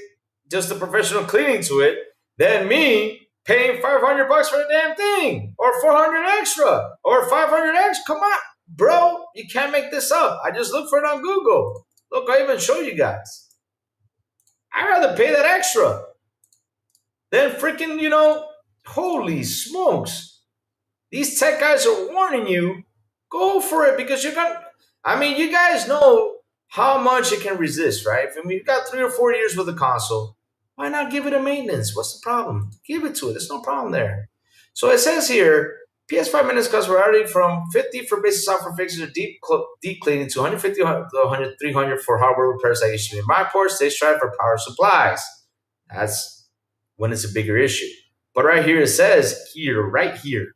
just the professional cleaning to it, than me paying $500 for the damn thing, or 400 extra, or 500 extra. Come on, bro, you can't make this up. I just looked for it on Google. Look, I even show you guys. I'd rather pay that extra than freaking, you know, holy smokes. These tech guys are warning you, go for it because you're going to, I mean, you guys know how much it can resist, right? I mean, you've got 3 or 4 years with the console. Why not give it a maintenance? What's the problem? Give it to it. There's no problem there. So it says here, PS5 minutes cost variety from 50 for basic software fixes or deep cleaning to 150 to 100, 300 for hardware repairs like HDMI ports. They strive for power supplies. That's when it's a bigger issue. But right here it says here, right here,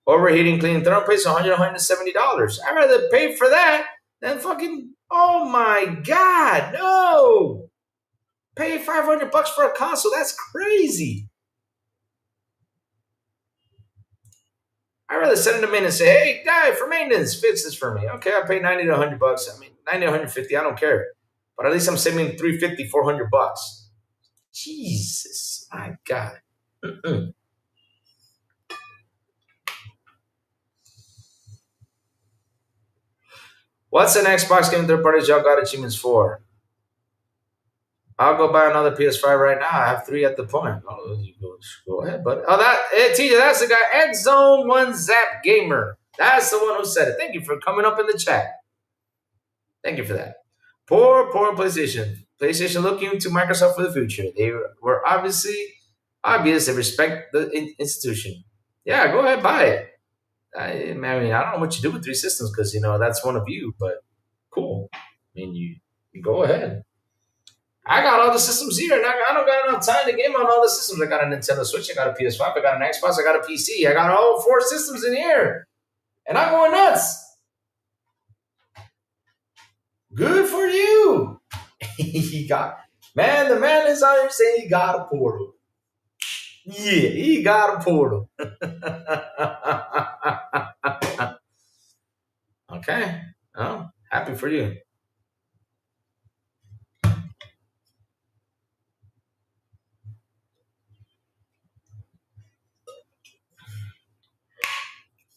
overheating, cleaning thermal paste, 100, $170. I'd rather pay for that than fucking. Oh my god, no! Pay $500 for a console. That's crazy. I'd rather send them in and say, "Hey, guy, for maintenance, fix this for me." Okay, I pay 90 to $100. I mean, 90 to 150. I don't care, but at least I'm saving 350, $400. Jesus, my God. Mm-mm. What's an Xbox game third parties y'all got achievements for? I'll go buy another PS5 right now. I have three at the point. Oh, you go ahead, buddy. Oh, TJ, that's the guy. X Zone One Zap Gamer. That's the one who said it. Thank you for coming up in the chat. Thank you for that. Poor PlayStation. PlayStation looking to Microsoft for the future. They were obvious. They respect the institution. Yeah, go ahead, buy it. I mean, I don't know what you do with three systems because that's one of you, but cool. I mean, you go ahead. I got all the systems here, and I don't got enough time to game on all the systems. I got a Nintendo Switch, I got a PS5, I got an Xbox, I got a PC, I got all four systems in here, and I'm going nuts. Good for you. The man is out here saying he got a portal. Yeah, he got a portal. Okay. Oh, happy for you.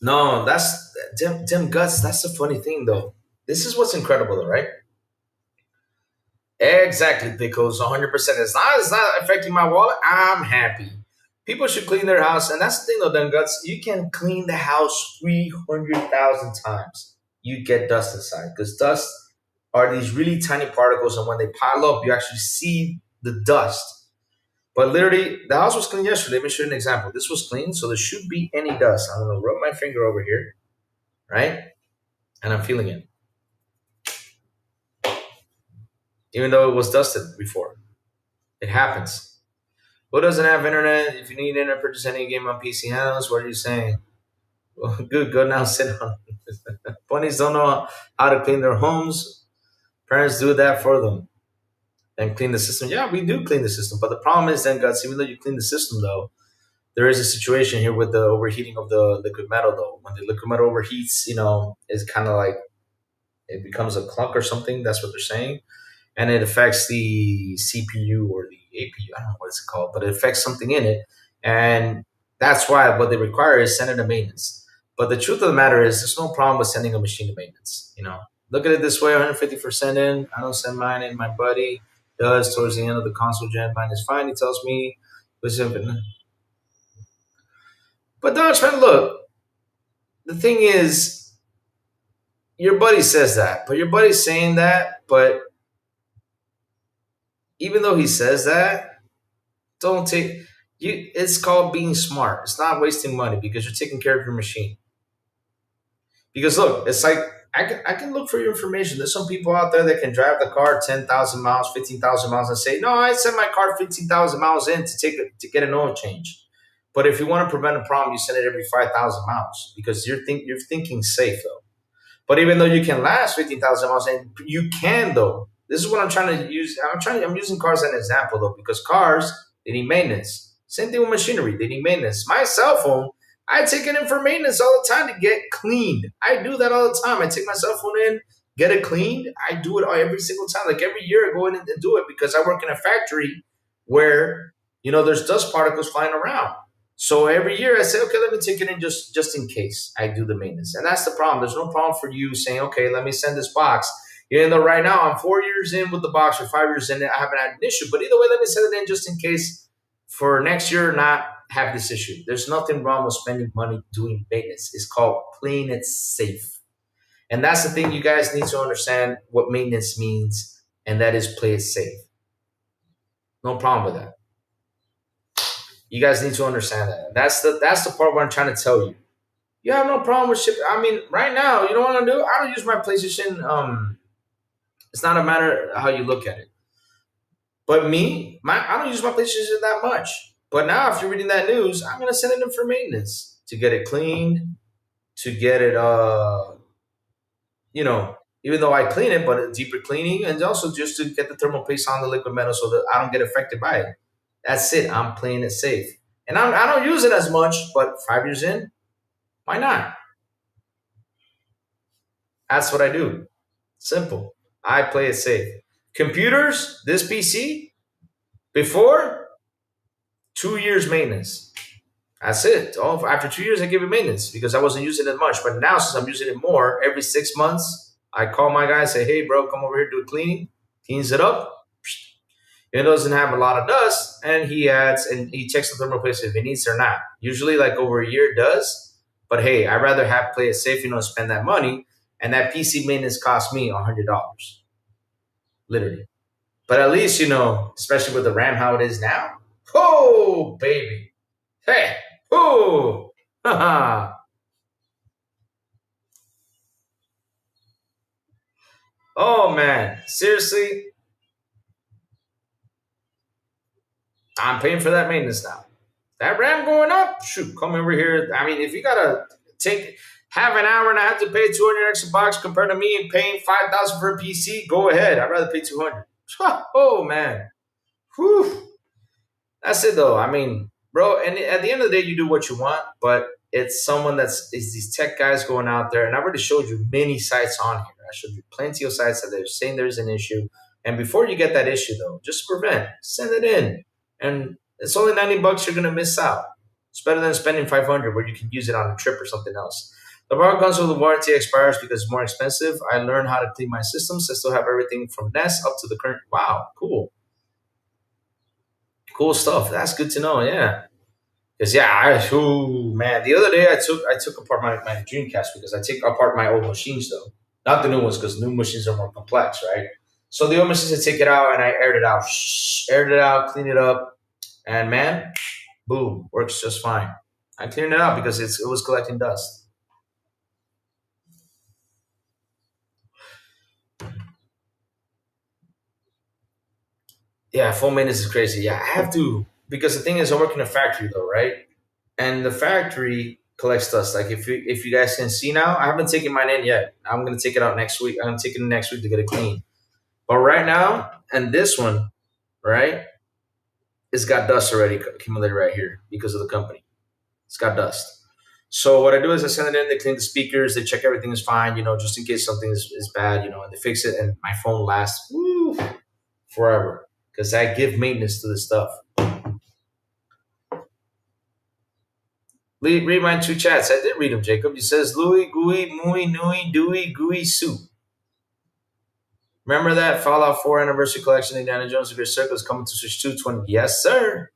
No, that's Tim Guts. That's the funny thing, though. This is what's incredible, though, right? Exactly, Pickles, 100%. As long as it's not affecting my wallet, I'm happy. People should clean their house. And that's the thing, though, Tim Guts. You can clean the house 300,000 times. You get dust inside. Because dust are these really tiny particles. And when they pile up, you actually see the dust. But literally, the house was clean yesterday. Let me show you an example. This was clean, so there should be any dust. I'm going to rub my finger over here, right? And I'm feeling it. Even though it was dusted before. It happens. Who doesn't have internet? If you need internet, purchase any game on PC handles. What are you saying? Well, good, go now sit on. Bunnies don't know how to clean their homes. Parents do that for them. And clean the system. Yeah, we do clean the system. But the problem is then, Guts, even though you clean the system, though, there is a situation here with the overheating of the liquid metal, though. When the liquid metal overheats, it's kind of like it becomes a clunk or something. That's what they're saying. And it affects the CPU or the APU. I don't know what it's called, but it affects something in it. And that's why what they require is send it to maintenance. But the truth of the matter is, there's no problem with sending a machine to maintenance. Look at it this way: 150% in. I don't send mine in. My buddy does towards the end of the console gen. Mine is fine. He tells me, listen, but Dodgeman, look, the thing is, your buddy says that, but your buddy's saying that, but even though he says that, don't take you. It's called being smart. It's not wasting money because you're taking care of your machine. Because look, it's like I can look for your information. There's some people out there that can drive the car 10,000 miles, 15,000 miles, and say, "No, I sent my car 15,000 miles in to get an oil change." But if you want to prevent a problem, you send it every 5,000 miles because you're thinking safe though. But even though you can last 15,000 miles, and you can though, this is what I'm trying to use. I'm using cars as an example though, because cars, they need maintenance. Same thing with machinery, they need maintenance. My cell phone, I take it in for maintenance all the time to get cleaned. I do that all the time. I take my cell phone in, get it cleaned. I do it every single time. Like every year I go in and do it because I work in a factory where, there's dust particles flying around. So every year I say, okay, let me take it in just in case I do the maintenance. And that's the problem. There's no problem for you saying, okay, let me send this box. Even though right now I'm 4 years in with the box or 5 years in, I haven't had an issue. But either way, let me send it in just in case for next year not have this issue. There's nothing wrong with spending money doing maintenance. It's called playing it safe. And that's the thing you guys need to understand what maintenance means, and that is play it safe. No problem with that. You guys need to understand that. That's the part where I'm trying to tell you. You have no problem with shipping. I mean, right now, you know what I do? I don't use my PlayStation. It's not a matter how you look at it. But me, I don't use my PlayStation that much. But now, if you're reading that news, I'm gonna send it in for maintenance to get it cleaned, to get it, you know, even though I clean it, but a deeper cleaning, and also just to get the thermal paste on the liquid metal so that I don't get affected by it. That's it. I'm playing it safe, and I don't use it as much. But 5 years in, why not? That's what I do. Simple. I play it safe. Computers, this PC, before 2 years maintenance. That's it. After 2 years, I give it maintenance because I wasn't using it much. But now, since I'm using it more, every 6 months, I call my guy and say, "Hey, bro, come over here, do a cleaning." Cleans it up. It doesn't have a lot of dust, and he adds and he checks the thermal paste if it needs or not. Usually, like over a year, it does. But hey, I'd rather have play it safe, spend that money, and that PC maintenance cost me $100, literally. But at least, especially with the RAM how it is now. Oh, baby. Hey, oh, haha. Oh man, seriously, I'm paying for that maintenance now. That RAM going up, shoot, come over here. I mean, if you gotta take have an hour and I have to pay 200 extra bucks compared to me and paying 5,000 for a PC, go ahead. I'd rather pay 200. Oh man, whew. That's it though. I mean, bro, and at the end of the day, you do what you want, but it's someone it's these tech guys going out there, and I already showed you many sites on here. I showed you plenty of sites that they're saying there's an issue. And before you get that issue though, just prevent, send it in. And it's only $90 you're gonna miss out. It's better than spending 500 where you can use it on a trip or something else. The power console the warranty expires because it's more expensive. I learned how to clean my systems. I still have everything from Nest up to the current. Wow, cool. Cool stuff. That's good to know. Yeah. Because man, the other day I took apart my Dreamcast because I take apart my old machines though, not the new ones because new machines are more complex, right? So the old machines I take it out and I aired it out, aired it out, clean it up, and man, boom, works just fine. I cleaned it out because it was collecting dust. Yeah, full maintenance is crazy. Yeah, I have to because the thing is I work in a factory though, right? And the factory collects dust. Like if you guys can see now, I haven't taken mine in yet. I'm gonna take it out next week. I'm taking it next week to get it clean. But right now, and this one, right, it's got dust already accumulated right here because of the company. It's got dust. So what I do is I send it in. They clean the speakers. They check everything is fine. Just in case something is bad. And they fix it. And my phone lasts forever because I give maintenance to this stuff. Read my two chats. I did read them, Jacob. He says Louis, Gooey, Muy, Nui, Dewey, Gooey, Soup. Remember that Fallout 4 Anniversary Collection, Indiana Jones of Your Circle is coming to Switch 220. Yes, sir.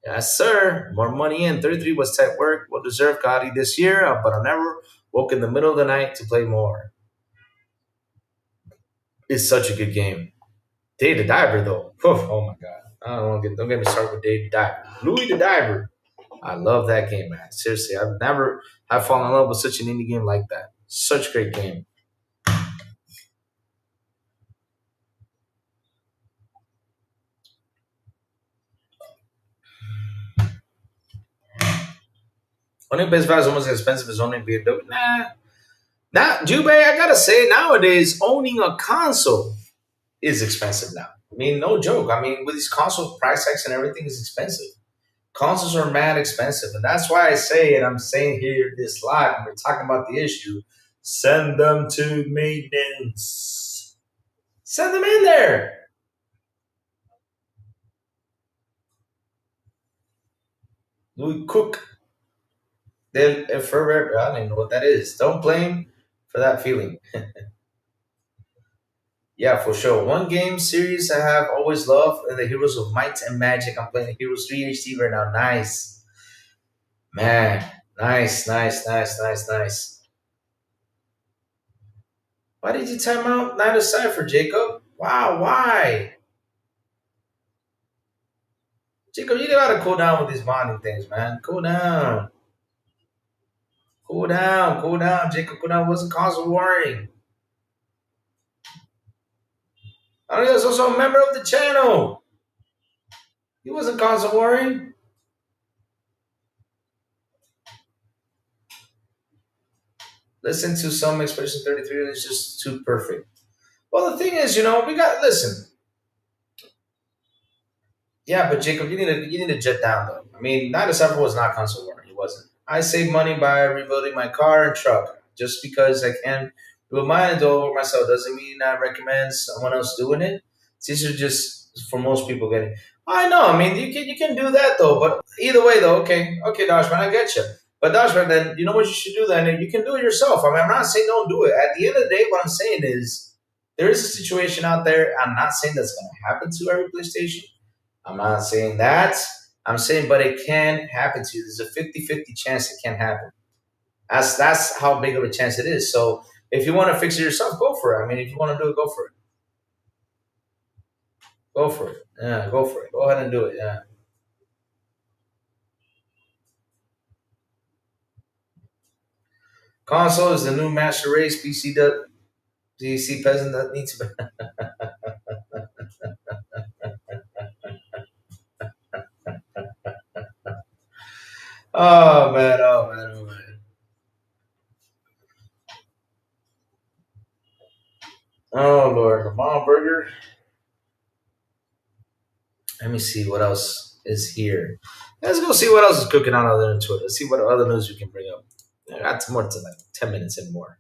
Yes, sir. More money in. 33 was tight work. Well deserved. Gotti this year, but I never woke in the middle of the night to play more. It's such a good game. Dave the Diver, though. Oh my God. I don't get me started with Dave the Diver. Louis the Diver. I love that game, man. Seriously, I've never have fallen in love with such an indie game like that. Such a great game. Only best value is almost as expensive as owning BMW. Nah, not Jube. I gotta say, nowadays owning a console is expensive now. I mean, no joke. I mean, with these console price hikes and everything is expensive. Consoles are mad expensive, and that's why I say, and I'm saying here this live, and we're talking about the issue. Send them to maintenance. Send them in there. Louis Cook. They'll forever. I don't even know what that is. Don't blame for that feeling. Yeah, for sure. One game series I have always loved the Heroes of Might and Magic. I'm playing Heroes 3 HD right now. Nice. Man. Nice, nice, nice, nice, nice. Why did you time out Night of Cypher, Jacob? Wow, why? Jacob, you gotta cool down with these bonding things, man. Cool down. Cool down, Jacob. Cool down. Wasn't console warring. I know he was also a member of the channel. He wasn't console warring. Listen to some expression 33 is just too perfect. Well, the thing is, we got listen. Yeah, but Jacob, you need to jet down though. I mean, 9 to 7 was not console war. It wasn't. I saved money by rebuilding my car and truck. Just because I can do mine and do it over myself doesn't mean I recommend someone else doing it. These are just for most people getting. I know. I mean, you can do that though. But either way though, okay, Dashman, I get you. But Dashman, then you know what you should do then? You can do it yourself. I mean, I'm not saying don't do it. At the end of the day, what I'm saying is there is a situation out there. I'm not saying that's going to happen to every PlayStation. I'm not saying that. I'm saying, but it can happen to you. There's a 50-50 chance it can happen. That's how big of a chance it is. So if you want to fix it yourself, go for it. I mean, if you want to do it, go for it. Go for it. Yeah, go for it. Go ahead and do it. Yeah. Console is the new master race. PC peasant that needs to. Oh man! Oh man! Oh man! Oh Lord! The mom burger. Let me see what else is here. Let's go see what else is cooking on other than Twitter. Let's see what other news we can bring up. I got more to like 10 minutes and more.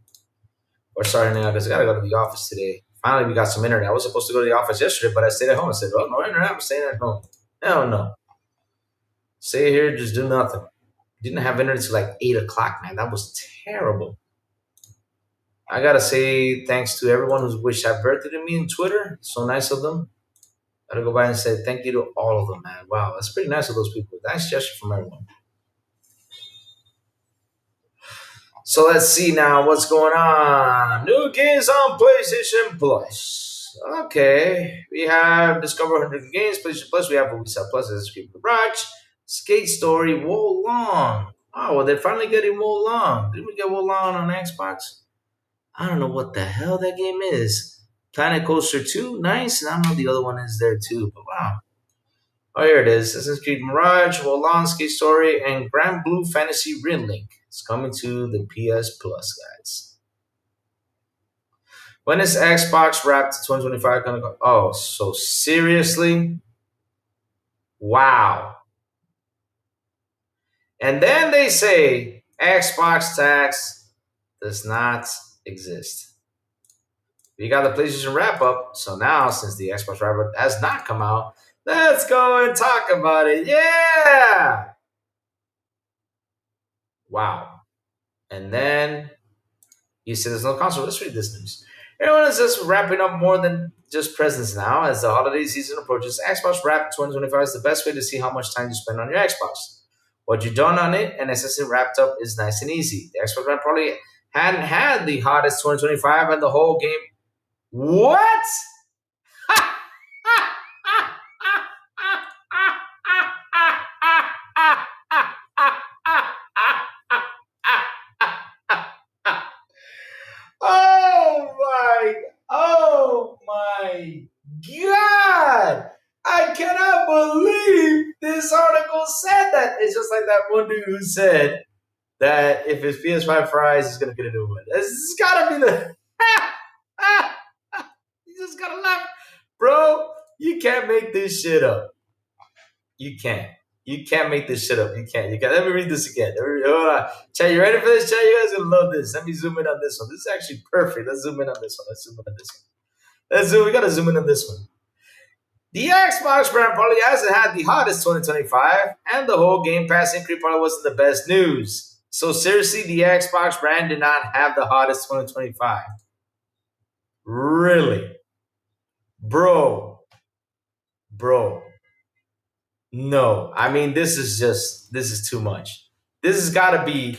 Or starting now because I gotta go to the office today. Finally, we got some internet. I was supposed to go to the office yesterday, but I stayed at home. I said, "Oh, no internet. I'm staying at home." Hell no. Stay here, just do nothing. Didn't have internet till like 8 o'clock, man. That was terrible. I gotta say thanks to everyone who's wished happy birthday to me on Twitter. So nice of them. Gotta go by and say thank you to all of them, man. Wow, that's pretty nice of those people. Nice gesture from everyone. So let's see now what's going on. New games on PlayStation Plus. Okay, we have Discover 100 games, PlayStation Plus. We have Ubisoft Plus, Assassin's Creed Garage, Skate Story, Wo Long. Oh, well, they're finally getting Wo Long. Didn't we get Wo Long on Xbox? I don't know what the hell that game is. Planet Coaster 2, nice. And I don't know the other one is there too, but wow. Oh, here it is. Assassin's Creed Mirage, Wolanski Story, and Grand Blue Fantasy Ring Link. It's coming to the PS Plus, guys. When is Xbox Wrapped 2025 gonna go? Oh, so seriously? Wow. And then they say Xbox tax does not exist. We got the PlayStation wrap up. So now, since the Xbox wrap up has not come out, let's go and talk about it. Yeah. Wow. And then you say there's no console. Let's read this news. Everyone is just wrapping up more than just presents now. As the holiday season approaches, Xbox Wrapped 2025 is the best way to see how much time you spend on your Xbox. What you done on it and assessing wrapped up is nice and easy. The Xbox Wrapped probably hadn't had the hottest 2025 and the whole game. What? Oh my God! I cannot believe this article said that. It's just like that one dude who said that if his PS5 fries, he's gonna get a new one. This has gotta be the. You just gotta laugh, bro. You can't make this shit up. You can't. You can't make this shit up. You can't. You can't. Let me read this again. Hold on. Chat, you ready for this? Chat, you guys gonna love this. Let me zoom in on this one. This is actually perfect. Let's zoom in on this one. Let's zoom in on this one. We gotta zoom in on this one. The Xbox brand probably hasn't had the hottest 2025, and the whole Game Pass increase probably wasn't the best news. So seriously, the Xbox brand did not have the hottest 2025. Really? Bro. No. I mean, this is too much. This has gotta be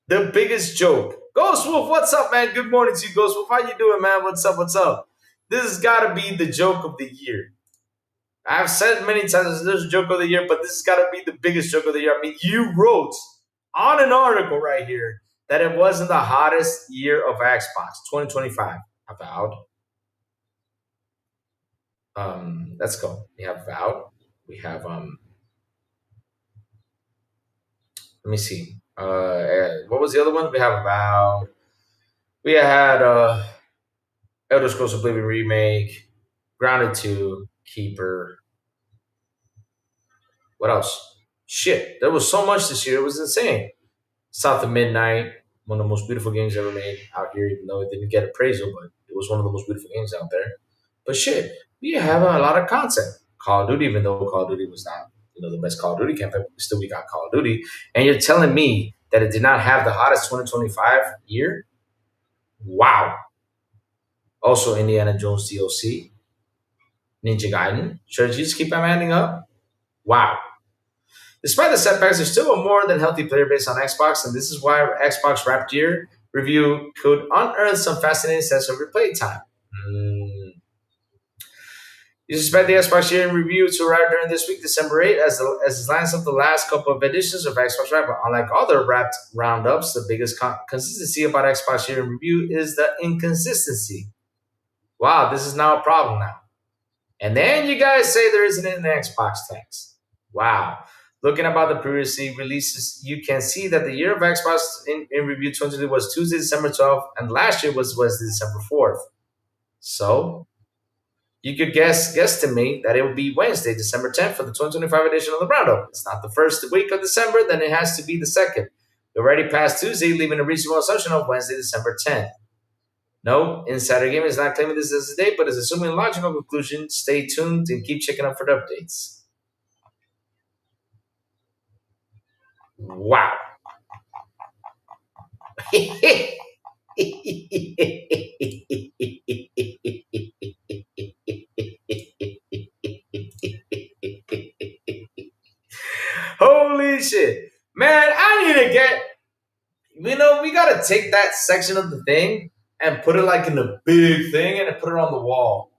the biggest joke. Ghost Wolf, what's up, man? Good morning to you, Ghost Wolf. How you doing, man? What's up? This has gotta be the joke of the year. I've said many times there's a joke of the year, but this has got to be the biggest joke of the year. I mean, you wrote on an article right here that it wasn't the hottest year of Xbox 2025. Avowed. Let's go. We have Avowed. We have let me see. What was the other one? We have Avowed. We had Elder Scrolls Oblivion remake, Grounded 2, Keeper. What else? Shit, there was so much this year. It was insane. South of Midnight, one of the most beautiful games ever made out here, even though it didn't get appraisal, but it was one of the most beautiful games out there. But shit, we have a lot of content. Call of Duty, even though Call of Duty was not, the best Call of Duty campaign, still we got Call of Duty. And you're telling me that it did not have the hottest 2025 year? Wow. Also, Indiana Jones DLC, Ninja Gaiden. Should I just keep them adding up? Wow. Despite the setbacks, there's still a more than healthy player base on Xbox, and this is why Xbox Wrapped Year review could unearth some fascinating sets of your playtime. Mm. You expect the Xbox Year in Review to arrive during this week, December 8th, as it lines up the last couple of editions of Xbox Wrapped. But unlike other Wrapped roundups, the biggest consistency about Xbox Year in Review is the inconsistency. Wow, this is now a problem now. And then you guys say there isn't an Xbox tax. Wow. Looking about the previously releases, you can see that the year of Xbox in review 2020 was Tuesday, December 12th, and last year was December 4th. So you could guesstimate that it would be Wednesday, December 10th for the 2025 edition of the Roundup. It's not the first week of December, then it has to be the second. We already passed Tuesday, leaving a reasonable assumption of Wednesday, December 10th. No, Insider Gaming is not claiming this as the date, but is assuming a logical conclusion. Stay tuned and keep checking up for the updates. Wow. Holy shit. Man, I need to get, we got to take that section of the thing and put it like in a big thing and put it on the wall,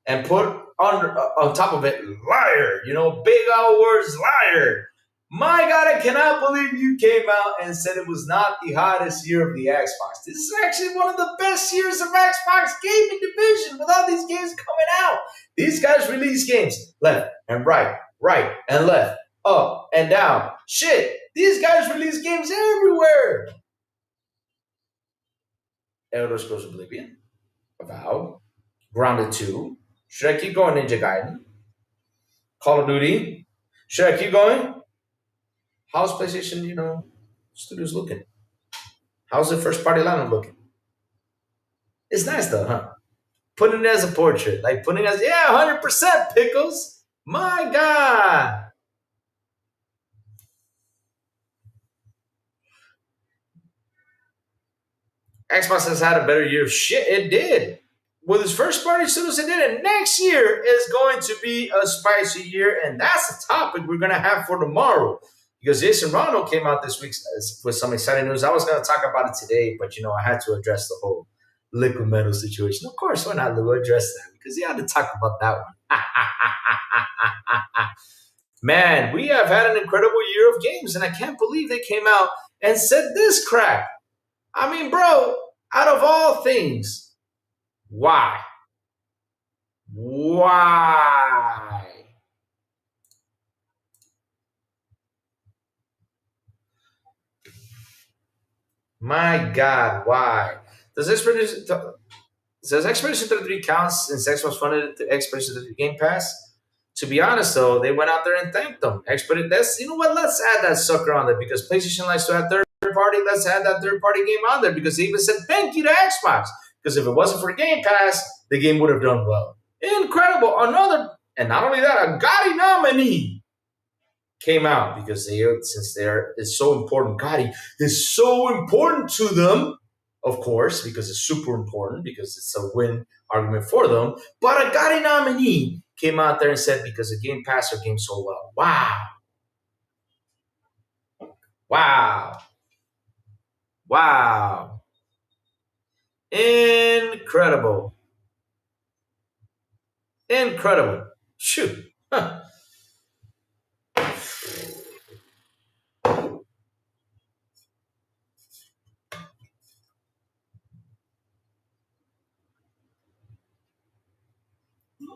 and put on top of it, liar, big old words, liar. My God, I cannot believe you came out and said it was not the hottest year of the Xbox. This is actually one of the best years of Xbox gaming division with all these games coming out. These guys release games left and right, right and left, up and down. Shit, these guys release games everywhere. Elder Scrolls Oblivion, Avowed, Grounded 2. Should I keep going? Ninja Gaiden, Call of Duty. Should I keep going? How's PlayStation, studios looking? How's the first party lineup looking? It's nice though, huh? Putting it as a portrait, like putting it as 100% pickles. My God. Xbox has had a better year. Shit, it did. With its first party studios, it did. And next year is going to be a spicy year, and that's the topic we're going to have for tomorrow. Because Jason Ronald came out this week with some exciting news. I was going to talk about it today, but I had to address the whole liquid metal situation. Of course, why not, Lou? Address that because you had to talk about that one. Man, we have had an incredible year of games, and I can't believe they came out and said this crap. I mean, bro, out of all things, why? Why? My God, why? Does Expedition 33 count since Xbox funded the Expedition 33 Game Pass? To be honest, though, they went out there and thanked them. You know what? Let's add that sucker on there because PlayStation likes to have third party. Let's add that third party game on there because they even said thank you to Xbox. Because if it wasn't for Game Pass, the game would have done well. Incredible. And not only that, a Gotti nominee came out because it's so important. Gotti is so important to them, of course, because it's super important because it's a win argument for them. But a Gotti nominee came out there and said because the Game Pass are game so well. Wow. Wow. Wow. Incredible. Incredible. Shoot. Huh.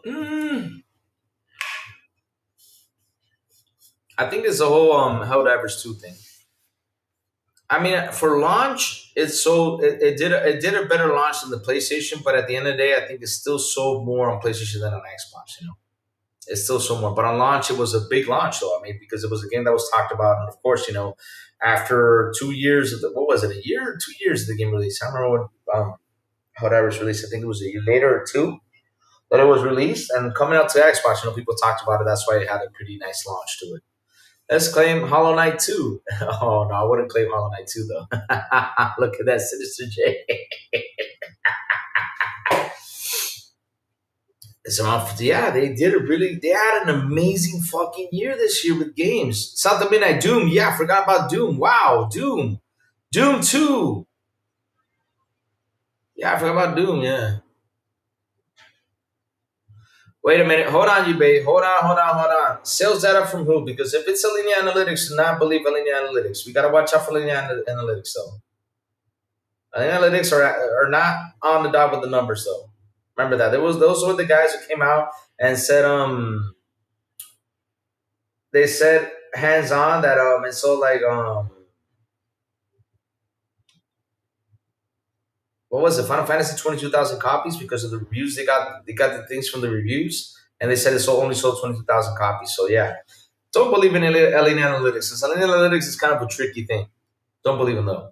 Mm, I think it's the whole Helldivers 2 thing. I mean, for launch, it did a better launch than the PlayStation, but at the end of the day, I think it still sold more on PlayStation than on Xbox. It's still sold more, but on launch, it was a big launch, though. I mean, because it was a game that was talked about, and of course, after 2 years of the what was it, a year or 2 years of the game release? I don't remember when Helldivers released. I think it was a year later or two that it was released, and coming out to Xbox, people talked about it. That's why it had a pretty nice launch to it. Let's claim Hollow Knight 2. Oh, no, I wouldn't claim Hollow Knight 2, though. Look at that, Sinister J. Yeah, they had an amazing fucking year this year with games. South of Midnight Doom. Yeah, I forgot about Doom. Wow, Doom. Doom 2. Yeah, I forgot about Doom, yeah. Wait a minute. Hold on, you babe. Hold on. Sales data from who? Because if it's Alinea Analytics, do not believe Alinea Analytics. We got to watch out for Alinea Analytics, though. Analytics are not on the dot with the numbers though. Remember that those were the guys who came out and said they said hands on that and so like what was it, Final Fantasy 22,000 copies because of the reviews they got the things from the reviews, and they said only sold 22,000 copies. So yeah, don't believe in Alien Analytics. Because Alien Analytics is kind of a tricky thing. Don't believe in them.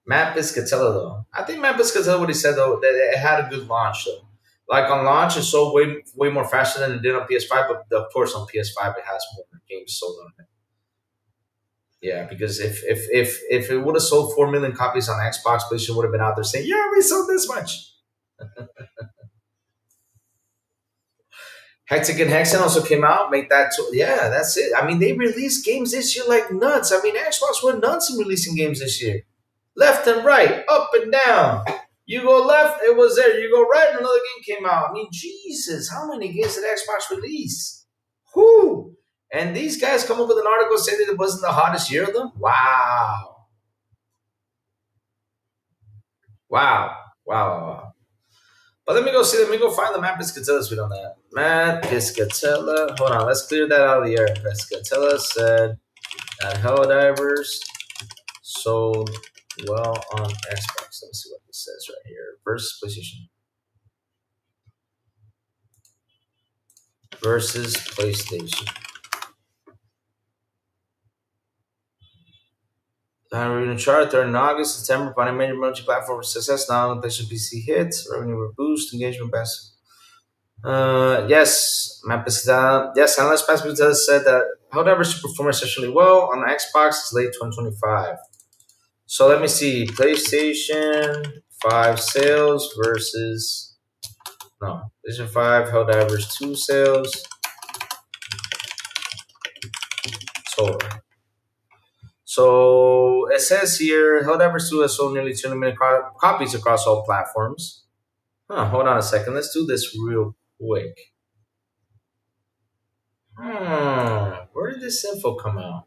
Matt Piscatella, though. I think Matt Piscatella, what he said, though, that it had a good launch, though. Like on launch, it sold way more faster than it did on PS5, but of course on PS5 it has more games sold on it. Yeah, because if it would have sold 4 million copies on Xbox, PlayStation would have been out there saying, "Yeah, we sold this much." Hectic and Hexen also came out, make that. Yeah, that's it. I mean, they released games this year like nuts. I mean, Xbox went nuts in releasing games this year. Left and right, up and down. You go left, it was there. You go right, another game came out. I mean, Jesus, how many games did Xbox release? Whoo! And these guys come up with an article saying that it wasn't the hottest year of them? Wow. Wow. Wow. But let me go find the Matt Piscatella tweet on that. Matt Piscatella. Hold on, let's clear that out of the air. Piscatella said that Helldivers sold well on Xbox. Let me see what this says right here. Versus PlayStation. Versus PlayStation. Revenue chart, 3rd in August, September, finding major multi-platform success now, PlayStation PC hits, revenue will boost, engagement best. Yes, yes, analyst Pascal said that however to perform exceptionally well on Xbox is late 2025. So let me see, PlayStation 5 sales versus PlayStation 5 Helldivers 2 sales total. So it says here, Helldivers 2 has sold nearly 200 million copies across all platforms. Hold on a second. Let's do this real quick. Where did this info come out?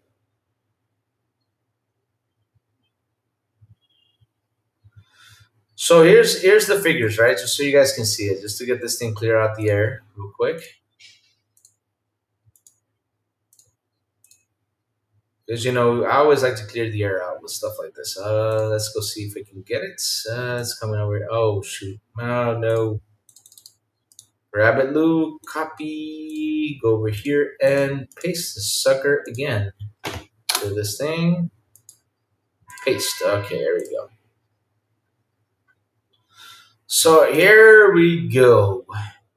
So here's the figures, right? Just so you guys can see it, just to get this thing clear out the air real quick. Because I always like to clear the air out with stuff like this. Let's go see if we can get it. It's coming over here. Oh shoot! Oh no! Rabbit Lou, copy. Go over here and paste the sucker again. So this thing, paste. Okay, there we go. So here we go.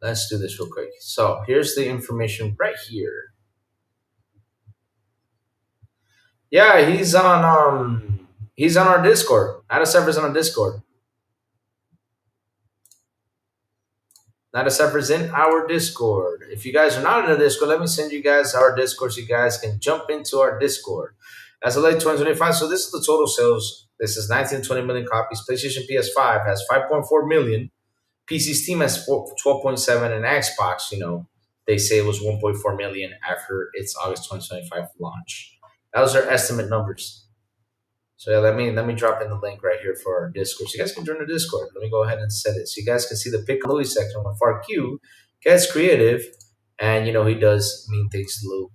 Let's do this real quick. So here's the information right here. Yeah, he's on our Discord. Nada Sever's on our Discord. Nada Sever's in our Discord. If you guys are not in the Discord, let me send you guys our Discord so you guys can jump into our Discord. As of late 2025, so this is the total sales. This is 19 20 million copies. PlayStation PS5 has 5.4 million. PC Steam has 12.7, and Xbox, they say it was 1.4 million after its August 2025 launch. That was their estimate numbers. So yeah, let me drop in the link right here for our Discord. So you guys can join the Discord. Let me go ahead and set it. So you guys can see the pick on Louis section when Far Q gets creative, and he does mean things to Lou,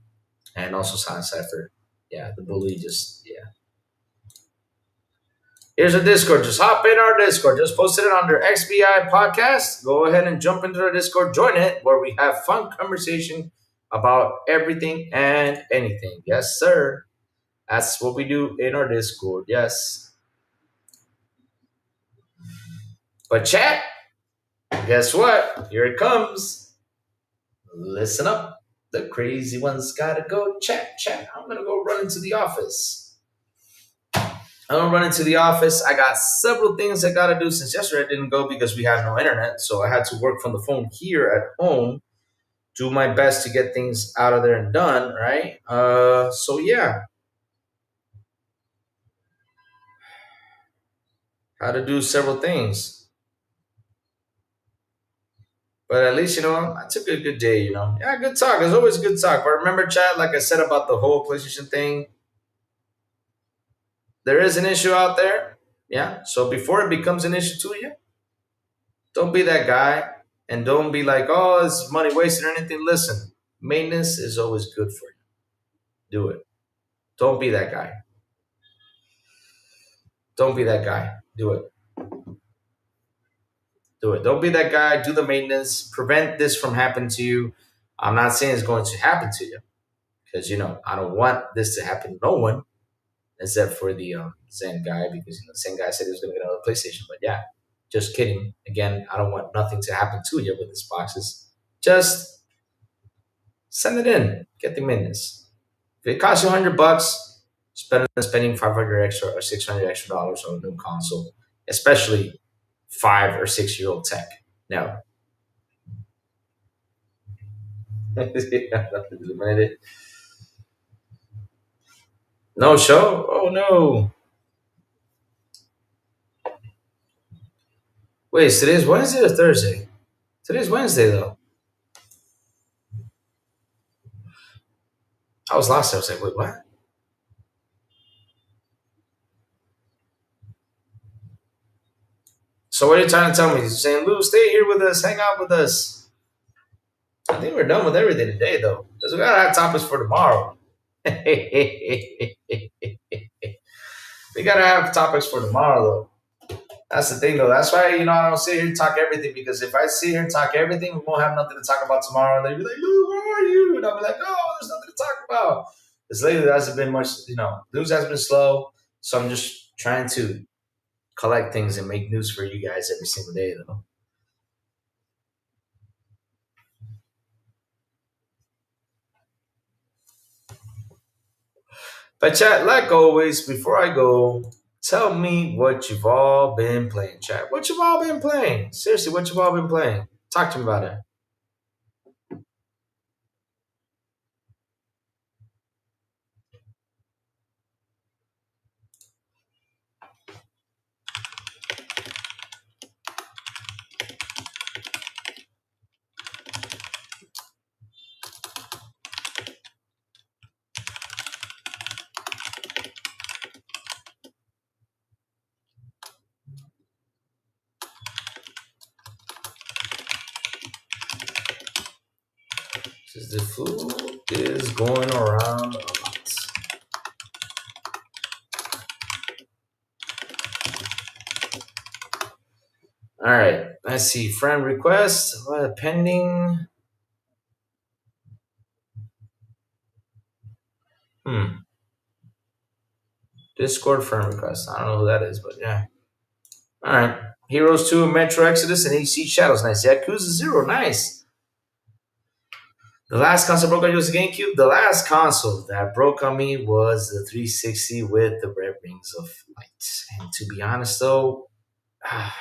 and also Silent Cypher. Yeah, the bully just, yeah. Here's a Discord. Just hop in our Discord. Just posted it under XBI Podcast. Go ahead and jump into our Discord. Join it, where we have fun conversation about everything and anything. Yes, sir. That's what we do in our Discord. Yes. But chat, guess what? Here it comes. Listen up. The crazy ones gotta go. Chat, chat. I'm gonna go run into the office. I'm gonna run into the office. I got several things I gotta do since yesterday I didn't go because we had no internet. So I had to work from the phone here at home. Do my best to get things out of there and done, right? So yeah. How to do several things. But at least, I took a good day. Yeah, good talk. There's always good talk. But remember, chat, like I said about the whole PlayStation thing, there is an issue out there. Yeah. So before it becomes an issue to you, don't be that guy, and don't be like, oh, it's money wasted or anything. Listen, maintenance is always good for you. Do it. Don't be that guy. Don't be that guy. Do it. Do it. Don't be that guy. Do the maintenance. Prevent this from happening to you. I'm not saying it's going to happen to you because, I don't want this to happen to no one except for the Zen guy, because the Zen guy said he was going to get another PlayStation. But yeah, just kidding. Again, I don't want nothing to happen to you with these boxes. Just send it in. Get the maintenance. If it costs you $100, spending 500 extra or 600 extra dollars on a new console, especially 5 or 6 year old tech. No. No show? Oh no. Wait, today's Wednesday or Thursday? Today's Wednesday though. I was lost. I was like, wait, what? So what are you trying to tell me? You're saying, Lou, stay here with us, hang out with us. I think we're done with everything today though. Because we gotta have topics for tomorrow. We gotta have topics for tomorrow though. That's the thing, though. That's why, I don't sit here and talk everything, because if I sit here and talk everything, we won't have nothing to talk about tomorrow. And they'll be like, Lou, where are you? And I'll be like, oh, there's nothing to talk about. Because lately, there hasn't been much, news has been slow. So I'm just trying to collect things and make news for you guys every single day, though. But, chat, like always, before I go, tell me what you've all been playing, chat. What you've all been playing? Seriously, what you've all been playing? Talk to me about it. Says the food is going around a lot. All right, let's see. Friend request, pending. Discord friend request. I don't know who that is, but yeah. All right. Heroes 2, Metro Exodus, and AC Shadows. Nice. Yakuza 0. Nice. The last console broke on you was the GameCube. The last console that broke on me was the 360 with the red rings of light. And to be honest, though, I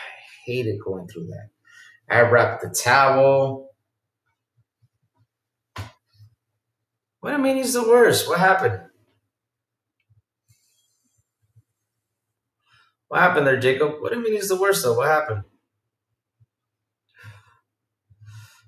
hated going through that. I wrapped the towel. What do you mean he's the worst? What happened? What happened there, Jacob? What do you mean he's the worst, though? What happened?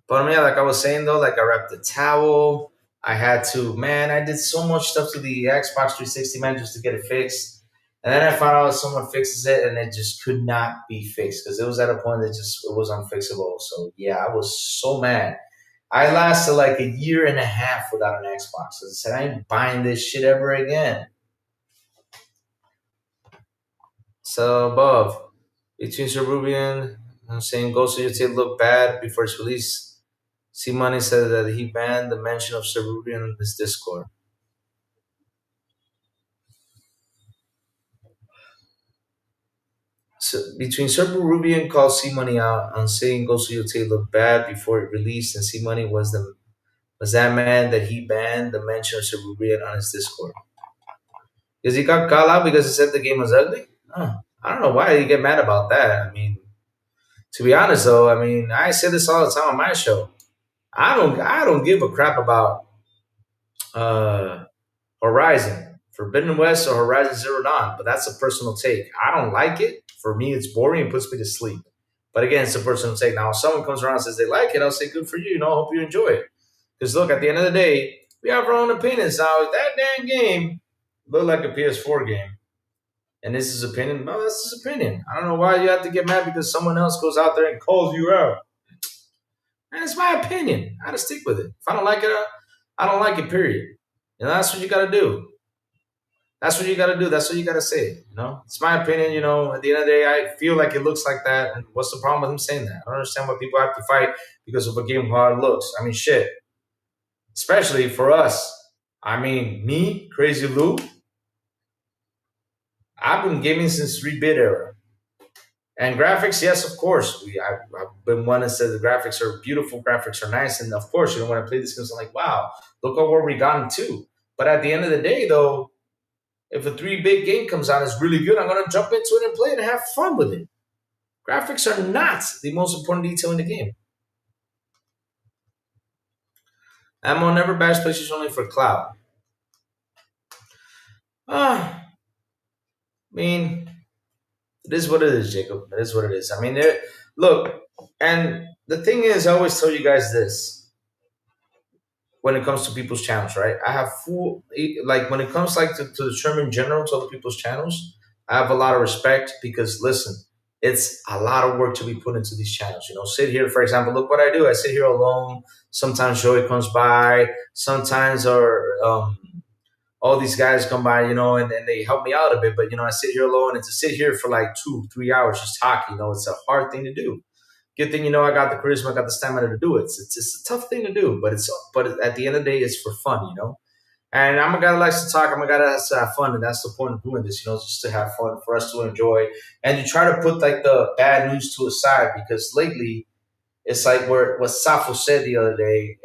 But yeah, like I was saying though, like I wrapped the towel. I had to, man, I did so much stuff to the Xbox 360, man, just to get it fixed. And then I found out someone fixes it and it just could not be fixed because it was at a point that just it was unfixable. So yeah, I was so mad. I lasted like a year and a half without an Xbox. I said, I ain't buying this shit ever again. So above, between Cerubian, I'm saying Ghost of Yotei looked bad before its release. C Money said that he banned the mention of Cerubian in his Discord. So between Cerubian called C Money out on saying Ghost of Yotei looked bad before it released, and C Money was that man that he banned the mention of Cerubian on his Discord. Because he got called out because he said the game was ugly? I don't know why you get mad about that. I mean, to be honest though, I mean, I say this all the time on my show. I don't give a crap about uh Horizon, Forbidden West or Horizon Zero Dawn, but that's a personal take. I don't like it. For me, it's boring and puts me to sleep. But again, it's a personal take. Now, if someone comes around and says they like it, I'll say good for you. I hope you enjoy it. Because look, at the end of the day, we have our own opinions. Now, if that damn game looked like a PS4 game, and this is opinion, well, that's his opinion. I don't know why you have to get mad because someone else goes out there and calls you out. And it's my opinion. I got to stick with it. If I don't like it, I don't like it. Period. That's what you got to do. That's what you got to do. That's what you got to say. It's my opinion. At the end of the day, I feel like it looks like that. And what's the problem with him saying that? I don't understand why people have to fight because of a game how it looks. I mean, shit. Especially for us. I mean, me, Crazy Lou, I've been gaming since 3-bit era. And graphics, yes, of course. I've been one that said the graphics are beautiful, graphics are nice, and of course, when I play this game, I'm like, wow, look at where we gotten to. But at the end of the day, though, if a 3-bit game comes out, it's really good. I'm gonna jump into it and play it and have fun with it. Graphics are not the most important detail in the game. Ammo never bash PlayStation only for cloud. I mean, it is what it is, Jacob. It is what it is. I mean, look, and the thing is, I always tell you guys this when it comes to people's channels, right? I have full like when it comes like to the term in general to other people's channels, I have a lot of respect because listen, it's a lot of work to be put into these channels. Sit here, for example, look what I do. I sit here alone. Sometimes Joey comes by. Sometimes or all these guys come by, and they help me out a bit. But I sit here alone, and to sit here for like 2, 3 hours just talking, it's a hard thing to do. Good thing, I got the charisma, I got the stamina to do it. It's a tough thing to do, but at the end of the day, it's for fun. And I'm a guy that likes to talk. I'm a guy that has to have fun, and that's the point of doing this. Just to have fun, for us to enjoy, and to try to put like the bad news to a side because lately it's like what Safo said the other day,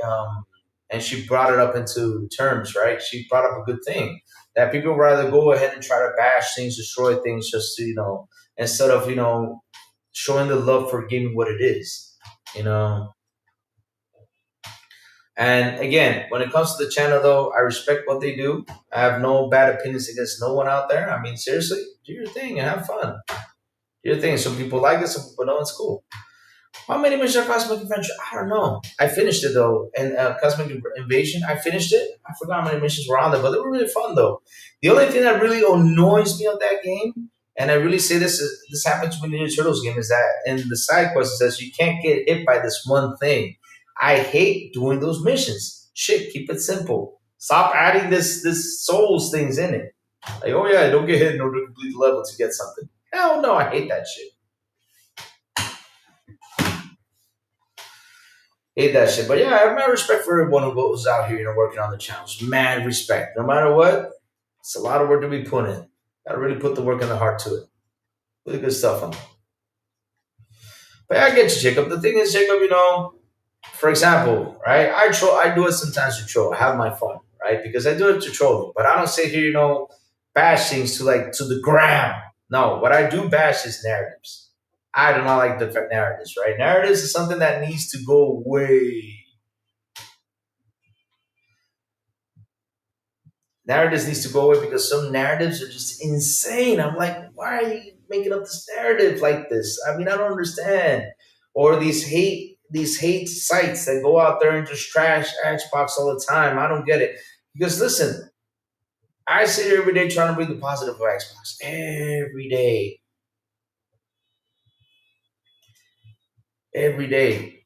and she brought it up into terms, right? She brought up a good thing that people rather go ahead and try to bash things, destroy things, just to instead of showing the love for gaming what it is, you know. And again, when it comes to the channel, though, I respect what they do. I have no bad opinions against no one out there. I mean, seriously, do your thing and have fun. Do your thing. Some people like it, some people don't. It's cool. How many missions are Cosmic Adventure? I don't know. I finished it though, and Cosmic Invasion. I finished it. I forgot how many missions were on there, but they were really fun though. The only thing that really annoys me on that game, and I really say this happens when the Ninja Turtles game, is that in the side quest it says you can't get hit by this one thing. I hate doing those missions. Shit, keep it simple. Stop adding this souls things in it. Like, oh yeah, don't get hit in order to complete the level to get something. Hell no, I hate that shit. Hate that shit. But yeah, I have mad respect for everyone who goes out here, working on the channels. Mad respect. No matter what, it's a lot of work to be put in. Gotta really put the work and the heart to it. Really good stuff on it. But yeah, I get you, Jacob. The thing is, Jacob, for example, right? I do it sometimes to troll. I have my fun, right? Because I do it to troll them. But I don't sit here, bash things to the ground. No, what I do bash is narratives. I do not like the narratives, right? Narratives is something that needs to go away. Narratives needs to go away because some narratives are just insane. I'm like, why are you making up this narrative like this? I mean, I don't understand. Or these hate, these hate sites that go out there and just trash Xbox all the time. I don't get it. Because listen, I sit here every day trying to bring the positive of Xbox. Every day. Every day.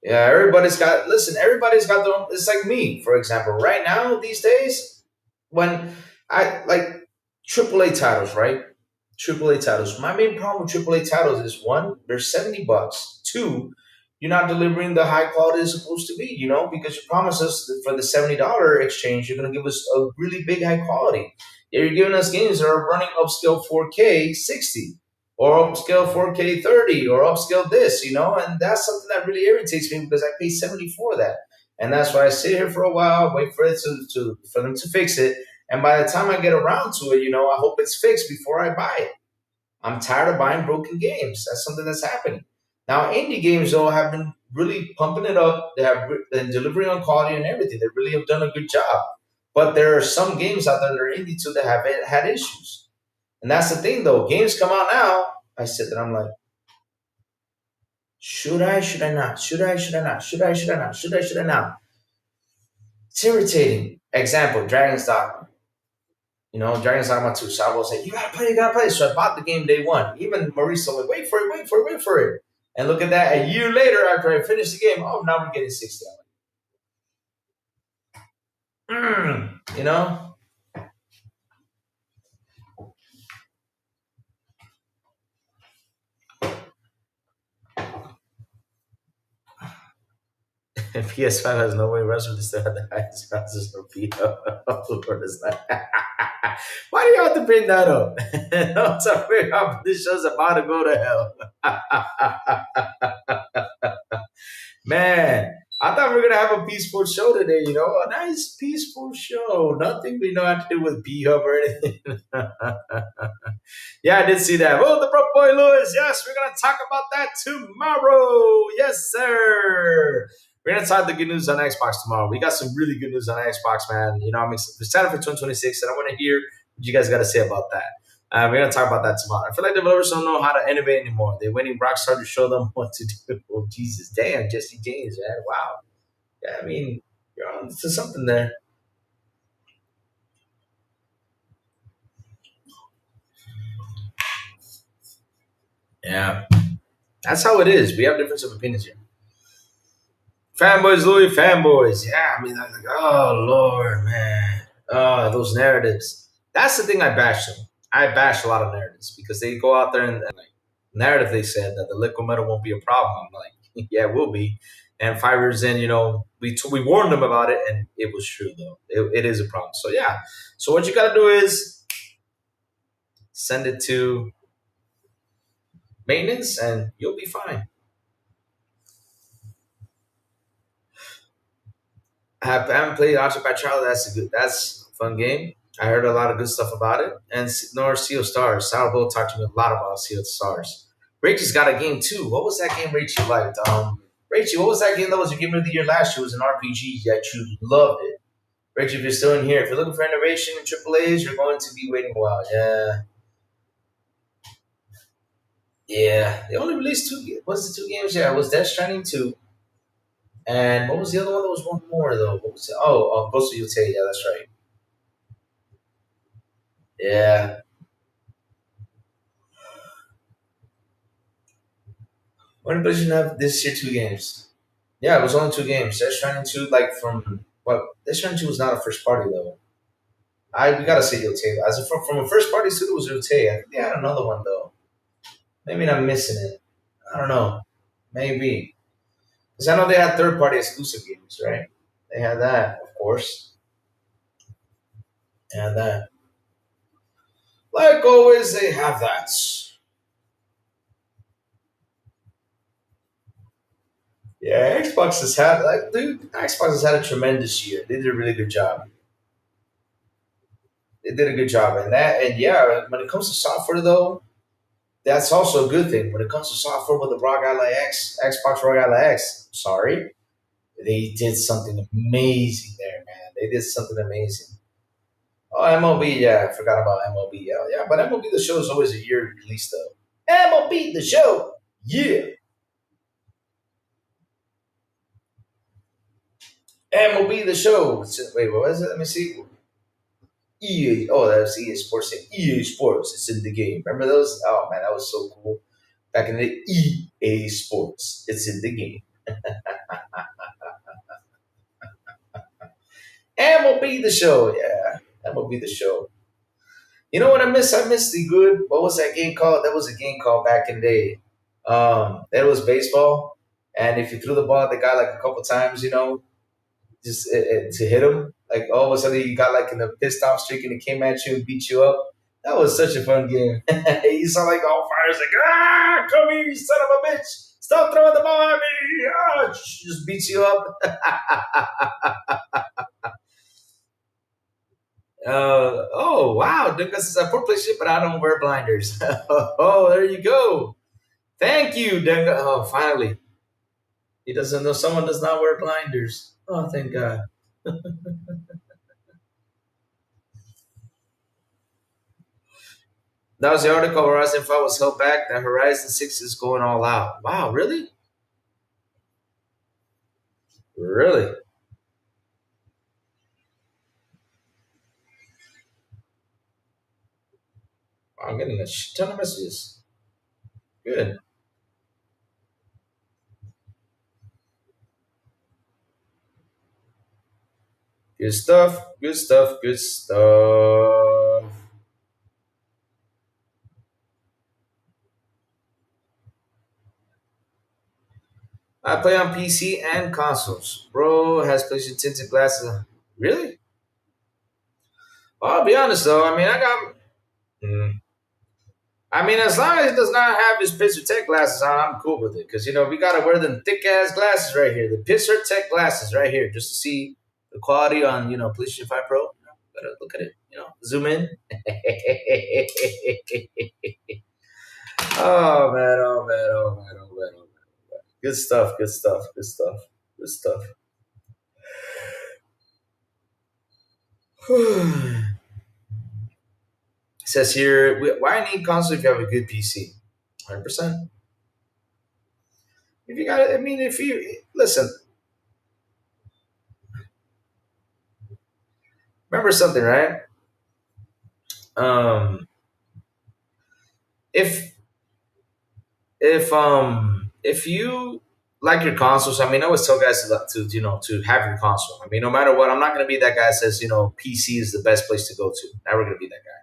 Yeah, everybody's got their own. It's like me, for example. Right now, these days, when I like AAA titles, right? AAA titles. My main problem with AAA titles is one, they're $70. Two, you're not delivering the high quality it's supposed to be, because you promised us that for the $70 exchange, you're gonna give us a really big high quality. Yeah, you're giving us games that are running upscale 4K 60 or upscale 4K 30 or upscale this, and that's something that really irritates me because I pay 70 for that. And that's why I sit here for a while, wait for it for them to fix it. And by the time I get around to it, I hope it's fixed before I buy it. I'm tired of buying broken games. That's something that's happening. Now, indie games, though, have been really pumping it up. They have been delivering on quality and everything. They really have done a good job. But there are some games out there that are indie too that have had issues. And that's the thing, though. Games come out now. I sit there, I'm like, should I, should I not? Should I, should I not? Should I, should I not? Should I, should I not? It's irritating. Example, Dragon's Dogma. Dragon's Dogma 2. So I was like, you gotta play, you gotta play. So I bought the game day one. Even Maurice told me, wait for it, wait for it, wait for it. And look at that, a year later after I finished the game, oh, now we're getting 60 hours. You know? And PS5 has no way Russell to still have the highest processor for P. Lord, is that? Why do you have to bring that up? No, it's a weird how this show's about to go to hell. Man, I thought we were gonna have a peaceful show today. A nice peaceful show. Nothing we know have to do with B Hub or anything. Yeah, I did see that. Oh, the broke boy Lewis. Yes, we're gonna talk about that tomorrow. Yes, sir. We're gonna talk the good news on Xbox tomorrow. We got some really good news on Xbox, man. I'm excited for 2026, and I want to hear what you guys got to say about that. We're gonna talk about that tomorrow. I feel like developers don't know how to innovate anymore. They're waiting Rockstar to show them what to do. Oh Jesus, damn, Jesse James, man. Wow. Yeah, I mean, you're on to something there. Yeah, that's how it is. We have difference of opinions here. Fanboys, Louis, fanboys. Yeah, I mean, I'm like, oh Lord, man. Oh, those narratives. That's the thing I bash them. I bash a lot of narratives because they go out there and like narrative they said that the liquid metal won't be a problem. I'm like, yeah, it will be. And 5 years in, we warned them about it, and it was true though. It is a problem. So yeah. So what you got to do is send it to maintenance, and you'll be fine. I haven't played Occupied Child. That's a fun game. I heard a lot of good stuff about it. And nor Sea of Stars. Sarah Bull talked to me a lot about Sea of Stars. Rachel's got a game too. What was that game Rachel liked? Rachel, what was that game that was your game of the year last year? It was an RPG that you loved it. Rachel, if you're still in here, if you're looking for innovation in AAAs, you're going to be waiting a while. Yeah. Yeah. They only released two games. What's the two games? Yeah, it was Death Stranding 2. And what was the other one? There was one more though. What was it? Oh, Ghost of Yotei. Yeah, that's right. Yeah. When did PlayStation have this year two games? Yeah, it was only two games. Death Stranding 2, like from what? Death Stranding 2 was not a first party though. We gotta say Yotei. As a, from a first party studio, it was Yotei. I think they had another one though. Maybe I'm missing it. I don't know. Maybe because I know they had third party exclusive games, right? They had that, of course. They had that. Like always, they have that. Yeah, Xbox has had like dude. Xbox has had a tremendous year. They did a really good job. They did a good job, and yeah, when it comes to software though, that's also a good thing. When it comes to software with the Rock Ally X, Xbox Rock Ally X, sorry, they did something amazing there, man. They did something amazing. Oh, MLB, yeah, I forgot about MLB. Yeah, yeah, but MLB the show is always a year release though. MLB the show, yeah. MLB the show. Wait, what was it? Let me see. EA. Oh, that's EA Sports. EA Sports. It's in the game. Remember those? Oh man, that was so cool. Back in the EA Sports. It's in the game. MLB the show. Yeah, MLB the show. You know what I miss? I miss the good. What was that game called? That was a game called back in the day. It was baseball, and if you threw the ball at the guy like a couple times, just to hit him, like all of a sudden you got like in a pissed off streak and it came at you and beat you up. That was such a fun game. You saw like all fires like come here, you son of a bitch! Stop throwing the ball at me! Just beats you up. Oh wow, Dungus is a poor place, but I don't wear blinders. Oh, there you go. Thank you, Dunga. Oh, finally, he doesn't know someone does not wear blinders. Oh, thank God. That was the article. Horizon 5 was held back. That Horizon 6 is going all out. Wow, really? Really? I'm getting a ton of messages. Good. Good stuff. Good stuff. Good stuff. I play on PC and consoles. Bro has PlayStation tinted glasses. Really? Well, I'll be honest though. I mean, I got. Mm. I mean, as long as he does not have his Pisser Tech glasses on, I'm cool with it. Because, we got to wear them thick ass glasses right here. The Pisser Tech glasses right here, just to see the quality on, PlayStation 5 Pro. Gotta look at it, zoom in. Oh, man, oh, man, oh, man, oh, man, oh, man. Good stuff, good stuff, good stuff, good stuff. It says here, why need console if you have a good PC? 100%. If you got it, I mean, if you listen, remember something, right? Um, if if you like your consoles, I mean, I always tell guys to have your console. I mean, no matter what, I'm not going to be that guy that says PC is the best place to go to. Never going to be that guy.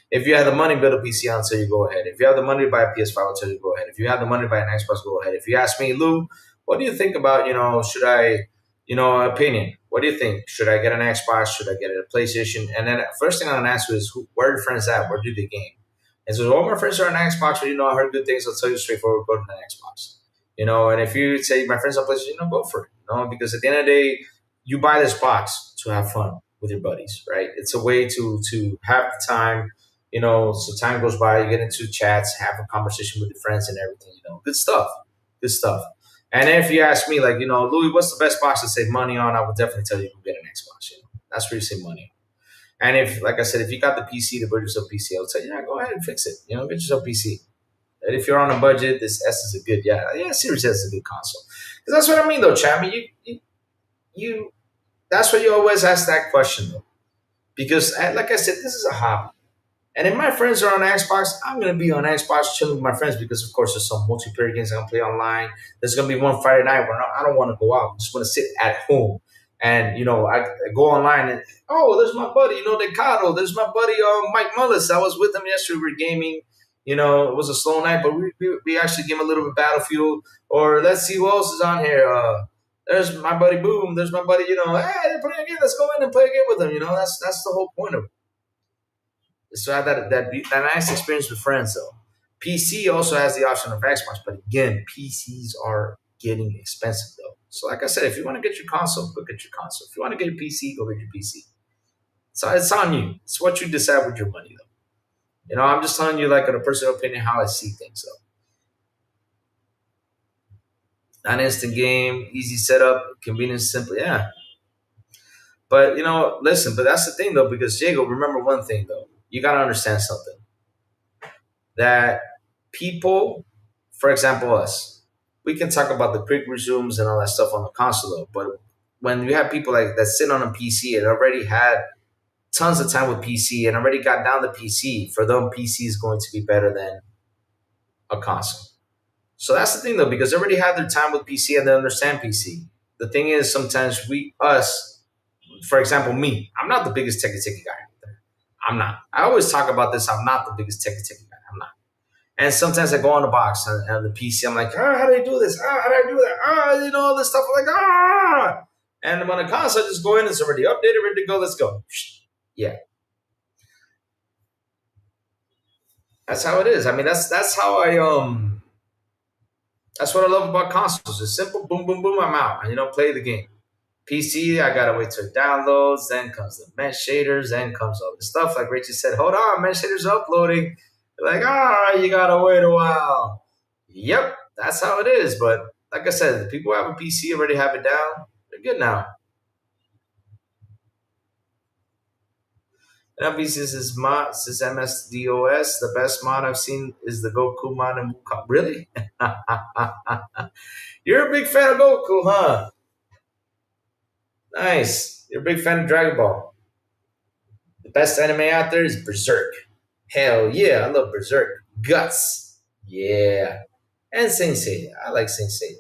If you have the money to build a PC, I'll tell you go ahead. If you have the money to buy a PS5, I'll tell you go ahead. If you have the money to buy an Xbox, go ahead. If you ask me, Lou, what do you think about should I opinion? What do you think? Should I get an Xbox? Should I get a PlayStation? And then first thing I'm gonna ask you is where are your friends at? Where do they game? And so all my friends are on Xbox, but I heard good things. I'll tell you straightforward, go to the Xbox. And if you say my friends on PlayStation, go for it. Because at the end of the day, you buy this box to have fun with your buddies, right? It's a way to have the time. So time goes by, you get into chats, have a conversation with your friends and everything. Good stuff, good stuff. And if you ask me, like, Louis, what's the best box to save money on? I would definitely tell you to get an Xbox. That's where you save money. And if, like I said, if you got the PC to build yourself PC, I would say, yeah, go ahead and fix it. Get yourself PC. And if you're on a budget, this S is a good, yeah, Series S is a good console. Because that's what I mean, though, Chad. I mean, you, that's why you always ask that question, though. Because, like I said, this is a hobby. And if my friends are on Xbox, I'm gonna be on Xbox chilling with my friends because, of course, there's some multiplayer games I'm gonna play online. There's gonna be one Friday night where I don't want to go out. I just want to sit at home, and I go online and there's my buddy, Decado. There's my buddy, Mike Mullis. I was with him yesterday. We were gaming. It was a slow night, but we actually gave him a little bit of Battlefield. Or let's see who else is on here. There's my buddy Boom. There's my buddy. Hey, they're playing a game. Let's go in and play a game with them. That's the whole point of it. So I have that nice experience with friends though. PC also has the option of Xbox, but again, PCs are getting expensive though. So like I said, if you want to get your console, go get your console. If you want to get your PC, go get your PC. So it's on you. It's what you decide with your money though. I'm just telling you like in a personal opinion how I see things though. An instant game, easy setup, convenience, simple. Yeah. But listen. But that's the thing though, because Jago, remember one thing though. You gotta understand something that people, for example, us, we can talk about the quick resumes and all that stuff on the console, but when you have people like that sit on a PC and already had tons of time with PC and already got down the PC, for them, PC is going to be better than a console. So that's the thing though, because they already had their time with PC and they understand PC. The thing is, sometimes us, for example, me, I'm not the biggest techie guy out there. I'm not. I always talk about this. I'm not the biggest techie guy. I'm not. And sometimes I go on the box and the PC. I'm like, how do I do this? How do I do that? All this stuff. I'm like, And when a console, I just go in. It's already updated, ready to go. Let's go. Yeah, that's how it is. I mean, that's how I. That's what I love about consoles. It's simple. Boom, boom, boom. I'm out. And play the game. PC, I gotta wait till it downloads. Then comes the mesh shaders. Then comes all this stuff. Like Rachel said, hold on, mesh shaders are uploading. They're like, you gotta wait a while. Yep, that's how it is. But like I said, the people who have a PC already have it down. They're good now. And obviously, this is MSDOS. The best mod I've seen is the Goku mod in Wukong. Really? You're a big fan of Goku, huh? Nice. You're a big fan of Dragon Ball. The best anime out there is Berserk. Hell yeah, I love Berserk. Guts. Yeah. And Saint Seiya. I like Saint Seiya.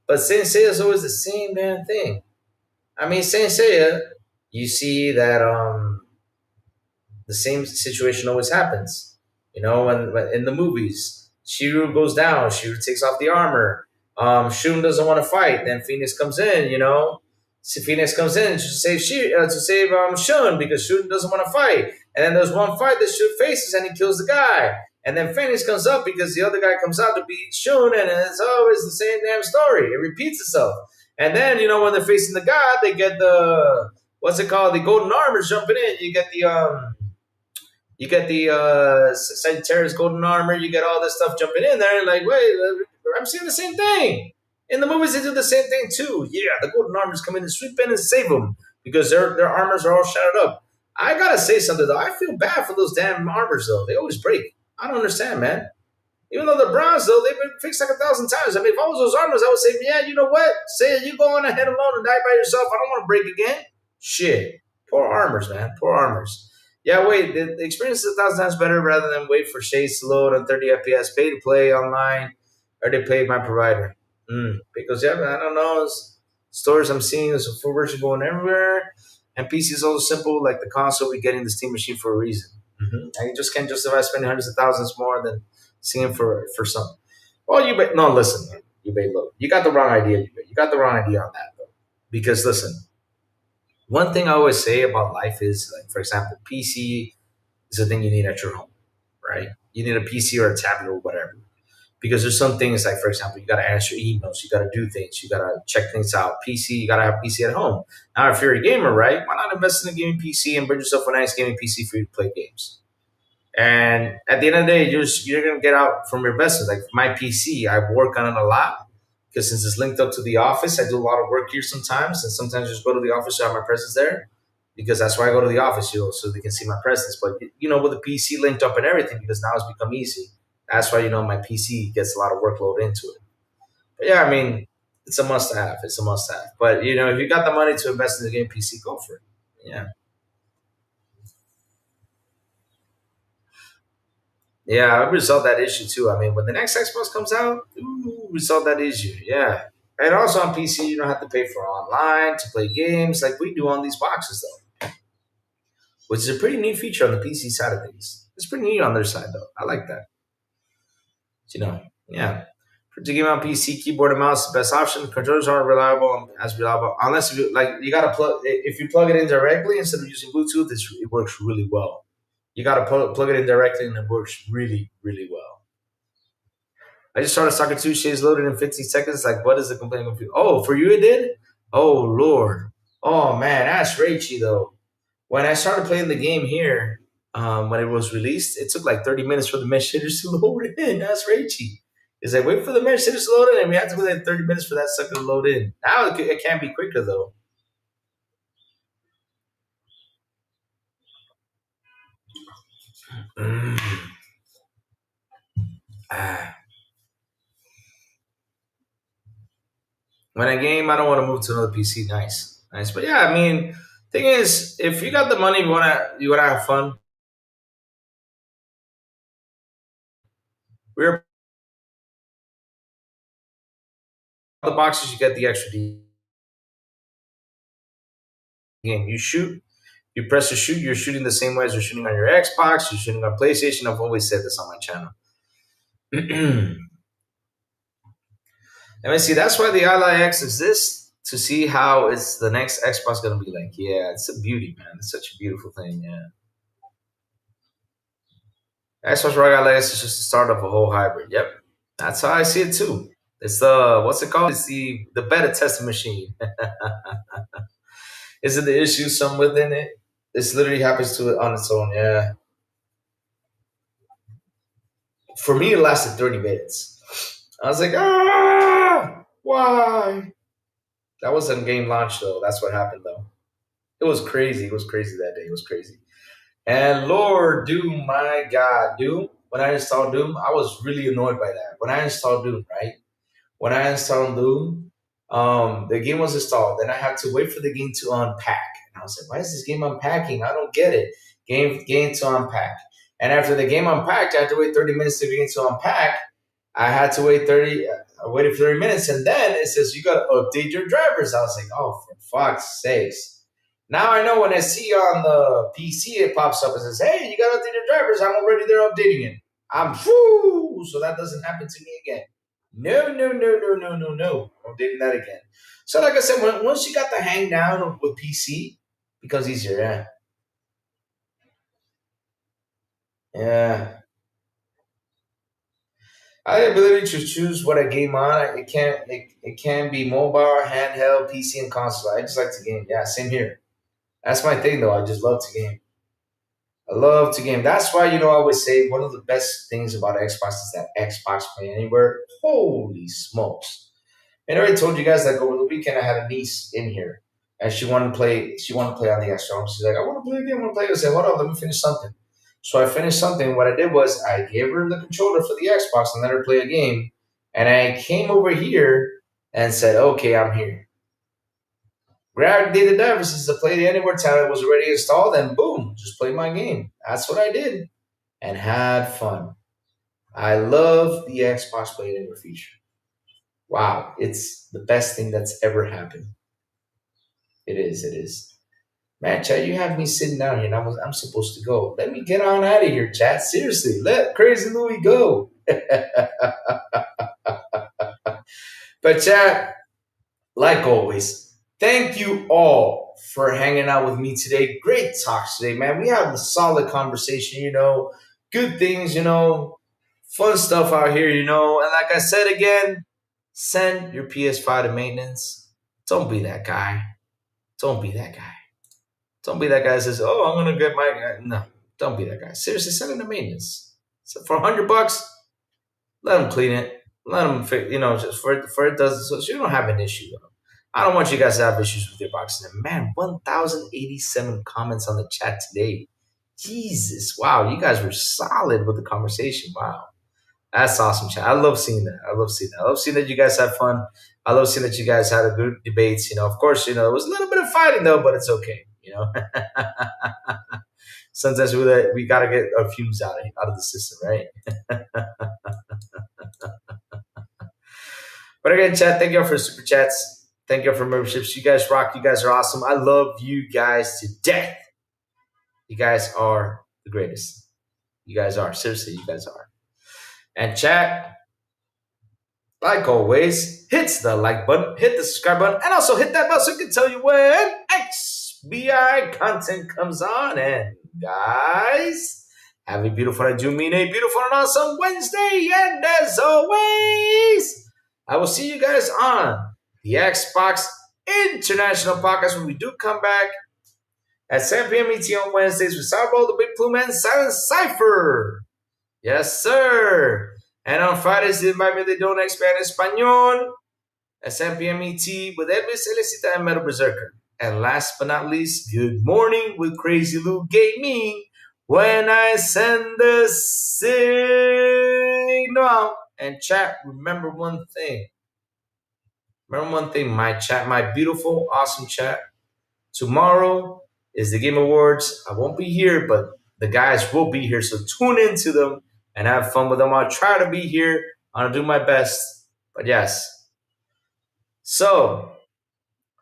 But Saint Seiya is always the same damn thing. I mean, Saint Seiya, you see that the same situation always happens. When in the movies, Shiru goes down, Shiru takes off the armor. Shun doesn't want to fight. Then Phoenix comes in. Phoenix comes in to save Shun because Shun doesn't want to fight. And then there's one fight that Shun faces and he kills the guy. And then Phoenix comes up because the other guy comes out to beat Shun, and it's always the same damn story. It repeats itself. And then when they're facing the god, they get the what's it called? The golden armors jumping in. You get the Sagittarius golden armor. You get all this stuff jumping in there. Like, wait, I'm seeing the same thing. In the movies, they do the same thing too. Yeah, the golden armors come in and sweep in and save them because their armors are all shattered up. I gotta say something though. I feel bad for those damn armors though. They always break. I don't understand, man. Even though they're bronze though, they've been fixed like 1,000 times. I mean, if I was those armors, I would say, yeah, you know what? Say you go on ahead alone and die by yourself. I don't want to break again. Shit. Poor armors, man. Poor armors. Yeah, wait. The experience is 1,000 times better rather than wait for shades to load on 30 FPS, pay to play online, or they pay my provider. Because yeah, man, I don't know. Stores I'm seeing is a full version going everywhere, and PC is also simple. Like the console, we getting the Steam machine for a reason. And you just can't justify spending hundreds of thousands more than seeing for some. Well, no listen, man. Look, you got the wrong idea. You got the wrong idea on that though. Because listen, one thing I always say about life is like, for example, PC is a thing you need at your home, right? You need a PC or a tablet or whatever. Because there's some things like, for example, you got to answer emails, you got to do things, you got to check things out. PC, you got to have PC at home. Now, if you're a gamer, right, why not invest in a gaming PC and bring yourself a nice gaming PC for you to play games? And at the end of the day, you're gonna get out from your investment. Like my PC, I work on it a lot because since it's linked up to the office, I do a lot of work here sometimes, and sometimes I just go to the office to have my presence there because that's why I go to the office, so they can see my presence. But with the PC linked up and everything, because now it's become easy. That's why my PC gets a lot of workload into it. But yeah, I mean, it's a must have. It's a must have. But if you got the money to invest in the game PC, go for it. Yeah. Yeah, we resolved that issue too. I mean, when the next Xbox comes out, we solved that issue. Yeah. And also on PC, you don't have to pay for online to play games like we do on these boxes, though, which is a pretty neat feature on the PC side of things. It's pretty neat on their side, though. I like that. Yeah. To game on PC, keyboard and mouse is the best option. Controllers aren't as reliable unless you gotta plug. If you plug it in directly instead of using Bluetooth, it works really well. You gotta plug it in directly, and it works really, really well. I just started Soccer 2 Shades loaded in 15 seconds. Like, what is the complaint? Oh, for you it did? Oh, Lord. Oh, man, that's Rachy, though. When I started playing the game here, when it was released, it took like 30 minutes for the mesh shaders to load in. That's Rachy. It's like, wait for the mesh shaders to load in, and we have to wait like 30 minutes for that sucker to load in. Now it can be quicker, though. Mm. Ah. When I game, I don't want to move to another PC. Nice, nice. But yeah, I mean, thing is, if you got the money, you wanna have fun. We're the boxes. You get the extra game. You shoot. You press the shoot. You're shooting the same way as you're shooting on your Xbox. You're shooting on PlayStation. I've always said this on my channel. Let me see. That's why the Ally X exists to see how it's the next Xbox going to be like. Yeah, it's a beauty, man. It's such a beautiful thing. Yeah, Xbox Rogue Ally X is just the start of a whole hybrid. Yep, that's how I see it too. It's the what's it called? It's the beta testing machine. Is it the issue some within it? This literally happens to it on its own. Yeah, for me, it lasted 30 minutes. I was like, why? That was on game launch though. That's what happened though. It was crazy. It was crazy that day. It was crazy. And Lord Doom, my God, Doom. When I installed Doom, I was really annoyed by that. When I installed Doom, right? When I installed Doom, the game was installed. Then I had to wait for the game to unpack. And I was like, why is this game unpacking? I don't get it. Game to unpack. And after the game unpacked, I had to wait 30 minutes for the game to unpack. I had to wait 30, I waited 30 minutes. And then it says, you got to update your drivers. I was like, oh, for fuck's sakes. Now I know when I see on the PC, it pops up and says, hey, you got to update your drivers. I'm already there updating it. I'm whoo, so that doesn't happen to me again. No, no, no, no, no, no, no. I'm doing that again. So, like I said, once you got the hang down with PC, it becomes easier. Yeah, yeah. I have the ability to choose what I game on. It can be mobile, handheld, PC, and console. I just like to game. Yeah, same here. That's my thing, though. I just love to game. I love to game. That's why I always say one of the best things about Xbox is that Xbox Play Anywhere. Holy smokes! And I already told you guys that over the weekend I had a niece in here, and she wanted to play. She wanted to play on the Xbox. She's like, "I want to play a game. I want to play." I said, "Hold on, let me finish something." So I finished something. What I did was I gave her the controller for the Xbox and let her play a game. And I came over here and said, "Okay, I'm here." Grabbed the devices to play the Anywhere tablet was already installed, and boom, just play my game. That's what I did, and had fun. I love the Xbox Play Anywhere feature. Wow, it's the best thing that's ever happened. It is. It is. Man, chat, you have me sitting down here, and I'm supposed to go. Let me get on out of here, chat. Seriously, let Crazy Louie go. But chat, like always, thank you all for hanging out with me today. Great talks today, man. We have a solid conversation. Good things. Fun stuff out here. And like I said again, send your PS5 to maintenance. Don't be that guy. Don't be that guy. Don't be that guy that says, "Oh, I'm gonna get my." No, don't be that guy. Seriously, send him to maintenance. So for $100, let him clean it. Let him fix. Just for it does so you don't have an issue though. I don't want you guys to have issues with your boxes. And man, 1,087 comments on the chat today. Jesus, wow, you guys were solid with the conversation. Wow. That's awesome, chat. I love seeing that. I love seeing that. I love seeing that you guys had fun. I love seeing that you guys had a good debates. Of course, it was a little bit of fighting though, but it's okay. Sometimes we gotta get our fumes out of the system, right? But again, chat, thank you all for super chats. Thank you all for memberships. You guys rock. You guys are awesome. I love you guys to death. You guys are the greatest. You guys are. Seriously, you guys are. And chat, like always, hits the like button, hit the subscribe button, and also hit that bell so it can tell you when XBI content comes on. And guys, have a beautiful, I do mean a beautiful and awesome Wednesday. And as always, I will see you guys on the Xbox International Podcast when we do come back at 7 p.m. ET on Wednesdays with Cyberball, the Big Plume, and Silent Cypher. Yes, sir. And on Fridays, it might be the Don't Expand Espanol at 7 p.m. ET with Elvis Elicita and Metal Berserker. And last but not least, good morning with Crazy Lou Gaming when I send the signal out. And chat, remember one thing. Remember one thing, my chat, my beautiful, awesome chat. Tomorrow is the Game Awards. I won't be here, but the guys will be here. So tune into them and have fun with them. I'll try to be here. I'll do my best. But yes. So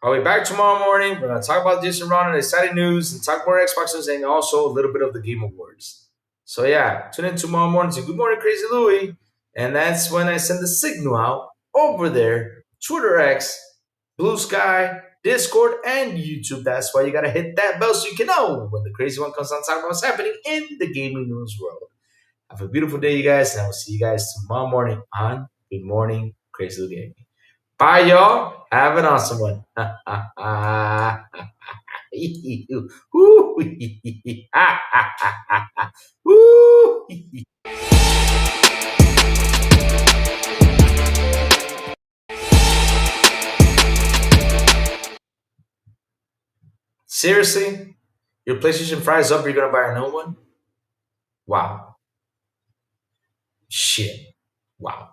I'll be back tomorrow morning. We're going to talk about Jason Ron and exciting news and talk more Xbox news and also a little bit of the Game Awards. So yeah, tune in tomorrow morning to Good Morning Crazy Louie. And that's when I send the signal out over there, Twitter X, Blue Sky, Discord, and YouTube. That's why you gotta hit that bell so you can know when the crazy one comes on talking about what's happening in the gaming news world. Have a beautiful day, you guys, and I will see you guys tomorrow morning on Good Morning Crazy Gaming. Bye, y'all. Have an awesome one. Woo! Seriously? Your PlayStation 5 is up, you're gonna buy a new one? Wow. Shit. Wow.